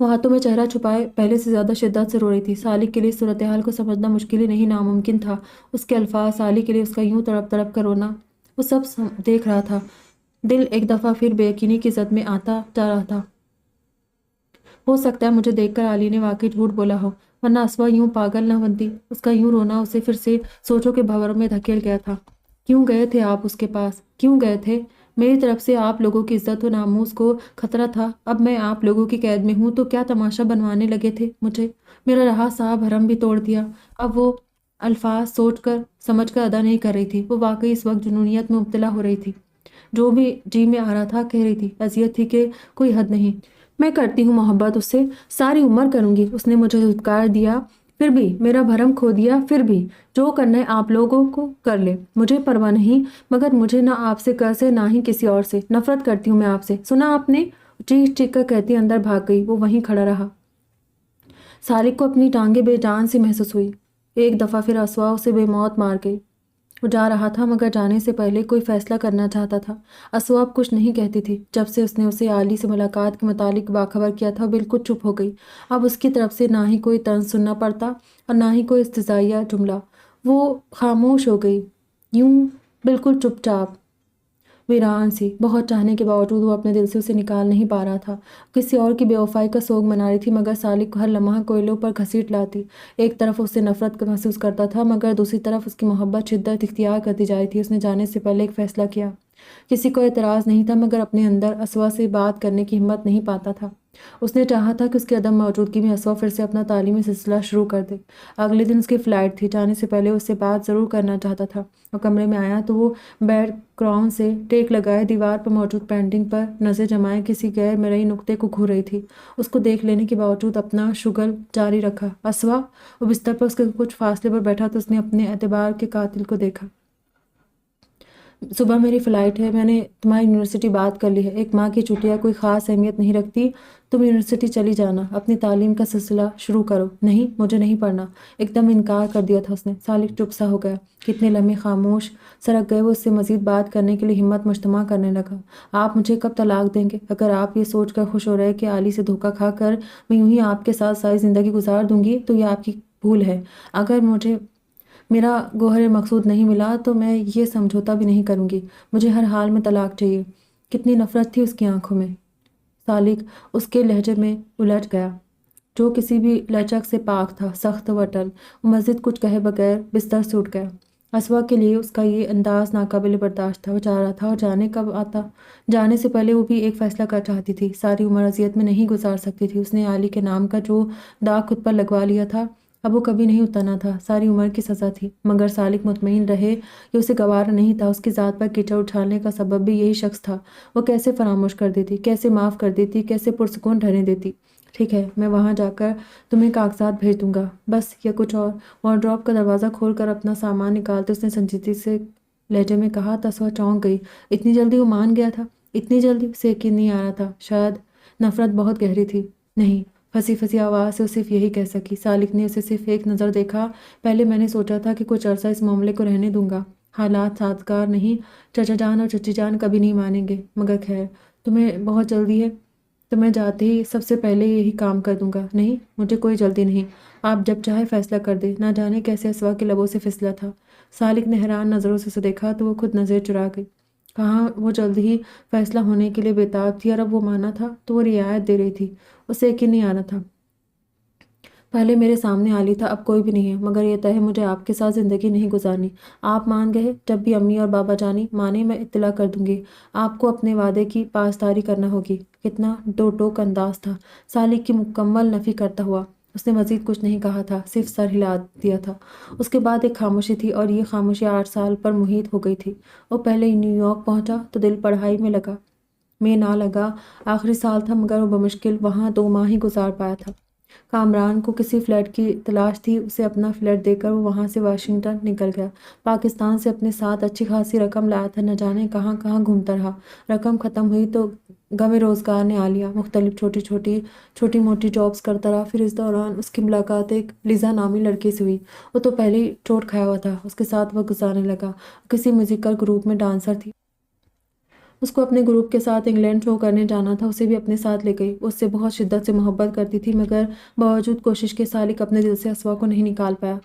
وہ ہاتھوں میں چہرہ چھپائے پہلے سے زیادہ شدت سے رو رہی تھی۔ سالک کے لیے صورتحال کو سمجھنا مشکل ہی نہیں ناممکن تھا۔ اس کے الفاظ، سالک کے لیے اس کا یوں تڑپ تڑپ کر رونا، وہ سب دیکھ رہا تھا۔ دل ایک دفعہ پھر بے یقینی کی زد میں آتا جا رہا تھا۔ ہو سکتا ہے مجھے دیکھ کر علی نے واقعی جھوٹ بولا ہو، ورنہ اسوا یوں پاگل نہ بنتی۔ اس کا یوں رونا اسے پھر سے سوچوں کے بھنور میں دھکیل گیا تھا۔ کیوں گئے تھے آپ اس کے پاس؟ کیوں گئے تھے؟ میری طرف سے آپ لوگوں کی عزت و ناموس کو خطرہ تھا۔ اب میں آپ لوگوں کی قید میں ہوں تو کیا تماشا بنوانے لگے تھے مجھے؟ میرا رہا سا بھرم بھی توڑ دیا۔ اب وہ الفاظ سوچ کر سمجھ کر ادا نہیں کر رہی تھی۔ وہ واقعی اس وقت جنونیت میں مبتلا ہو رہی تھی۔ جو بھی جی میں آ رہا تھا کہہ رہی تھی۔ اذیت تھی کہ کوئی حد نہیں۔ میں کرتی ہوں محبت اس سے، ساری عمر کروں گی۔ اس نے مجھے دھتکار دیا، پھر بھی میرا بھرم کھو دیا، پھر بھی جو کرنا ہے آپ لوگوں کو کر لے، مجھے پرواہ نہیں، مگر مجھے نہ آپ سے قرض ہے نہ ہی کسی اور سے۔ نفرت کرتی ہوں میں آپ سے، سنا آپ نے؟ چیخ چیخ کر کہتی اندر بھاگ گئی۔ وہ وہیں کھڑا رہا۔ سالک کو اپنی ٹانگیں بے جان سی محسوس ہوئی۔ ایک دفعہ پھر اسوا اسے بے موت مار گئی۔ وہ جا رہا تھا مگر جانے سے پہلے کوئی فیصلہ کرنا چاہتا تھا۔ اسوا اب کچھ نہیں کہتی تھی۔ جب سے اس نے اسے علی سے ملاقات کے متعلق باخبر کیا تھا بالکل چپ ہو گئی۔ اب اس کی طرف سے نہ ہی کوئی طنز سننا پڑتا اور نہ ہی کوئی استضافیہ جملہ۔ وہ خاموش ہو گئی، یوں بالکل چپ چاپ ویران سی۔ بہت چاہنے کے باوجود وہ اپنے دل سے اسے نکال نہیں پا رہا تھا۔ کسی اور کی بے وفائی کا سوگ منا رہی تھی مگر سالک کو ہر لمحہ کوئلوں پر گھسیٹ لاتی۔ ایک طرف اس سے نفرت محسوس کرتا تھا مگر دوسری طرف اس کی محبت شدت اختیار کرتی جا رہی تھی۔ اس نے جانے سے پہلے ایک فیصلہ کیا۔ کسی کو اعتراض نہیں تھا مگر اپنے اندر اسوا سے بات کرنے کی ہمت نہیں پاتا تھا۔ اس نے چاہا تھا کہ اس کی عدم موجودگی میں اسوا پھر سے اپنا تعلیمی سلسلہ شروع کر دے۔ اگلے دن اس کی فلائٹ تھی۔ جانے سے پہلے اس سے بات ضرور کرنا چاہتا تھا۔ وہ کمرے میں آیا تو وہ بیڈ کراؤن سے ٹیک لگائے دیوار پر موجود پینٹنگ پر نظر جمائے کسی غیر مرئی نقطے کو گھور رہی تھی۔ اس کو دیکھ لینے کے باوجود اپنا شغل جاری رکھا۔ اسوا! وہ بستر پر اس کے کچھ فاصلے پر بیٹھا تو اس نے اپنے اعتبار کے قاتل کو دیکھا۔ صبح میری فلائٹ ہے، میں نے تمہاری یونیورسٹی بات کر لی ہے۔ ایک ماہ کی چھٹیاں کوئی خاص اہمیت نہیں رکھتی، تم یونیورسٹی چلی جانا، اپنی تعلیم کا سلسلہ شروع کرو۔ نہیں، مجھے نہیں پڑھنا، ایک دم انکار کر دیا تھا اس نے۔ سالک چپ سا ہو گیا۔ کتنے لمحے خاموش سرک گئے۔ وہ اس سے مزید بات کرنے کے لیے ہمت مجتمع کرنے لگا۔ آپ مجھے کب طلاق دیں گے؟ اگر آپ یہ سوچ کر خوش ہو رہے کہ علی سے دھوکہ کھا کر میں یوں ہی آپ کے ساتھ ساری زندگی گزار دوں گی تو یہ آپ کی بھول ہے۔ اگر مجھے میرا گوہر مقصود نہیں ملا تو میں یہ سمجھوتا بھی نہیں کروں گی۔ مجھے ہر حال میں طلاق چاہیے۔ کتنی نفرت تھی اس کی آنکھوں میں۔ سالک اس کے لہجے میں الجھ گیا جو کسی بھی لچک سے پاک تھا، سخت و اٹل۔ وہ مزید کچھ کہے بغیر بستر سے اٹھ گیا۔ اسوا کے لیے اس کا یہ انداز ناقابل برداشت تھا۔ وہ جا رہا تھا اور جانے کب آتا؟ جانے سے پہلے وہ بھی ایک فیصلہ کر چاہتی تھی۔ ساری عمر اذیت میں نہیں گزار سکتی تھی۔ اس نے علی کے نام کا جو داغ خود پر لگوا لیا تھا اب وہ کبھی نہیں اترنا تھا۔ ساری عمر کی سزا تھی۔ مگر سالک مطمئن رہے کہ اسے گوارا نہیں تھا۔ اس کی ذات پر کیچڑ اچھالنے کا سبب بھی یہی شخص تھا۔ وہ کیسے فراموش کر دیتی، کیسے معاف کر دیتی، کیسے پرسکون رہنے دیتی۔ ٹھیک ہے، میں وہاں جا کر تمہیں کاغذات بھیج دوں گا، بس یا کچھ اور؟ وارڈروب کا دروازہ کھول کر اپنا سامان نکالتے اس نے سنجیدگی سے لہجے میں کہا۔ اسوا چونک گئی۔ اتنی جلدی وہ مان گیا تھا؟ اتنی جلدی؟ اسے یقین نہیں آ رہا تھا۔ شاید نفرت بہت گہری تھی۔ نہیں، پھنسی پھنسی آواز سے وہ صرف یہی کہہ سکی۔ سالک نے اسے صرف ایک نظر دیکھا۔ پہلے میں نے سوچا تھا کہ کچھ عرصہ اس معاملے کو رہنے دوں گا، حالات سازگار نہیں، چچا جان اور چچی جان کبھی نہیں مانیں گے، مگر خیر تمہیں بہت جلدی ہے تو میں جاتے ہی سب سے پہلے یہی کام کر دوں گا۔ نہیں، مجھے کوئی جلدی نہیں، آپ جب چاہے فیصلہ کر دیں۔ نہ جانے کیسے اسوا کے لبوں سے پھسلا تھا۔ سالک نے حیران نظروں سے اسے دیکھا تو وہ خود نظر چرا گئی۔ کہاں وہ جلد ہی فیصلہ ہونے کے لیے بےتاب تھی اور اب وہ مانا تھا تو وہ رعایت دے رہی تھی۔ اسے یقین نہیں آ رہا تھا۔ پہلے میرے سامنے علی تھا، اب کوئی بھی نہیں ہے، مگر یہ طے ہے مجھے آپ کے ساتھ زندگی نہیں گزارنی۔ آپ مان گئے؟ جب بھی امی اور بابا جانی مانے میں اطلاع کر دوں گی۔ آپ کو اپنے وعدے کی پاسداری کرنا ہوگی۔ کتنا دو ٹوک انداز تھا سالک کی مکمل نفی کرتا ہوا۔ اس نے مزید کچھ نہیں کہا تھا، صرف سر ہلا دیا تھا۔ اس کے بعد ایک خاموشی تھی اور یہ خاموشی 8 سال پر محیط ہو گئی تھی۔ وہ پہلے نیو یارک پہنچا تو دل پڑھائی میں نہ لگا۔ آخری سال تھا مگر وہ بمشکل وہاں 2 ماہ ہی گزار پایا تھا۔ کامران کو کسی فلیٹ کی تلاش تھی، اسے اپنا فلیٹ دے کر وہ وہاں سے واشنگٹن نکل گیا۔ پاکستان سے اپنے ساتھ اچھی خاصی رقم لایا تھا، نہ جانے کہاں کہاں گھومتا رہا۔ رقم ختم ہوئی تو غم روزگار نے آ لیا۔ مختلف چھوٹی موٹی جابز کرتا رہا۔ پھر اس دوران اس کی ملاقات ایک لیزا نامی لڑکی سے ہوئی۔ وہ تو پہلے ہی چوٹ کھایا ہوا تھا۔ اس کے ساتھ وقت گزارنے لگا۔ کسی میوزیکل گروپ میں ڈانسر تھی۔ اس کو اپنے گروپ کے ساتھ انگلینڈ شو کرنے جانا تھا، اسے بھی اپنے ساتھ لے گئی۔ اس سے بہت شدت سے محبت کرتی تھی، مگر باوجود کوشش کے سالک اپنے دل سے اسوا کو نہیں نکال پایا۔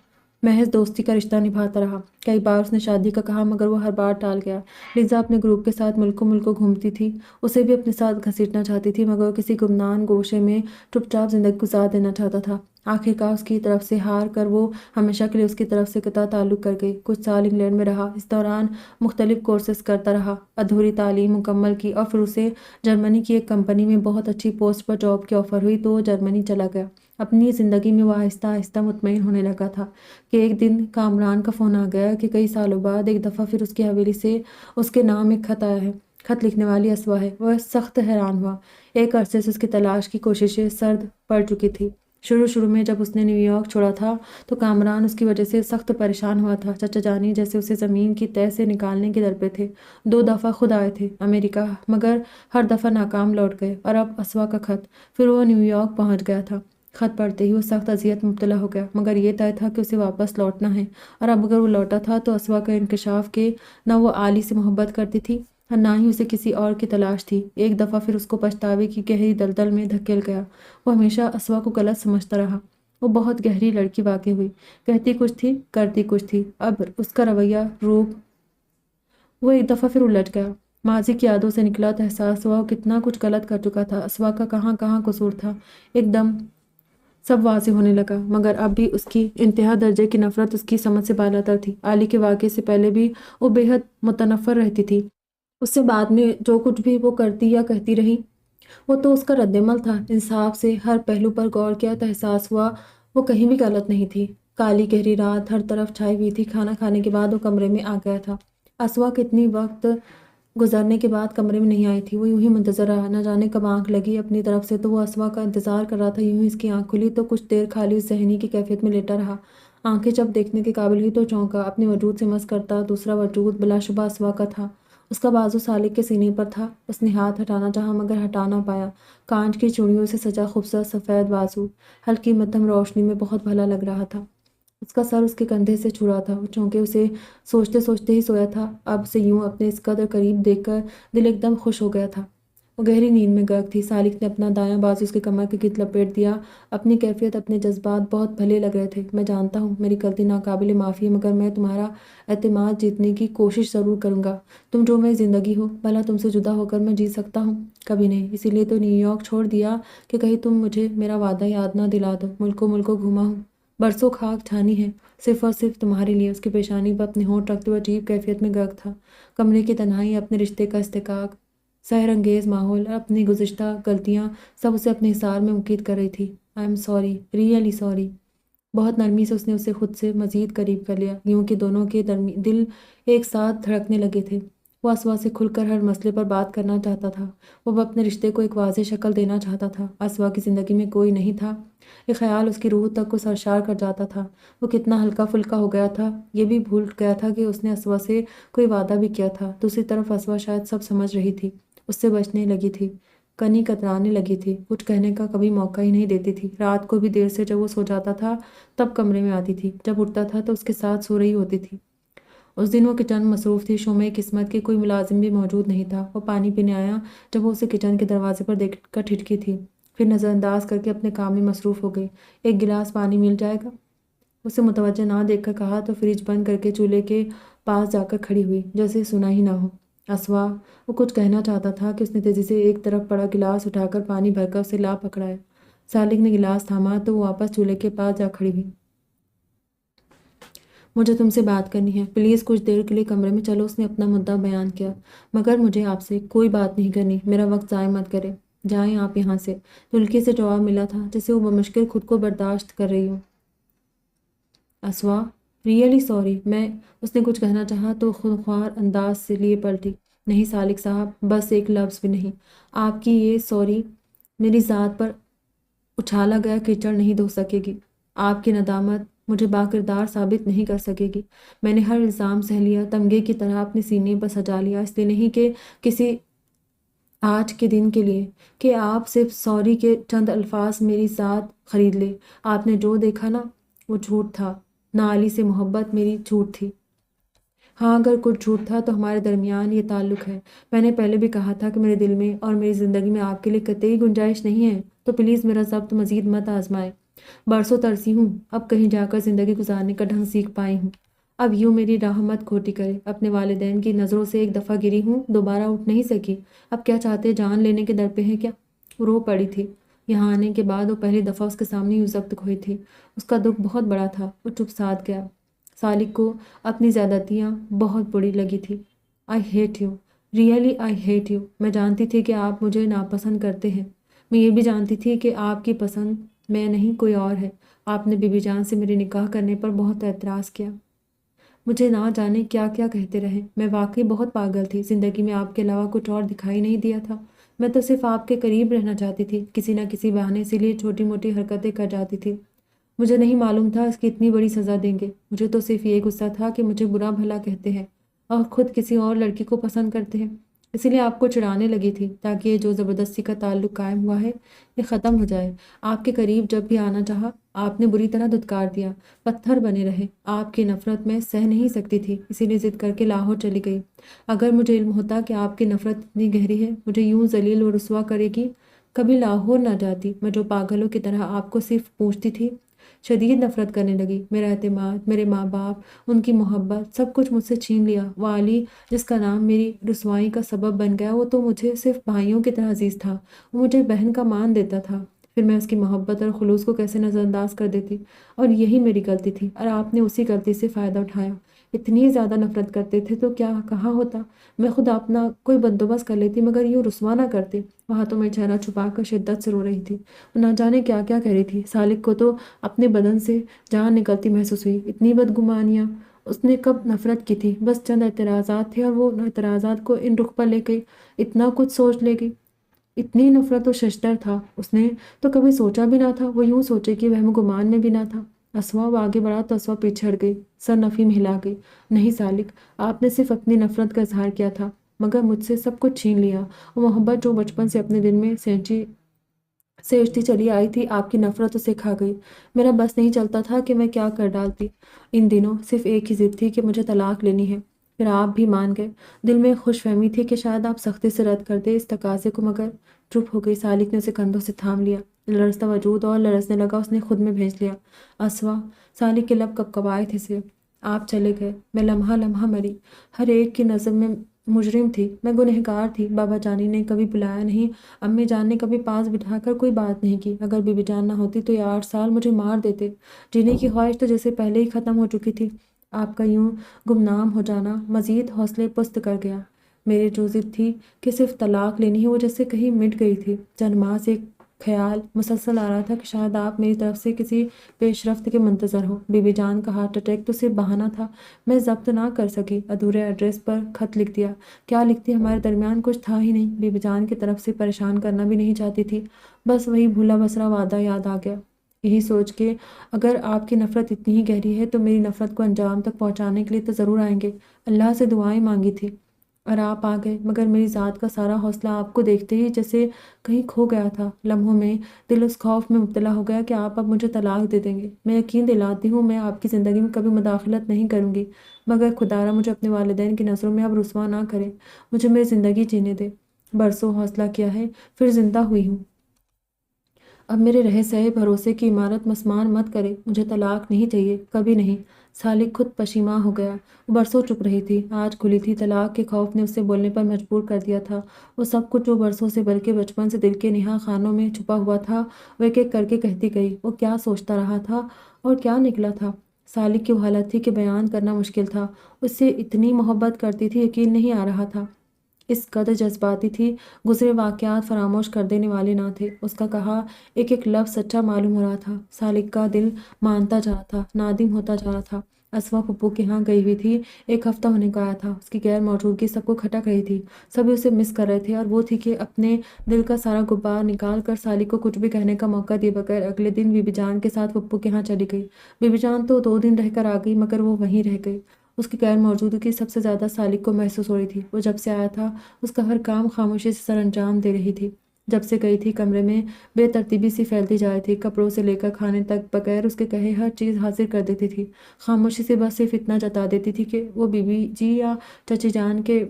محض دوستی کا رشتہ نبھاتا رہا۔ کئی بار اس نے شادی کا کہا، مگر وہ ہر بار ٹال گیا۔ لیزا اپنے گروپ کے ساتھ ملکوں ملکوں گھومتی تھی، اسے بھی اپنے ساتھ گھسیٹنا چاہتی تھی، مگر وہ کسی گمنام گوشے میں چپ چاپ زندگی گزار دینا چاہتا تھا۔ آخرکار اس کی طرف سے ہار کر وہ ہمیشہ کے لیے اس کی طرف سے قطع تعلق کر گئی۔ کچھ سال انگلینڈ میں رہا، اس دوران مختلف کورسز کرتا رہا، ادھوری تعلیم مکمل کی، اور پھر اسے جرمنی کی ایک کمپنی میں بہت اچھی پوسٹ پر جاب کی آفر ہوئی تو وہ جرمنی چلا گیا۔ اپنی زندگی میں وہ آہستہ آہستہ مطمئن ہونے لگا تھا کہ ایک دن کامران کا فون آ گیا کہ کئی سالوں بعد ایک دفعہ پھر اس کی حویلی سے اس کے نام ایک خط آیا ہے۔ خط لکھنے والی اسوا ہے۔ وہ سخت حیران ہوا۔ ایک عرصے سے اس کی تلاش کی کوششیں سرد پڑ چکی تھی۔ شروع میں جب اس نے نیو یارک چھوڑا تھا تو کامران اس کی وجہ سے سخت پریشان ہوا تھا۔ چچا جانی جیسے اسے زمین کی تہہ سے نکالنے کے در پہ تھے۔ 2 دفعہ خود آئے تھے امریکہ، مگر ہر دفعہ ناکام لوٹ گئے۔ اور اب اسوا کا خط۔ پھر وہ نیو یارک پہنچ گیا تھا۔ خط پڑھتے ہی وہ سخت اذیت میں مبتلا ہو گیا، مگر یہ طے تھا کہ اسے واپس لوٹنا ہے۔ اور اب اگر وہ لوٹا تھا تو اسوا کا انکشاف کہ نہ وہ عالی سے محبت کرتی تھی اور نہ ہی اسے کسی اور کی تلاش تھی، ایک دفعہ پھر اس کو پچھتاوے کی گہری دلدل میں دھکیل گیا۔ وہ ہمیشہ اسوا کو غلط سمجھتا رہا۔ وہ بہت گہری لڑکی واقع ہوئی، کہتی کچھ تھی، کرتی کچھ تھی۔ اب اس کا رویہ، روپ، وہ ایک دفعہ پھر الجھ گیا۔ ماضی کی یادوں سے نکلا تو احساس ہوا وہ کتنا کچھ غلط کر چکا تھا۔ اسوا کا کہاں کہاں قصور تھا، ایک دم سب واضح ہونے لگا، مگر اب بھی اس کی انتہا درجے کی نفرت اس کی سمجھ سے بالاتر تھی۔ علی کے واقعے سے پہلے بھی وہ بے حد متنفر رہتی تھی۔ اس سے بعد میں جو کچھ بھی وہ کرتی یا کہتی رہی، وہ تو اس کا رد عمل تھا۔ انصاف سے ہر پہلو پر غور کیا تو احساس ہوا وہ کہیں بھی غلط نہیں تھی۔ کالی گہری رات ہر طرف چھائی ہوئی تھی۔ کھانا کھانے کے بعد وہ کمرے میں آ گیا تھا۔ اسوا کتنی وقت گزرنے کے بعد کمرے میں نہیں آئی تھی۔ وہ یوں ہی منتظر رہا، نہ جانے کب آنکھ لگی۔ اپنی طرف سے تو وہ اسوا کا انتظار کر رہا تھا۔ یوں ہی اس کی آنکھ کھلی تو کچھ دیر خالی اس ذہنی کی کیفیت میں لیٹا رہا۔ آنکھیں جب دیکھنے کے قابل ہوئی تو چونکا۔ اپنے وجود سے مس کرتا دوسرا وجود بلا شبہ اسوا کا تھا۔ اس کا بازو سالک کے سینے پر تھا۔ اس نے ہاتھ ہٹانا چاہا مگر ہٹا نہ پایا۔ کانچ کی چوڑیوں سے سجا خوبصورت سفید بازو ہلکی مدھم روشنی میں بہت بھلا لگ رہا تھا۔ اس کا سر اس کے کندھے سے چھو رہا تھا، چونکہ اسے سوچتے سوچتے ہی سویا تھا۔ اب سے یوں اپنے اس قدر قریب دیکھ کر دل ایک دم خوش ہو گیا تھا۔ وہ گہری نیند میں غرق تھی۔ سالک نے اپنا دایاں بازو اس کے کمر کے گرد لپیٹ دیا۔ اپنی کیفیت، اپنے جذبات بہت بھلے لگ رہے تھے۔ میں جانتا ہوں میری غلطی ناقابل معافی ہے، مگر میں تمہارا اعتماد جیتنے کی کوشش ضرور کروں گا۔ تم جو میری زندگی ہو، بھلا تم سے جدا ہو کر میں جی سکتا ہوں؟ کبھی نہیں۔ اسی لیے تو نیو یارک چھوڑ دیا کہ کہیں تم مجھے میرا وعدہ یاد نہ دلا دو۔ ملکوں ملکوں گھوما ہوں، برسوں خاک چھانی ہے، صرف اور صرف تمہارے لیے۔ اس کی پیشانی پر اپنے ہونٹ رکھتے ہوئے عجیب کیفیت میں غرق تھا۔ کمرے کی تنہائی، اپنے رشتے کا استحقاق، سحر انگیز ماحول اور اپنی گزشتہ غلطیاں سب اسے اپنے حصار میں مقید کر رہی تھی۔ I am sorry, really sorry. بہت نرمی سے اس نے اسے خود سے مزید قریب کر لیا، یوں کہ دونوں کے دل ایک ساتھ دھڑکنے لگے تھے۔ وہ اسوا سے کھل کر ہر مسئلے پر بات کرنا چاہتا تھا۔ وہ اپنے رشتے کو ایک واضح شکل دینا چاہتا تھا۔ اسوا کی زندگی میں کوئی نہیں تھا۔ یہ خیال اس کی روح تک کو سرشار کر جاتا تھا۔ وہ کتنا ہلکا پھلکا ہو گیا تھا، یہ بھی بھول گیا تھا کہ اس نے اسوا سے کوئی وعدہ بھی کیا تھا۔ دوسری طرف اسوا شاید سب سمجھ رہی تھی، اس سے بچنے لگی تھی، کنی کترانے لگی تھی، کچھ کہنے کا کبھی موقع ہی نہیں دیتی تھی۔ رات کو بھی دیر سے جب وہ سو جاتا تھا تب کمرے میں آتی تھی، جب اٹھتا تھا تو اس کے ساتھ سو رہی ہوتی تھی۔ اس دن وہ کچن مصروف تھی، شومے قسمت کے کوئی ملازم بھی موجود نہیں تھا۔ وہ پانی پینے آیا جب وہ اسے کچن کے دروازے پر دیکھ کر ٹھٹکی تھی، پھر نظر انداز کر کے اپنے کام میں مصروف ہو گئی۔ ایک گلاس پانی مل جائے گا؟ اسے متوجہ نہ دیکھ کر کہا تو فریج بند کر کے چولہے کے پاس جا کر کھڑی ہوئی، جیسے سنا ہی نہ ہو۔ اسوا، وہ کچھ کہنا چاہتا تھا کہ اس نے تیزی سے ایک طرف پڑا گلاس اٹھا کر پانی بھر کر اسے لا پکڑایا۔ سالک نے گلاس تھاما تو وہ واپس چولہے کے پاس جا کھڑی ہوئی۔ مجھے تم سے بات کرنی ہے، پلیز کچھ دیر کے لیے کمرے میں چلو۔ اس نے اپنا مدعا بیان کیا۔ مگر مجھے آپ سے کوئی بات نہیں کرنی، میرا وقت ضائع مت کریں، جائیں آپ یہاں سے۔ ہلکے سے جواب ملا تھا، جسے وہ بمشکل خود کو برداشت کر رہی ہو۔ اسوا، ریئلی سوری، میں، اس نے کچھ کہنا چاہا تو خونخوار انداز سے لیے پلٹی۔ نہیں سالک صاحب، بس ایک لفظ بھی نہیں۔ آپ کی یہ سوری میری ذات پر اچھالا گیا کیچڑ نہیں دھو سکے گی۔ آپ کی ندامت مجھے باکردار ثابت نہیں کر سکے گی۔ میں نے ہر الزام سہ لیا، تمغے کی طرح اپنے سینے پر سجا لیا، اس لیے نہیں کہ کسی آج کے دن کے لیے کہ آپ صرف سوری کے چند الفاظ میری ذات خرید لے۔ آپ نے جو دیکھا نا وہ جھوٹ تھا، نہ علی سے محبت میری جھوٹ تھی۔ ہاں اگر کچھ جھوٹ تھا تو ہمارے درمیان یہ تعلق ہے۔ میں نے پہلے بھی کہا تھا کہ میرے دل میں اور میری زندگی میں آپ کے لیے قطعی گنجائش نہیں ہے، تو پلیز میرا ضبط مزید مت آزمائے۔ برسوں ترسی ہوں، اب کہیں جا کر زندگی گزارنے کا ڈھنگ سیکھ پائی ہوں۔ اب یوں میری راہ مت کھوٹی کرے۔ اپنے والدین کی نظروں سے ایک دفعہ گری ہوں، دوبارہ اٹھ نہیں سکی۔ اب کیا چاہتے، جان لینے کے در پہ ہیں کیا؟ وہ رو پڑی تھی۔ یہاں آنے کے بعد وہ پہلی دفعہ اس کے سامنے یوں ضبط کھوئی تھی۔ اس کا دکھ بہت بڑا تھا، وہ چپ سادھ گیا۔ سالک کو اپنی زیادتیاں بہت بری لگی تھی۔ I hate you, really I hate you. میں جانتی تھی کہ آپ مجھے ناپسند کرتے ہیں۔ میں یہ بھی جانتی تھی کہ آپ کی پسند میں نہیں کوئی اور ہے۔ آپ نے بی بی جان سے میرے نکاح کرنے پر بہت اعتراض کیا۔ مجھے نہ جانے کیا کیا کہتے رہے۔ میں واقعی بہت پاگل تھی۔ زندگی میں آپ کے علاوہ کچھ اور دکھائی نہیں دیا تھا۔ میں تو صرف آپ کے قریب رہنا چاہتی تھی، کسی نہ کسی بہانے سے لیے چھوٹی موٹی حرکتیں کر جاتی تھی۔ مجھے نہیں معلوم تھا اس کی اتنی بڑی سزا دیں گے۔ مجھے تو صرف یہ غصہ تھا کہ مجھے برا بھلا کہتے ہیں اور خود کسی اور لڑکی کو پسند کرتے ہیں۔ اسی لیے آپ کو چڑھانے لگی تھی تاکہ یہ جو زبردستی کا تعلق قائم ہوا ہے یہ ختم ہو جائے۔ آپ کے قریب جب بھی آنا چاہا آپ نے بری طرح دھتکار دیا، پتھر بنے رہے۔ آپ کی نفرت میں سہ نہیں سکتی تھی، اسی لیے ضد کر کے لاہور چلی گئی۔ اگر مجھے علم ہوتا کہ آپ کی نفرت اتنی گہری ہے، مجھے یوں ذلیل و رسوا کرے گی، کبھی لاہور نہ جاتی۔ میں جو پاگلوں کی طرح آپ کو صرف پوچھتی تھی، شدید نفرت کرنے لگی۔ میرا اعتماد، میرے ماں باپ، ان کی محبت، سب کچھ مجھ سے چھین لیا۔ وہ علی جس کا نام میری رسوائی کا سبب بن گیا، وہ تو مجھے صرف بھائیوں کی طرح عزیز تھا۔ وہ مجھے بہن کا مان دیتا تھا، پھر میں اس کی محبت اور خلوص کو کیسے نظر انداز کر دیتی؟ اور یہی میری غلطی تھی، اور آپ نے اسی غلطی سے فائدہ اٹھایا۔ اتنی زیادہ نفرت کرتے تھے تو کیا کہاں ہوتا؟ میں خود اپنا کوئی بندوبست کر لیتی، مگر یوں رسوا نہ کرتے۔ وہاں تو میں چہرہ چھپا کر شدت سے رو رہی تھی۔ وہ نہ جانے کیا کیا کہہ رہی تھی۔ سالک کو تو اپنے بدن سے جان نکلتی محسوس ہوئی۔ اتنی بدگمانیاں اس نے کب نفرت کی تھی؟ بس چند اعتراضات تھے اور وہ اعتراضات کو ان رخ پر لے گئی، اتنا کچھ سوچ لے گئی۔ اتنی نفرت و ششدر تھا اس نے تو کبھی سوچا بھی نہ تھا۔ وہ یوں سوچے کہ وہم گمان میں بھی نہ تھا۔ اسوا وہ آگے بڑھا تو اسوا پیچھے ہٹ گئی، سر نفی میں ہلا گئی۔ نہیں سالک، آپ نے صرف اپنی نفرت کا اظہار کیا تھا، مگر مجھ سے سب کچھ چھین لیا۔ وہ محبت جو بچپن سے اپنے دل میں سینچتی چلی آئی تھی، آپ کی نفرت اسے کھا گئی۔ میرا بس نہیں چلتا تھا کہ میں کیا کر ڈالتی۔ ان دنوں صرف ایک ہی ضد تھی کہ مجھے طلاق لینی ہے۔ پھر آپ بھی مان گئے۔ دل میں خوش فہمی تھی کہ شاید آپ سختی سے رد کر دے اس تقاضے کو، مگر چپ ہو گئی۔ سالک نے اسے کندھوں سے تھام لیا، لرزتا وجود اور لرزنے لگا۔ اس نے خود میں بھیج لیا۔ اسوا، سالک کے لب کپکپائے تھے سے آپ چلے گئے۔ میں لمحہ لمحہ مری، ہر ایک کی نظر میں مجرم تھی، میں گنہگار تھی۔ بابا جانی نے کبھی بلایا نہیں، امی جان نے کبھی پاس بٹھا کر کوئی بات نہیں کی۔ اگر بی بی جان نہ ہوتی تو یہ 8 سال مجھے مار دیتے۔ جینے کی خواہش تو جیسے پہلے ہی ختم ہو چکی تھی۔ آپ کا یوں گمنام ہو جانا مزید حوصلے پست کر گیا۔ میری جو ضد تھی کہ صرف طلاق لینی ہے، وہ جیسے کہیں مٹ گئی تھی۔ چند ماہ سے ایک خیال مسلسل آ رہا تھا کہ شاید آپ میری طرف سے کسی پیش رفت کے منتظر ہو۔ بی بی جان کا ہارٹ اٹیک تو صرف بہانہ تھا۔ میں ضبط نہ کر سکی، ادھورے ایڈریس پر خط لکھ دیا۔ کیا لکھتی، ہمارے درمیان کچھ تھا ہی نہیں۔ بی بی جان کی طرف سے پریشان کرنا بھی نہیں چاہتی تھی، بس وہی بھولا بسرا وعدہ یاد آ گیا۔ یہی سوچ کے اگر آپ کی نفرت اتنی ہی گہری ہے تو میری نفرت کو انجام تک پہنچانے کے لیے تو ضرور آئیں گے۔ اللہ سے دعائیں مانگی تھی اور آپ آ گئے، مگر میری ذات کا سارا حوصلہ آپ کو دیکھتے ہی جیسے کہیں کھو گیا تھا۔ لمحوں میں دل اس خوف میں مبتلا ہو گیا کہ آپ اب مجھے طلاق دے دیں گے۔ میں یقین دلاتی ہوں میں آپ کی زندگی میں کبھی مداخلت نہیں کروں گی، مگر خدارا مجھے اپنے والدین کی نظروں میں اب رسوا نہ کریں۔ مجھے میری زندگی جینے دے۔ برسوں حوصلہ کیا ہے، پھر زندہ ہوئی ہوں۔ اب میرے رہ سہے بھروسے کی عمارت مسمار مت کرے۔ مجھے طلاق نہیں چاہیے، کبھی نہیں۔ سالک خود پشیماں ہو گیا۔ وہ برسوں چپ رہی تھی، آج کھلی تھی۔ طلاق کے خوف نے اسے بولنے پر مجبور کر دیا تھا۔ وہ سب کچھ جو برسوں سے بلکہ بچپن سے دل کے نہا خانوں میں چھپا ہوا تھا، وہ ایک ایک کر کے کہتی گئی۔ وہ کیا سوچتا رہا تھا اور کیا نکلا تھا؟ سالک کی وہ حالت تھی کہ بیان کرنا مشکل تھا۔ اس سے اتنی محبت کرتی تھی، یقین نہیں آ رہا تھا۔ اس قدر جذباتی تھی، گزرے واقعات فراموش کر دینے والے نہ تھے۔ اس کا کہا ایک ایک لفظ سچا معلوم ہو رہا تھا۔ سالک کا دل مانتا جا رہا تھا، نادم ہوتا جا رہا تھا۔ اسوا پھپھو کے ہاں گئی ہوئی تھی، 1 ہفتہ ہونے کو آیا تھا۔ اس کی غیر موجودگی سب کو کھٹک رہی تھی، سبھی اسے مس کر رہے تھے، اور وہ تھی کہ اپنے دل کا سارا غبار نکال کر سالک کو کچھ بھی کہنے کا موقع دیے بغیر اگلے دن بی بی جان کے ساتھ پھپھو کے ہاں چلی گئی۔ بی بی جان تو 2 دن رہ کر آ گئی، مگر وہ وہیں رہ گئی۔ اس کی غیر موجودگی سب سے زیادہ سالک کو محسوس ہو رہی تھی۔ وہ جب سے آیا تھا اس کا ہر کام خاموشی سے سر انجام دے رہی تھی۔ جب سے گئی تھی کمرے میں بے ترتیبی سی پھیلتی جا رہی تھی، کپڑوں سے لے کر کھانے تک بغیر اس کے کہے ہر چیز حاضر کر دیتی تھی۔ خاموشی سے بس صرف اتنا جتا دیتی تھی کہ وہ بی بی جی یا چچی جان کے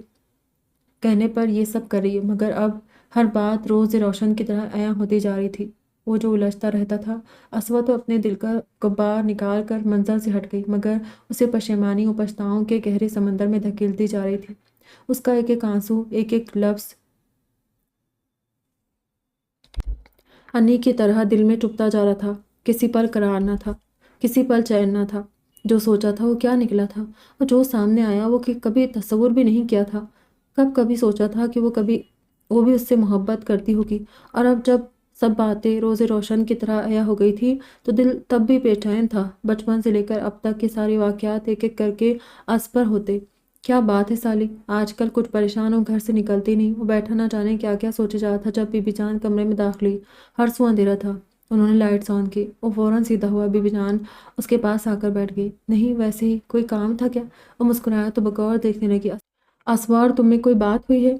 کہنے پر یہ سب کر رہی ہے، مگر اب ہر بات روز روشن کی طرح عیاں ہوتی جا رہی تھی۔ وہ جو الجھتا رہتا تھا، اسوا تو اپنے دل کا غبار نکال کر منظر سے ہٹ گئی، مگر اسے پشیمانی و پچھتاؤں کے گہرے سمندر میں دھکیلتی جا رہی تھی۔ اس کا ایک ایک آنسو، ایک ایک لفظ انی کی طرح دل میں چبھتا جا رہا تھا۔ کسی پل قرار نہ تھا، کسی پل چین نہ تھا۔ جو سوچا تھا وہ کیا نکلا تھا، اور جو سامنے آیا وہ کبھی تصور بھی نہیں کیا تھا۔ کبھی سوچا تھا کہ وہ بھی اس سے محبت کرتی ہوگی، اور اب جب سب باتیں روز روشن کی طرح عیاں ہو گئی تھی تو دل تب بھی بے چین تھا۔ بچپن سے لے کر اب تک کے سارے واقعات ایک ایک کر کے ازپر ہوتے۔ کیا بات ہے سالی، آج کل کچھ پریشان ہو گھر سے نکلتی نہیں۔ وہ بیٹھا نہ جانے کیا کیا سوچے جا رہا تھا جب بی بی جان کمرے میں داخل ہوئی۔ ہر سو اندھیرا تھا۔ انہوں نے لائٹس آن کی۔ وہ فوراً سیدھا ہوا۔ بی بی جان اس کے پاس آ کر بیٹھ گئی۔ نہیں، ویسے ہی کوئی کام تھا کیا؟ وہ مسکرایا تو بغور دیکھنے لگی۔ اسوا اور تم میں کوئی بات ہوئی ہے؟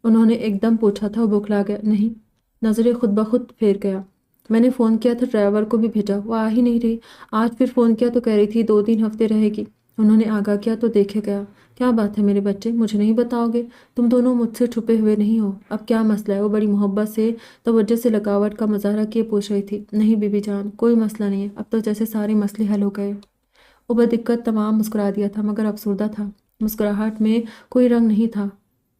انہوں نے ایک دم پوچھا تھا۔ وہ بوکھلا گیا۔ نہیں۔ نظریں خود بخود پھیر گیا۔ میں نے فون کیا تھا، ڈرائیور کو بھی بھیجا، وہ آ ہی نہیں رہی۔ آج پھر فون کیا تو کہہ رہی تھی 2-3 ہفتے رہے گی۔ انہوں نے آگاہ کیا تو دیکھے گیا۔ کیا بات ہے میرے بچے، مجھے نہیں بتاؤ گے؟ تم دونوں مجھ سے چھپے ہوئے نہیں ہو۔ اب کیا مسئلہ ہے؟ وہ بڑی محبت سے، توجہ سے لگاوٹ کا مظاہرہ کیے پوچھ رہی تھی۔ نہیں بی بی جان، کوئی مسئلہ نہیں ہے، اب تو جیسے سارے مسئلے حل ہو گئے۔ وہ بدقت تمام مسکرا دیا تھا، مگر افسردہ تھا۔ مسکراہٹ میں کوئی رنگ نہیں تھا۔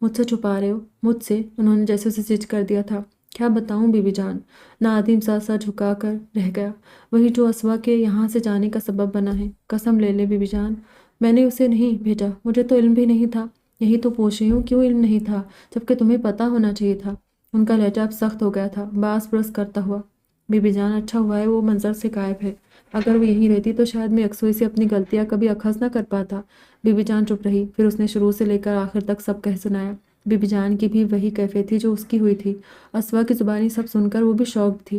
مجھ سے چھپا رہے ہو؟ مجھ سے؟ انہوں نے جیسے اسے سچ کر دیا تھا۔ کیا بتاؤں بی بی جان؟ نادم سا جھکا کر رہ گیا۔ وہی جو اسوا کے یہاں سے جانے کا سبب بنا ہے۔ قسم لے لے بی بی جان، میں نے اسے نہیں بھیجا، مجھے تو علم بھی نہیں تھا۔ یہی تو پوچھ رہی ہوں، کیوں علم نہیں تھا جبکہ تمہیں پتہ ہونا چاہیے تھا۔ ان کا لہجہ اب سخت ہو گیا تھا، باس برس کرتا ہوا۔ بی بی جان، اچھا ہوا ہے وہ منظر سے غائب ہے۔ اگر وہ یہیں رہتی تو شاید میں یکسوئی سے اپنی غلطیاں کبھی اخذ نہ کر پاتا۔ بی بی جان چپ رہی، پھر اس نے شروع سے لے کر آخر تک سب کہہ سنایا۔ بی بی جان کی بھی وہی کیفیت تھی جو اس کی ہوئی تھی۔ اسوا کی زبانی سب سن کر وہ بھی شاکڈ تھی۔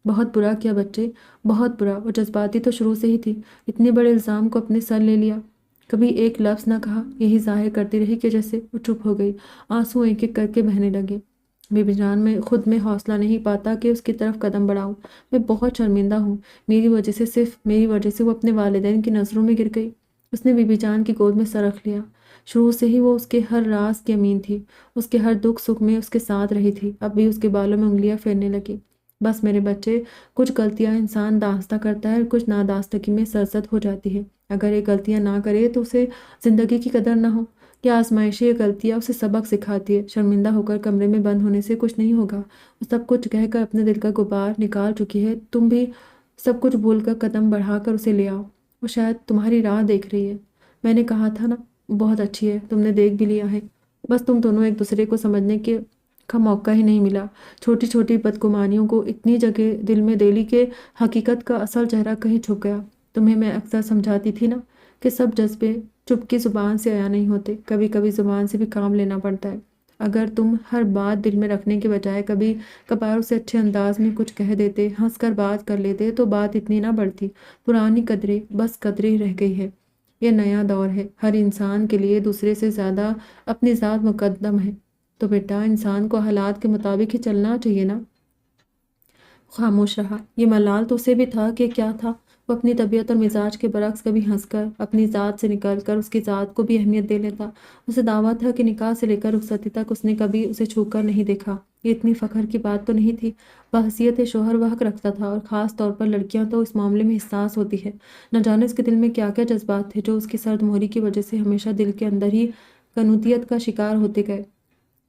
بہت برا کیا بچے، بہت برا۔ وہ جذباتی تو شروع سے ہی تھی، اتنے بڑے الزام کو اپنے سر لے لیا۔ کبھی ایک لفظ نہ کہا، یہی ظاہر کرتی رہی کہ جیسے وہ چپ ہو گئی۔ آنسو ایک ایک کر کے بہنے لگے۔ بی بی جان، میں خود میں حوصلہ نہیں پاتا کہ اس کی طرف قدم بڑھاؤں۔ میں بہت شرمندہ ہوں، میری وجہ سے، صرف میری وجہ سے وہ اپنے والدین کی نظروں میں گر گئی۔ اس نے بی بی جان کی گود میں سر رکھ لیا۔ شروع سے ہی وہ اس کے ہر راز کی امین تھی، اس کے ہر دکھ سکھ میں اس کے ساتھ رہی تھی۔ اب بھی اس کے بالوں میں انگلیاں پھیرنے لگی۔ بس میرے بچے، کچھ غلطیاں انسان دانستہ کرتا ہے اور کچھ نادانستگی میں سرزد ہو جاتی ہے۔ اگر یہ غلطیاں نہ کرے تو اسے زندگی کی قدر نہ ہو۔ یہ آزمائشی یہ غلطیاں اسے سبق سکھاتی ہے۔ شرمندہ ہو کر کمرے میں بند ہونے سے کچھ نہیں ہوگا۔ وہ سب کچھ کہہ کر اپنے دل کا غبار نکال چکی ہے۔ تم بھی سب کچھ بھول کر قدم بڑھا کر اسے لے آؤ۔ وہ شاید تمہاری راہ دیکھ رہی ہے۔ میں نے کہا تھا نا، بہت اچھی ہے، تم نے دیکھ بھی لیا ہے۔ بس تم دونوں ایک دوسرے کو سمجھنے کا موقع ہی نہیں ملا۔ چھوٹی چھوٹی بدگمانیوں کو اتنی جگہ دل میں دے لی کہ حقیقت کا اصل چہرہ کہیں چھپ گیا۔ تمہیں میں اکثر سمجھاتی تھی نا کہ سب جذبے چپ کی زبان سے عیاں نہیں ہوتے، کبھی کبھی زبان سے بھی کام لینا پڑتا ہے۔ اگر تم ہر بات دل میں رکھنے کے بجائے کبھی کبھار اسے اچھے انداز میں کچھ کہہ دیتے، ہنس کر بات کر لیتے تو بات اتنی نہ بڑھتی۔ پرانی قدریں بس قدریں رہ گئی ہے۔ یہ نیا دور ہے، ہر انسان کے لیے دوسرے سے زیادہ اپنی ذات مقدم ہے۔ تو بیٹا، انسان کو حالات کے مطابق ہی چلنا چاہیے نا۔ خاموش رہا۔ یہ ملال تو اسے بھی تھا کہ کیا تھا، وہ اپنی طبیعت اور مزاج کے برعکس کبھی ہنس کر، اپنی ذات سے نکل کر اس کی ذات کو بھی اہمیت دے لیتا۔ اسے دعویٰ تھا کہ نکاح سے لے کر رخصتی تک اس نے کبھی اسے چھو کر نہیں دیکھا۔ یہ اتنی فخر کی بات تو نہیں تھی۔ بحیثیت شوہر وہ حق رکھتا تھا، اور خاص طور پر لڑکیاں تو اس معاملے میں حساس ہوتی ہے۔ نہ جانے اس کے دل میں کیا کیا جذبات تھے جو اس کی سرد مہری کی وجہ سے ہمیشہ دل کے اندر ہی قنوطیت کا شکار ہوتے گئے۔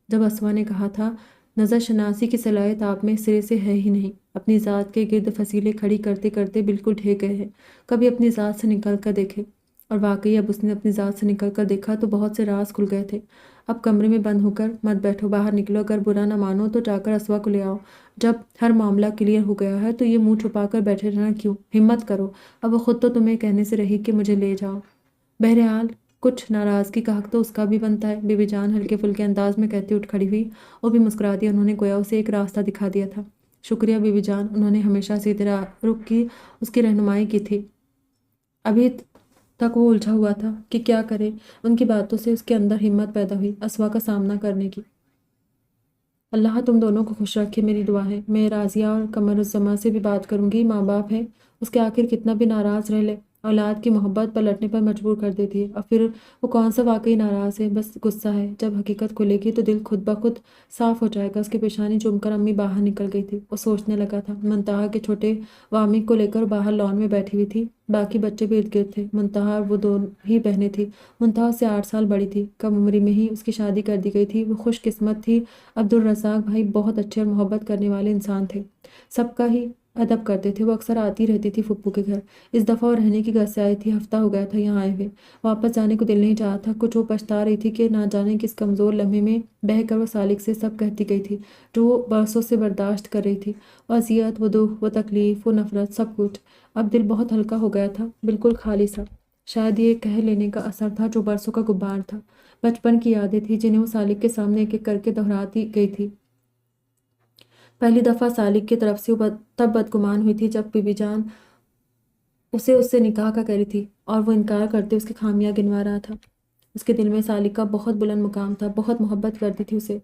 جب اسوا نے کہا تھا، نظر شناسی کی صلاحیت آپ میں سرے سے ہے ہی نہیں، اپنی ذات کے گرد فصیلیں کھڑی کرتے کرتے بالکل ڈھے گئے ہیں، کبھی اپنی ذات سے نکل کر دیکھے۔ اور واقعی اب اس نے اپنی ذات سے نکل کر دیکھا تو بہت سے راز کھل گئے تھے۔ اب کمرے میں بند ہو کر مت بیٹھو، باہر نکلو، اگر برا نہ مانو تو جا کر اسوا کو لے آؤ۔ جب ہر معاملہ کلیئر ہو گیا ہے تو یہ منہ چھپا کر بیٹھے رہنا کیوں؟ ہمت کرو، اب وہ خود تو تمہیں کہنے سے رہی کہ مجھے لے جاؤ۔ بہرحال کچھ ناراضگی کا حق تو اس کا بھی بنتا ہے، بی بی جان ہلکے پھلکے انداز میں کہتی اٹھ کھڑی ہوئی۔ وہ بھی مسکرا دیا۔ انہوں نے گویا اسے ایک راستہ دکھا دیا تھا۔ شکریہ بی بی جان، انہوں نے ہمیشہ سیدھے رخ کی اس کی رہنمائی کی تھی۔ ابھی تک وہ الجھا ہوا تھا کہ کیا کرے۔ ان کی باتوں سے اس کے اندر ہمت پیدا ہوئی اسوا کا سامنا کرنے کی۔ اللہ تم دونوں کو خوش رکھے، میری دعا ہے۔ میں راضیہ اور قمر الزما سے بھی بات کروں گی، ماں باپ ہے، اس کے آخر کتنا بھی ناراض رہ لے، اولاد کی محبت پلٹنے پر مجبور کر دیتی ہے، اور پھر وہ کون سا واقعی ناراض ہے، بس غصہ ہے۔ جب حقیقت کھلے گی تو دل خود بخود صاف ہو جائے گا۔ اس کی پیشانی چوم کر امی باہر نکل گئی تھی۔ وہ سوچنے لگا تھا، منتہا کے چھوٹے وامق کو لے کر باہر لان میں بیٹھی ہوئی تھی، باقی بچے بھی ارد گرد تھے۔ منتہا اور وہ دو ہی بہنیں تھیں۔ منتہا اس سے 8 سال بڑی تھی، کم عمری میں ہی اس کی شادی کر دی گئی تھی۔ وہ خوش قسمت تھی، عبدالرزاق بھائی بہت اچھے اور محبت کرنے والے انسان تھے، سب کا ہی ادب کرتے تھے۔ وہ اکثر آتی رہتی تھی پھپھو کے گھر۔ اس دفعہ وہ رہنے کی غرض سے آئی تھی، ہفتہ ہو گیا تھا یہاں آئے ہوئے، واپس جانے کو دل نہیں چاہا تھا۔ کچھ وہ پچھتا رہی تھی کہ نہ جانے کس کمزور لمحے میں بہہ کر وہ سالک سے سب کہتی گئی تھی جو وہ برسوں سے برداشت کر رہی تھی، وہ اذیت، وہ دکھ، وہ تکلیف، وہ نفرت، سب کچھ۔ اب دل بہت ہلکا ہو گیا تھا، بالکل خالی سا۔ شاید یہ کہہ لینے کا اثر تھا جو برسوں کا غبار تھا، بچپن کی یادیں تھیں جنہیں وہ سالک کے سامنے ایک ایک کر کے دہراتی گئی تھی۔ پہلی دفعہ سالک کی طرف سے وہ تب بدگمان ہوئی تھی جب بی بی جان اسے اس سے نکاح کا کہہ رہی تھی اور وہ انکار کرتے اس کی خامیاں گنوا رہا تھا۔ اس کے دل میں سالک کا بہت بلند مقام تھا، بہت محبت کرتی تھی اسے،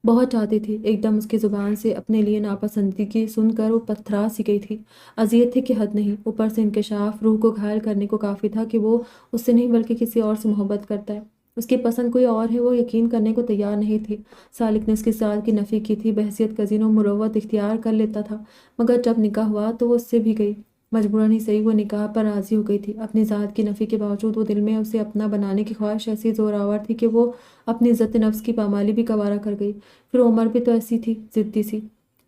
بہت چاہتی تھی۔ ایک دم اس کی زبان سے اپنے لیے ناپسندیدگی سن کر وہ پتھرا سی گئی تھی۔ اذیت تھی کہ حد نہیں، اوپر سے انکشاف روح کو گھائل کرنے کو کافی تھا کہ وہ اس سے نہیں بلکہ کسی اور سے محبت کرتا ہے۔ اس کی پسند کوئی اور ہے، وہ یقین کرنے کو تیار نہیں تھی۔ سالک نے اس کی ذات کی نفی کی تھی، بحیثیت کزین و مروت اختیار کر لیتا تھا، مگر جب نکاح ہوا تو وہ اس سے بھی گئی، مجبوراً ہی صحیح، وہ نکاح پر راضی ہو گئی تھی۔ اپنی ذات کی نفی کے باوجود وہ دل میں اسے اپنا بنانے کی خواہش ایسی زوراور تھی کہ وہ اپنی عزت نفس کی پامالی بھی گوارا کر گئی۔ پھر عمر بھی تو ایسی تھی، ضدی سی،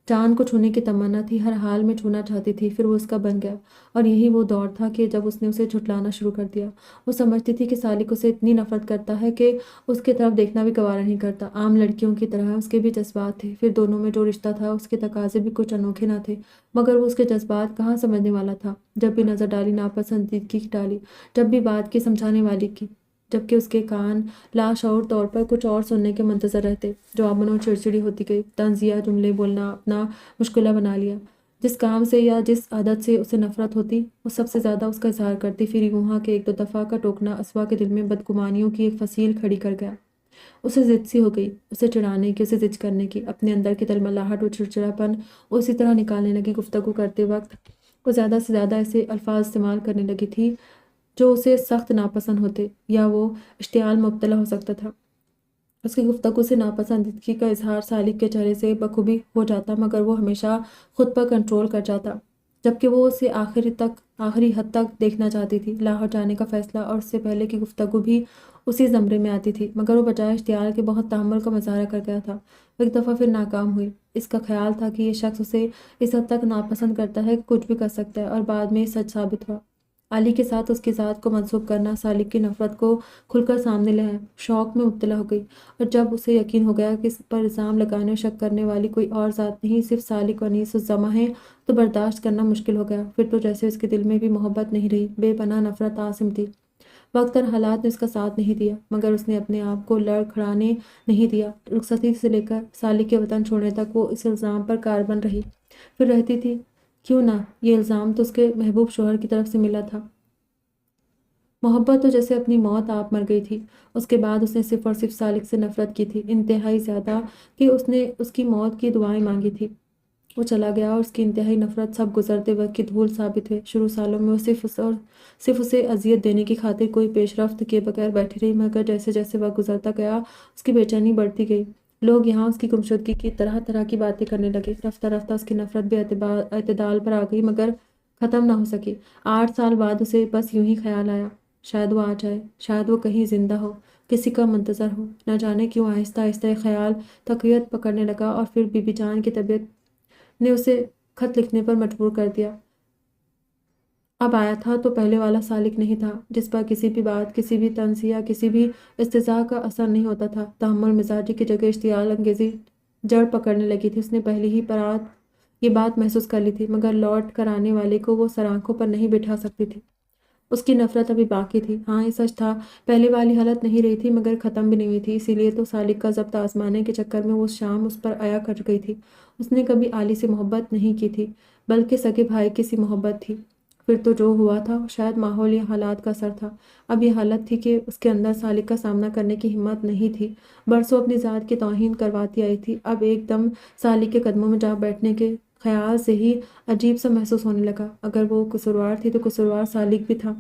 چاند کو چھونے کی تمنا تھی، ہر حال میں چھونا چاہتی تھی۔ پھر وہ اس کا بن گیا، اور یہی وہ دور تھا کہ جب اس نے اسے جھٹلانا شروع کر دیا۔ وہ سمجھتی تھی کہ سالک اسے اتنی نفرت کرتا ہے کہ اس کی طرف دیکھنا بھی گوارا نہیں کرتا۔ عام لڑکیوں کی طرح اس کے بھی جذبات تھے، پھر دونوں میں جو رشتہ تھا اس کے تقاضے بھی کچھ انوکھے نہ تھے، مگر وہ اس کے جذبات کہاں سمجھنے والا تھا۔ جب بھی نظر ڈالی ناپسندیدگی ڈالی، جب بھی بات کی سمجھانے والی کی، جبکہ اس کے کان لاشعور طور پر کچھ اور سننے کے منتظر رہتے۔ جواباً وہ چڑچڑی ہوتی گئی، طنزیہ جملے بولنا اپنا مشغلہ بنا لیا۔ جس کام سے یا جس عادت سے اسے نفرت ہوتی وہ سب سے زیادہ اس کا اظہار کرتی۔ پھر یونہا کے 1-2 دفعہ کا ٹوکنا اسوا کے دل میں بدگمانیوں کی ایک فصیل کھڑی کر گیا۔ اسے ضد سی ہو گئی، اسے چڑھانے کی، اسے زج کرنے کی۔ اپنے اندر کی تلملاہٹ و چڑچڑاپن اسی طرح نکالنے لگی۔ گفتگو کرتے وقت وہ زیادہ سے زیادہ ایسے الفاظ استعمال کرنے لگی تھی جو اسے سخت ناپسند ہوتے، یا وہ اشتعال مبتلا ہو سکتا تھا۔ اس کی گفتگو سے ناپسندیدگی کا اظہار سالک کے چہرے سے بخوبی ہو جاتا، مگر وہ ہمیشہ خود پر کنٹرول کر جاتا، جبکہ وہ اسے آخری حد تک دیکھنا چاہتی تھی۔ لاہور جانے کا فیصلہ اور اس سے پہلے کی گفتگو بھی اسی زمرے میں آتی تھی، مگر وہ بجائے اشتعال کے بہت تحمل کا مظاہرہ کر گیا تھا۔ وہ ایک دفعہ پھر ناکام ہوئی۔ اس کا خیال تھا کہ یہ شخص اسے اس حد تک ناپسند کرتا ہے کہ کچھ بھی کر سکتا ہے، اور بعد میں یہ سچ ثابت ہوا۔ علی کے ساتھ اس کی ذات کو منسوب کرنا سالک کی نفرت کو کھل کر سامنے لے آیا۔ شوق میں مبتلا ہو گئی، اور جب اسے یقین ہو گیا کہ اس پر الزام لگانے اور شک کرنے والی کوئی اور ذات نہیں، صرف سالک و انیس الزما ہیں، تو برداشت کرنا مشکل ہو گیا۔ پھر تو جیسے اس کے دل میں بھی محبت نہیں رہی، بے پناہ نفرت عاصم تھی۔ وقت اور حالات نے اس کا ساتھ نہیں دیا، مگر اس نے اپنے آپ کو لڑکھڑانے نہیں دیا۔ رخصتی سے لے کر سالک کے وطن چھوڑنے تک وہ اس الزام پر کاربند رہی، پھر رہتی تھی۔ کیوں نہ؟ یہ الزام تو اس کے محبوب شوہر کی طرف سے ملا تھا۔ محبت تو جیسے اپنی موت آپ مر گئی تھی۔ اس کے بعد اس نے صرف اور صرف سالک سے نفرت کی تھی، انتہائی زیادہ کہ اس نے اس کی موت کی دعائیں مانگی تھی۔ وہ چلا گیا اور اس کی انتہائی نفرت سب گزرتے وقت کی دھول ثابت ہوئے۔ شروع سالوں میں وہ صرف اسے اذیت دینے کی خاطر کوئی پیش رفت کیے بغیر بیٹھی رہی، مگر جیسے جیسے وقت گزرتا گیا اس کی بے چینی بڑھتی گئی۔ لوگ یہاں اس کی گمشدگی کی طرح طرح کی باتیں کرنے لگے۔ رفتہ رفتہ اس کی نفرت بھی اعتدال پر آ گئی، مگر ختم نہ ہو سکی۔ 8 سال بعد اسے بس یوں ہی خیال آیا، شاید وہ آ جائے، شاید وہ کہیں زندہ ہو، کسی کا منتظر ہو۔ نہ جانے کیوں آہستہ آہستہ یہ خیال تقویت پکڑنے لگا، اور پھر بی بی جان کی طبیعت نے اسے خط لکھنے پر مجبور کر دیا۔ اب آیا تھا تو پہلے والا سالک نہیں تھا، جس پر کسی بھی بات، کسی بھی طنز یا کسی بھی استہزاء کا اثر نہیں ہوتا تھا۔ تحمل مزاجی کی جگہ اشتعال انگیزی جڑ پکڑنے لگی تھی۔ اس نے پہلی ہی پرات یہ بات محسوس کر لی تھی، مگر لوٹ کر آنے والے کو وہ سرآنکھوں پر نہیں بٹھا سکتی تھی۔ اس کی نفرت ابھی باقی تھی۔ ہاں، یہ سچ تھا، پہلے والی حالت نہیں رہی تھی، مگر ختم بھی نہیں ہوئی تھی۔ اسی لیے تو سالک کا ضبط آزمانے کے چکر میں وہ شام اس پر آیا کر گئی تھی۔ اس نے کبھی عالی سے محبت نہیں کی تھی، بلکہ سگے بھائی کی سی محبت تھی۔ پھر تو جو ہوا تھا شاید ماحول یا حالات کا اثر تھا۔ اب یہ حالت تھی کہ اس کے اندر سالک کا سامنا کرنے کی ہمت نہیں تھی۔ برسوں اپنی ذات کی توہین کرواتی آئی تھی، اب ایک دم سالک کے قدموں میں جا بیٹھنے کے خیال سے ہی عجیب سا محسوس ہونے لگا۔ اگر وہ قصوروار تھی تو قصوروار سالک بھی تھا،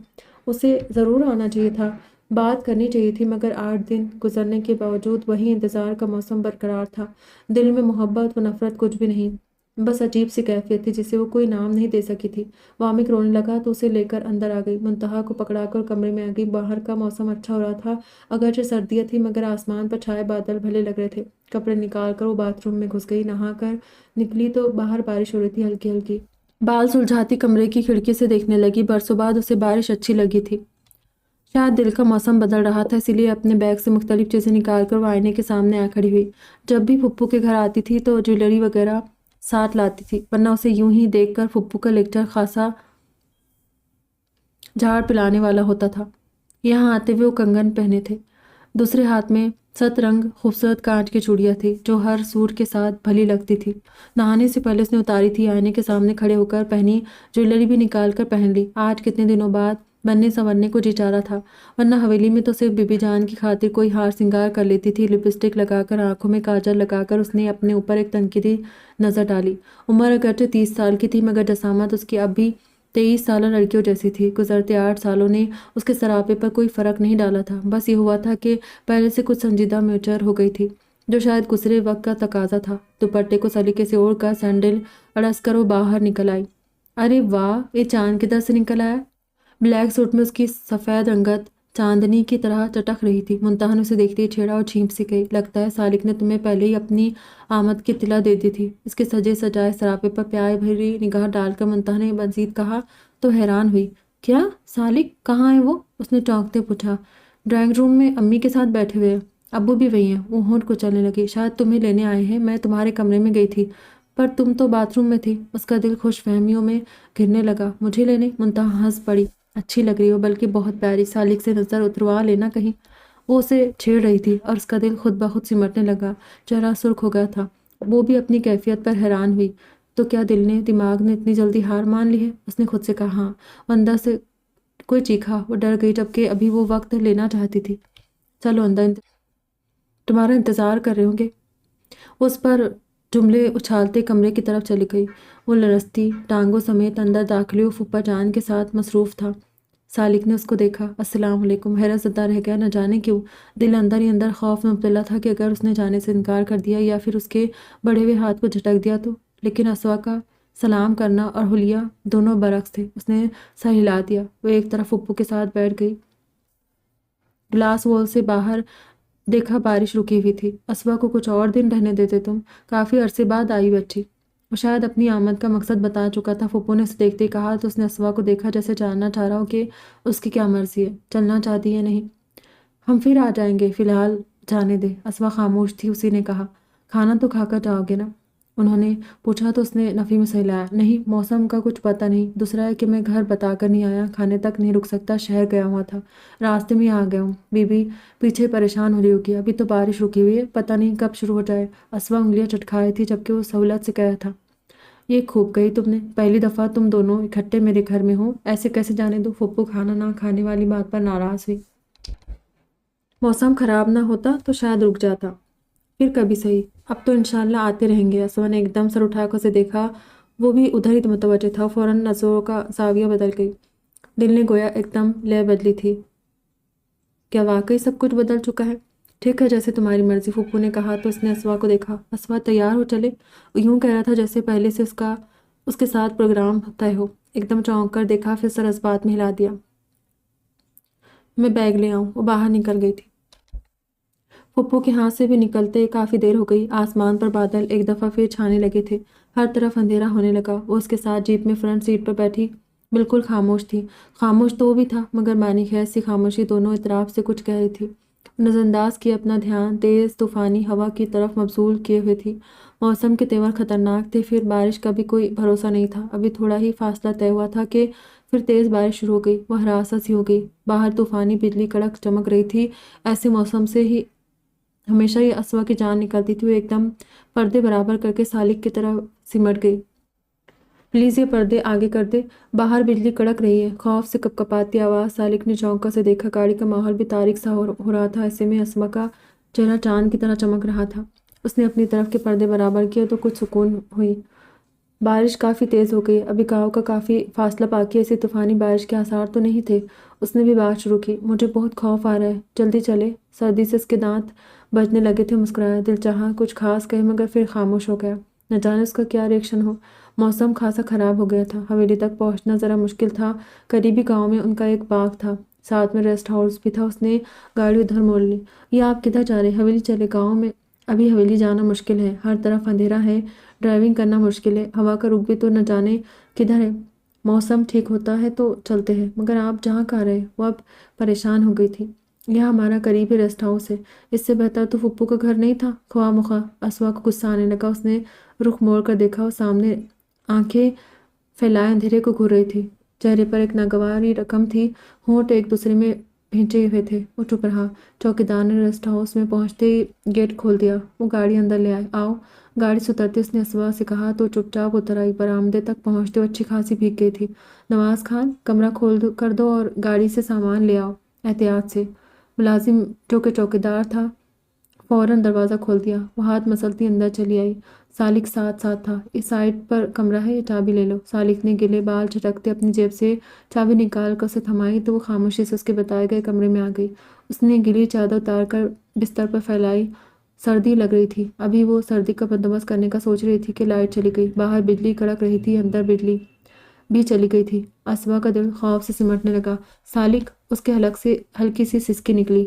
اسے ضرور آنا چاہیے تھا، بات کرنی چاہیے تھی، مگر 8 دن گزرنے کے باوجود وہی انتظار کا موسم برقرار تھا۔ دل میں محبت و نفرت کچھ بھی نہیں، بس عجیب سی کیفیت تھی جسے وہ کوئی نام نہیں دے سکی تھی۔ وامک رونے لگا تو اسے لے کر اندر آ گئی، منتہا کو پکڑا کر کمرے میں آ گئی۔ باہر کا موسم اچھا ہو رہا تھا، اگرچہ سردیاں تھی مگر آسمان پر چھائے بادل بھلے لگ رہے تھے۔ کپڑے نکال کر وہ باتھ روم میں گھس گئی، نہا کر نکلی تو باہر بارش ہو رہی تھی، ہلکی ہلکی۔ بال سلجھاتی کمرے کی کھڑکی سے دیکھنے لگی، برسوں بعد اسے بارش اچھی لگی تھی۔ شاید دل کا موسم بدل رہا تھا، اسی لیے اپنے بیگ سے مختلف چیزیں نکال کر وہ آئینے کے سامنے آ کھڑی ہوئی۔ جب بھی پھپھو کے گھر آتی تھی تو جویلری وغیرہ ساتھ لاتی تھی، ورنہ اسے یوں ہی دیکھ کر پھپھو کا لیکچر خاصا جھاڑ پلانے والا ہوتا تھا۔ یہاں آتے ہوئے وہ کنگن پہنے تھے، دوسرے ہاتھ میں 7 رنگ خوبصورت کانچ کی چوڑیاں تھی جو ہر سوٹ کے ساتھ بھلی لگتی تھی۔ نہانے سے پہلے اس نے اتاری تھی، آئینے کے سامنے کھڑے ہو کر پہنی جویلری بھی نکال کر پہن لی۔ آج کتنے دنوں بعد بننے سنورنے کو جی چاہ رہا تھا، ورنہ حویلی میں تو صرف بی بی جان کی خاطر کوئی ہار سنگار کر لیتی تھی۔ لپسٹک لگا کر، آنکھوں میں کاجل لگا کر اس نے اپنے اوپر ایک تنقیدی نظر ڈالی۔ عمر اگرچہ 30 سال کی تھی مگر جسامت اس کی اب بھی 23 سالہ لڑکیوں جیسی تھی۔ گزرتے 8 سالوں نے اس کے سراپے پر کوئی فرق نہیں ڈالا تھا، بس یہ ہوا تھا کہ پہلے سے کچھ سنجیدہ میچر ہو گئی تھی، جو شاید گزرے وقت کا تقاضا تھا۔ دوپٹے کو سلیقے سے اوڑھ کر، سینڈل اڑس کر وہ باہر نکل آئی۔ ارے واہ، یہ چاند کدھر سے نکل آیا؟ بلیک سوٹ میں اس کی سفید رنگت چاندنی کی طرح چٹک رہی تھی۔ منتہا نے اسے دیکھتے ہی چھیڑا اور چھینپ سی گئی۔ لگتا ہے سالک نے تمہیں پہلے ہی اپنی آمد کی اطلاع دے دی تھی۔ اس کے سجے سجائے سراپے پر پیار بھری نگاہ ڈال کر منتہا نے مزید کہا تو حیران ہوئی۔ کیا سالک کہاں ہے وہ؟ اس نے چونکتے پوچھا۔ ڈرائنگ روم میں امی کے ساتھ بیٹھے ہوئے ہیں، ابو بھی وہی ہیں۔ وہ ہونٹ کچلنے لگی۔ شاید تمہیں لینے آئے ہیں، میں تمہارے کمرے میں گئی تھی پر تم تو باتھ روم میں تھی۔ اس کا دل خوش فہمیوں میں گھرنے لگا۔ مجھے لینے؟ منتہا ہنس پڑی۔ اچھی لگ رہی ہو، بلکہ بہت پیاری۔ سالک سے نظر اتروا لینا کہیں۔ وہ اسے چھیڑ رہی تھی اور اس کا دل خود بخود سمٹنے لگا، چہرہ سرخ ہو گیا تھا۔ وہ بھی اپنی کیفیت پر حیران ہوئی۔ تو کیا دماغ نے اتنی جلدی ہار مان لی ہے؟ اس نے خود سے کہا۔ ہاں، وندہ سے کوئی چیخا۔ وہ ڈر گئی، جبکہ ابھی وہ وقت لینا چاہتی تھی۔ چلو اندر، تمہارا انتظار کر رہے ہوں گے۔ اس پر جملے اچھالتے کمرے کی طرف چلی گئی۔ وہ لرزتی ٹانگوں سمیت اندر داخل ہوئی، پھپھا جان کے ساتھ مصروف تھا۔ سالک نے اس کو دیکھا۔ السلام علیکم۔ حیرت زدہ رہ گیا، نہ جانے کیوں دل اندر ہی اندر خوف میں مبتلا تھا کہ اگر اس نے جانے سے انکار کر دیا یا پھر اس کے بڑھے ہوئے ہاتھ کو جھٹک دیا تو۔ لیکن اسوا کا سلام کرنا اور حلیہ دونوں برعکس تھے۔ اس نے سر ہلا دیا۔ وہ ایک طرف پھپھو کے ساتھ بیٹھ گئی۔ گلاس وال سے باہر دیکھا بارش رکی ہوئی تھی۔ اسوا کو کچھ اور دن رہنے دیتے تم، کافی عرصے بعد آئی بچی۔ وہ شاید اپنی آمد کا مقصد بتا چکا تھا۔ پھپھو نے اسے دیکھتے ہی کہا تو اس نے اسوا کو دیکھا جیسے جاننا چاہ رہا ہو کہ اس کی کیا مرضی ہے، چلنا چاہتی ہے نہیں۔ ہم پھر آ جائیں گے، فی الحال جانے دے۔ اسوا خاموش تھی۔ اسی نے کہا کھانا تو کھا کر جاؤ گے نا؟ انہوں نے پوچھا تو اس نے نفی میں سر ہلایا۔ نہیں، موسم کا کچھ پتہ نہیں، دوسرا ہے کہ میں گھر بتا کر نہیں آیا، کھانے تک نہیں رک سکتا، شہر گیا ہوا تھا، راستے میں آ گیا ہوں۔ بی بی پیچھے پریشان ہو رہی ہوگی، ابھی تو بارش رکی ہوئی ہے، پتہ نہیں کب شروع ہو جائے۔ اسوا انگلیاں چٹکھائے تھی جبکہ وہ سہولت سے کہہ تھا۔ یہ خوب کہی تم نے، پہلی دفعہ تم دونوں اکٹھے میرے گھر میں ہو، ایسے کیسے جانے دو؟ پھپھو کھانا نہ کھانے والی بات پر ناراض ہوئی۔ موسم خراب نہ ہوتا تو شاید رک جاتا، پھر کبھی صحیح، اب تو انشاءاللہ آتے رہیں گے۔ اسوا نے ایک دم سر اٹھا کر اسے دیکھا، وہ بھی ادھر ہی متوجہ تھا۔ فوراً نظروں کا زاویہ بدل گئی۔ دل نے گویا ایک دم لے بدلی تھی۔ کیا واقعی سب کچھ بدل چکا ہے؟ ٹھیک ہے، جیسے تمہاری مرضی، پھپھو نے کہا تو اس نے اسوا کو دیکھا۔ اسوا تیار ہو چلے؟ یوں کہہ رہا تھا جیسے پہلے سے اس کے ساتھ پروگرام طے ہو۔ ایک دم چونک کر دیکھا، پھر سر اس بات میں ہلا دیا۔ میں بیگ لے آؤں؟ وہ باہر نکل گئی تھی۔ پھپھو کے ہاتھ سے بھی نکلتے کافی دیر ہو گئی۔ آسمان پر بادل ایک دفعہ پھر چھانے لگے تھے، ہر طرف اندھیرا ہونے لگا۔ وہ اس کے ساتھ جیپ میں فرنٹ سیٹ پر بیٹھی بالکل خاموش تھی۔ خاموش تو وہ بھی تھا مگر معنی خیز سی خاموشی، دونوں اطراف سے کچھ کہہ رہی تھی۔ نظر انداز کیے اپنا دھیان تیز طوفانی ہوا کی طرف مبذول کیے ہوئے تھی۔ موسم کے تیور خطرناک تھے، پھر بارش کا بھی کوئی بھروسہ نہیں تھا۔ ابھی تھوڑا ہی فاصلہ طے ہوا تھا کہ پھر تیز بارش شروع ہو گئی۔ وہ ہراساں سی ہو گئی۔ باہر طوفانی بجلی کڑک چمک رہی تھی۔ ایسے موسم سے ہی ہمیشہ یہ اسوا کی جان نکلتی تھی۔ وہ ایک دم پردے برابر کر کے سالک کی طرف سمٹ گئی۔ پلیز یہ پردے آگے کر دے، باہر بجلی کڑک رہی ہے۔ خوف سے کپکپاتی آواز۔ سالک نے چونکا سے دیکھا، گاڑی کا ماحول بھی تاریک سا ہو رہا تھا، ایسے میں اسما کا چہرہ چاند کی طرح چمک رہا تھا۔ اس نے اپنی طرف کے پردے برابر کیے تو کچھ سکون ہوئی۔ بارش کافی تیز ہو گئی، ابھی گاؤں کا کافی فاصلہ باقی، ایسی طوفانی بارش کے آثار تو نہیں تھے۔ اس نے بھی بات شروع کی، مجھے بہت خوف آ رہا ہے، جلدی چلے۔ سردی سے اس کے دانت بجنے لگے تھے۔ مسکرایا، دل چاہا کچھ خاص کہے مگر پھر خاموش ہو گیا۔ نہ جانے اس کا کیا ریئیکشن ہو۔ موسم خاصا خراب ہو گیا تھا، حویلی تک پہنچنا ذرا مشکل تھا۔ قریبی گاؤں میں ان کا ایک باغ تھا، ساتھ میں ریسٹ ہاؤس بھی تھا۔ اس نے گاڑی ادھر موڑ لی۔ یہ آپ کدھر جا رہے؟ حویلی چلے، گاؤں میں ابھی حویلی جانا مشکل ہے، ہر طرف اندھیرا ہے، ڈرائیونگ کرنا مشکل ہے، ہوا کا رخ بھی تو نہ جانے کدھر ہے۔ موسم ٹھیک ہوتا ہے تو چلتے ہیں، مگر آپ جہاں کہہ رہے؟ وہ اب پریشان ہو گئی تھی۔ یہ ہمارا قریبی ریسٹ ہاؤس ہے، اس سے بہتر تو پھپھو کا گھر نہیں تھا؟ خواہ مخواہ اسوا کو غصہ آنے لگا۔ اس نے رخ موڑ کر دیکھا، وہ سامنے آنکھیں پھیلائے اندھیرے کو گھور رہی تھی۔ چہرے پر ایک ناگواری رقم تھی، ہونٹ ایک دوسرے میں بھینچے ہوئے تھے۔ وہ چپ رہا۔ چوکیدار نے ریسٹ ہاؤس میں پہنچتے ہی گیٹ کھول دیا۔ وہ گاڑی اندر لے آئے۔ آؤ۔ گاڑی سے اترتے اس نے اسوا سے کہا تو چپ چاپ اتر آئی۔ برآمدے تک پہنچتے وہ اچھی خاصی بھیگ گئی تھی۔ نواز خان، کمرہ کھول کر دو اور گاڑی سے سامان لے آؤ، احتیاط سے۔ ملازم جو کہ چوکیدار تھا فوراً دروازہ کھول دیا۔ وہ ہاتھ مسلتی اندر چلی آئی۔ سالک ساتھ ساتھ تھا۔ اس سائڈ پر کمرہ ہے، یہ چابی لے لو۔ سالک نے گلے بال جھٹکتے اپنی جیب سے چابی نکال کر اسے تھمائی تو وہ خاموشی سے اس کے بتائے گئے کمرے میں آ گئی۔ اس نے گیلی چادر اتار کر بستر پر پھیلائی۔ سردی لگ رہی تھی، ابھی وہ سردی کا بندوبست کرنے کا سوچ رہی تھی کہ لائٹ چلی گئی۔ باہر بجلی کڑک رہی تھی، اندر بجلی بھی چلی گئی تھی۔ اسوا کا دل خوف سے سمٹنے لگا۔ سالک! اس کے حلق سے ہلکی سی سسکی نکلی۔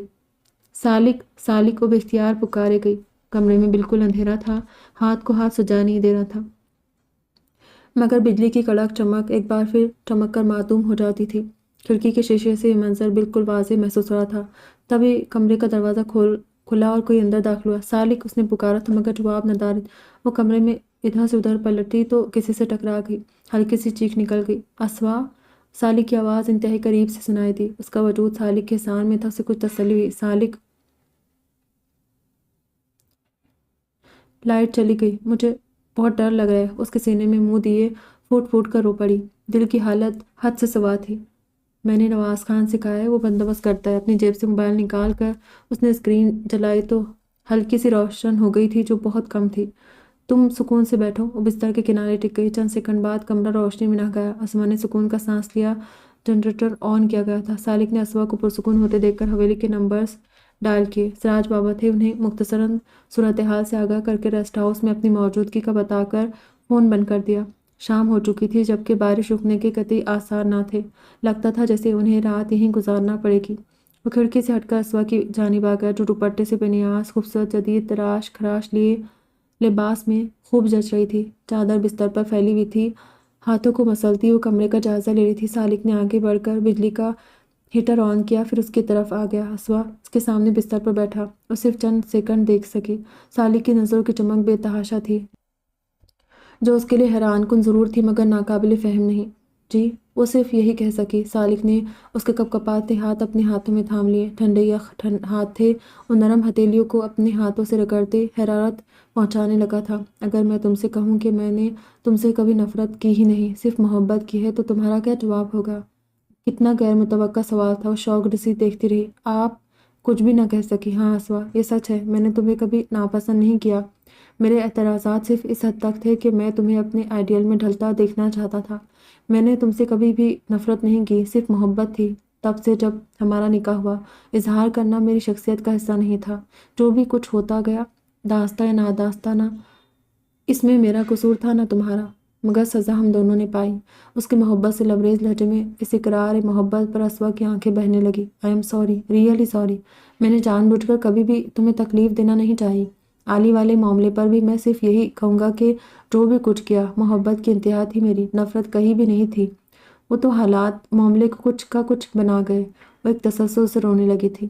سالک! سالک! وہ بے اختیار پکارے گئی۔ کمرے میں بالکل اندھیرا تھا، ہاتھ کو ہاتھ سجا نہیں دے رہا تھا، مگر بجلی کی کڑک چمک ایک بار پھر چمک کر معدوم ہو جاتی تھی۔ کھڑکی کے شیشے سے یہ منظر بالکل واضح محسوس ہو رہا تھا۔ تبھی کمرے کا دروازہ کھلا اور کوئی اندر داخل ہوا۔ سالک! اس نے پکارا تھا مگر جواب نہ دارد۔ وہ کمرے میں ادھر سے ادھر پلٹی تو کسی سے ٹکرا گئی، ہلکی سی چیخ نکل گئی۔ اسوا! سالک کی آواز انتہائی قریب سے سنائی دی۔ اس کا وجود سالک کے سان میں تھا، اسے کچھ تسلی ہوئی۔ سالک! لائٹ چلی گئی، مجھے بہت ڈر لگ رہا ہے۔ اس کے سینے میں منہ دیے پھوٹ پھوٹ کر رو پڑی۔ دل کی حالت حد سے سوا تھی۔ میں نے نواز خان سے کہا ہے، وہ بندوبست کرتا ہے۔ اپنی جیب سے موبائل نکال کر اس نے اسکرین جلائی تو ہلکی سی روشن ہو گئی تھی جو بہت کم تھی۔ تم سکون سے بیٹھو۔ وہ بستر کے کنارے ٹک گئی۔ چند سیکنڈ بعد کمرہ روشنی میں نہا گیا۔ اسما نے سکون کا سانس لیا۔ جنریٹر آن کیا گیا تھا۔ سالک نے اسوا کو پرسکون ہوتے دیکھ کر حویلی کے نمبرز ڈائل کیے۔ سراج بابا تھے، انہیں مختصراً صورتحال سے آگاہ کر کے ریسٹ ہاؤس میں اپنی موجودگی کا بتا کر فون بند کر دیا۔ شام ہو چکی تھی جبکہ بارش رکنے کے قطعی آثار نہ تھے۔ لگتا تھا جیسے انہیں رات یہیں گزارنا پڑے گی۔ وہ کھڑکی سے ہٹ کر اسوا کی جانب آ گیا جو دوپٹے سے بے نیاز خوبصورت جدید تراش خراش لیے لباس میں خوب جچ رہی تھی۔ چادر بستر پر پھیلی ہوئی تھی، ہاتھوں کو مسلتی وہ کمرے کا جائزہ لے رہی تھی۔ سالک نے آگے بڑھ کر بجلی کا ہیٹر آن کیا، پھر اس کی طرف آ گیا۔ اسوا اس کے سامنے بستر پر بیٹھا۔ وہ صرف چند سیکنڈ دیکھ سکی۔ سالک کی نظروں کی چمک بے تحاشا تھی، جو اس کے لیے حیران کن ضرور تھی مگر ناقابل فہم نہیں۔ جی، وہ صرف یہی کہہ سکی۔ سالک نے اس کے کپکپاتے ہاتھ اپنے ہاتھوں میں تھام لیے۔ ٹھنڈے یخ ہاتھ تھے، وہ نرم ہتھیلیوں کو اپنے ہاتھوں سے رگڑتے حرارت پہنچانے لگا تھا۔ اگر میں تم سے کہوں کہ میں نے تم سے کبھی نفرت کی ہی نہیں، صرف محبت کی ہے، تو تمہارا کیا جواب ہوگا؟ کتنا غیر متوقع سوال تھا۔ وہ شوق رسید دیکھتی رہی۔ آپ کچھ بھی نہ کہہ سکی۔ ہاں اسوا، یہ سچ ہے، میں نے تمہیں کبھی ناپسند نہیں کیا۔ میرے اعتراضات صرف اس حد تک تھے کہ میں تمہیں اپنے آئیڈیل میں ڈھلتا دیکھنا چاہتا تھا۔ میں نے تم سے کبھی بھی نفرت نہیں کی، صرف محبت تھی۔ تب سے جب ہمارا نکاح ہوا، اظہار کرنا میری شخصیت کا حصہ نہیں تھا۔ جو بھی کچھ ہوتا گیا، داستہ یا ناداستہ، نہ اس میں میرا قصور تھا نہ تمہارا، مگر سزا ہم دونوں نے پائی۔ اس کے محبت سے لبریز لہجے میں اس اقرار محبت پر اسوا کی آنکھیں بہنے لگی۔ I am sorry, really sorry. میں نے جان بوجھ کر کبھی بھی تمہیں تکلیف دینا نہیں چاہی۔ عالی والے معاملے پر بھی میں صرف یہی کہوں گا کہ جو بھی کچھ کیا، محبت کی انتہا تھی میری، نفرت کہیں بھی نہیں تھی۔ وہ تو حالات معاملے کو کچھ کا کچھ بنا گئے۔ وہ ایک تسلسل سے رونے لگی تھی۔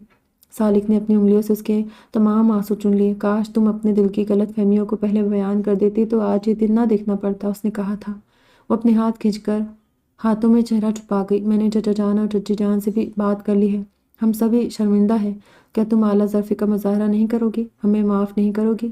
سالک نے اپنی انگلیوں سے اس کے تمام آنسو چن لیے۔ کاش تم اپنے دل کی غلط فہمیوں کو پہلے بیان کر دیتی تو آج یہ دن نہ دیکھنا پڑتا، اس نے کہا تھا۔ وہ اپنے ہاتھ کھینچ کر ہاتھوں میں چہرہ چھپا گئی۔ میں نے چچا جان اور چچی جان سے بھی بات کر لی ہے، ہم سبھی شرمندہ ہیں۔ کیا تم اعلیٰ ظرفی کا مظاہرہ نہیں کرو گی، ہمیں معاف نہیں کرو گی؟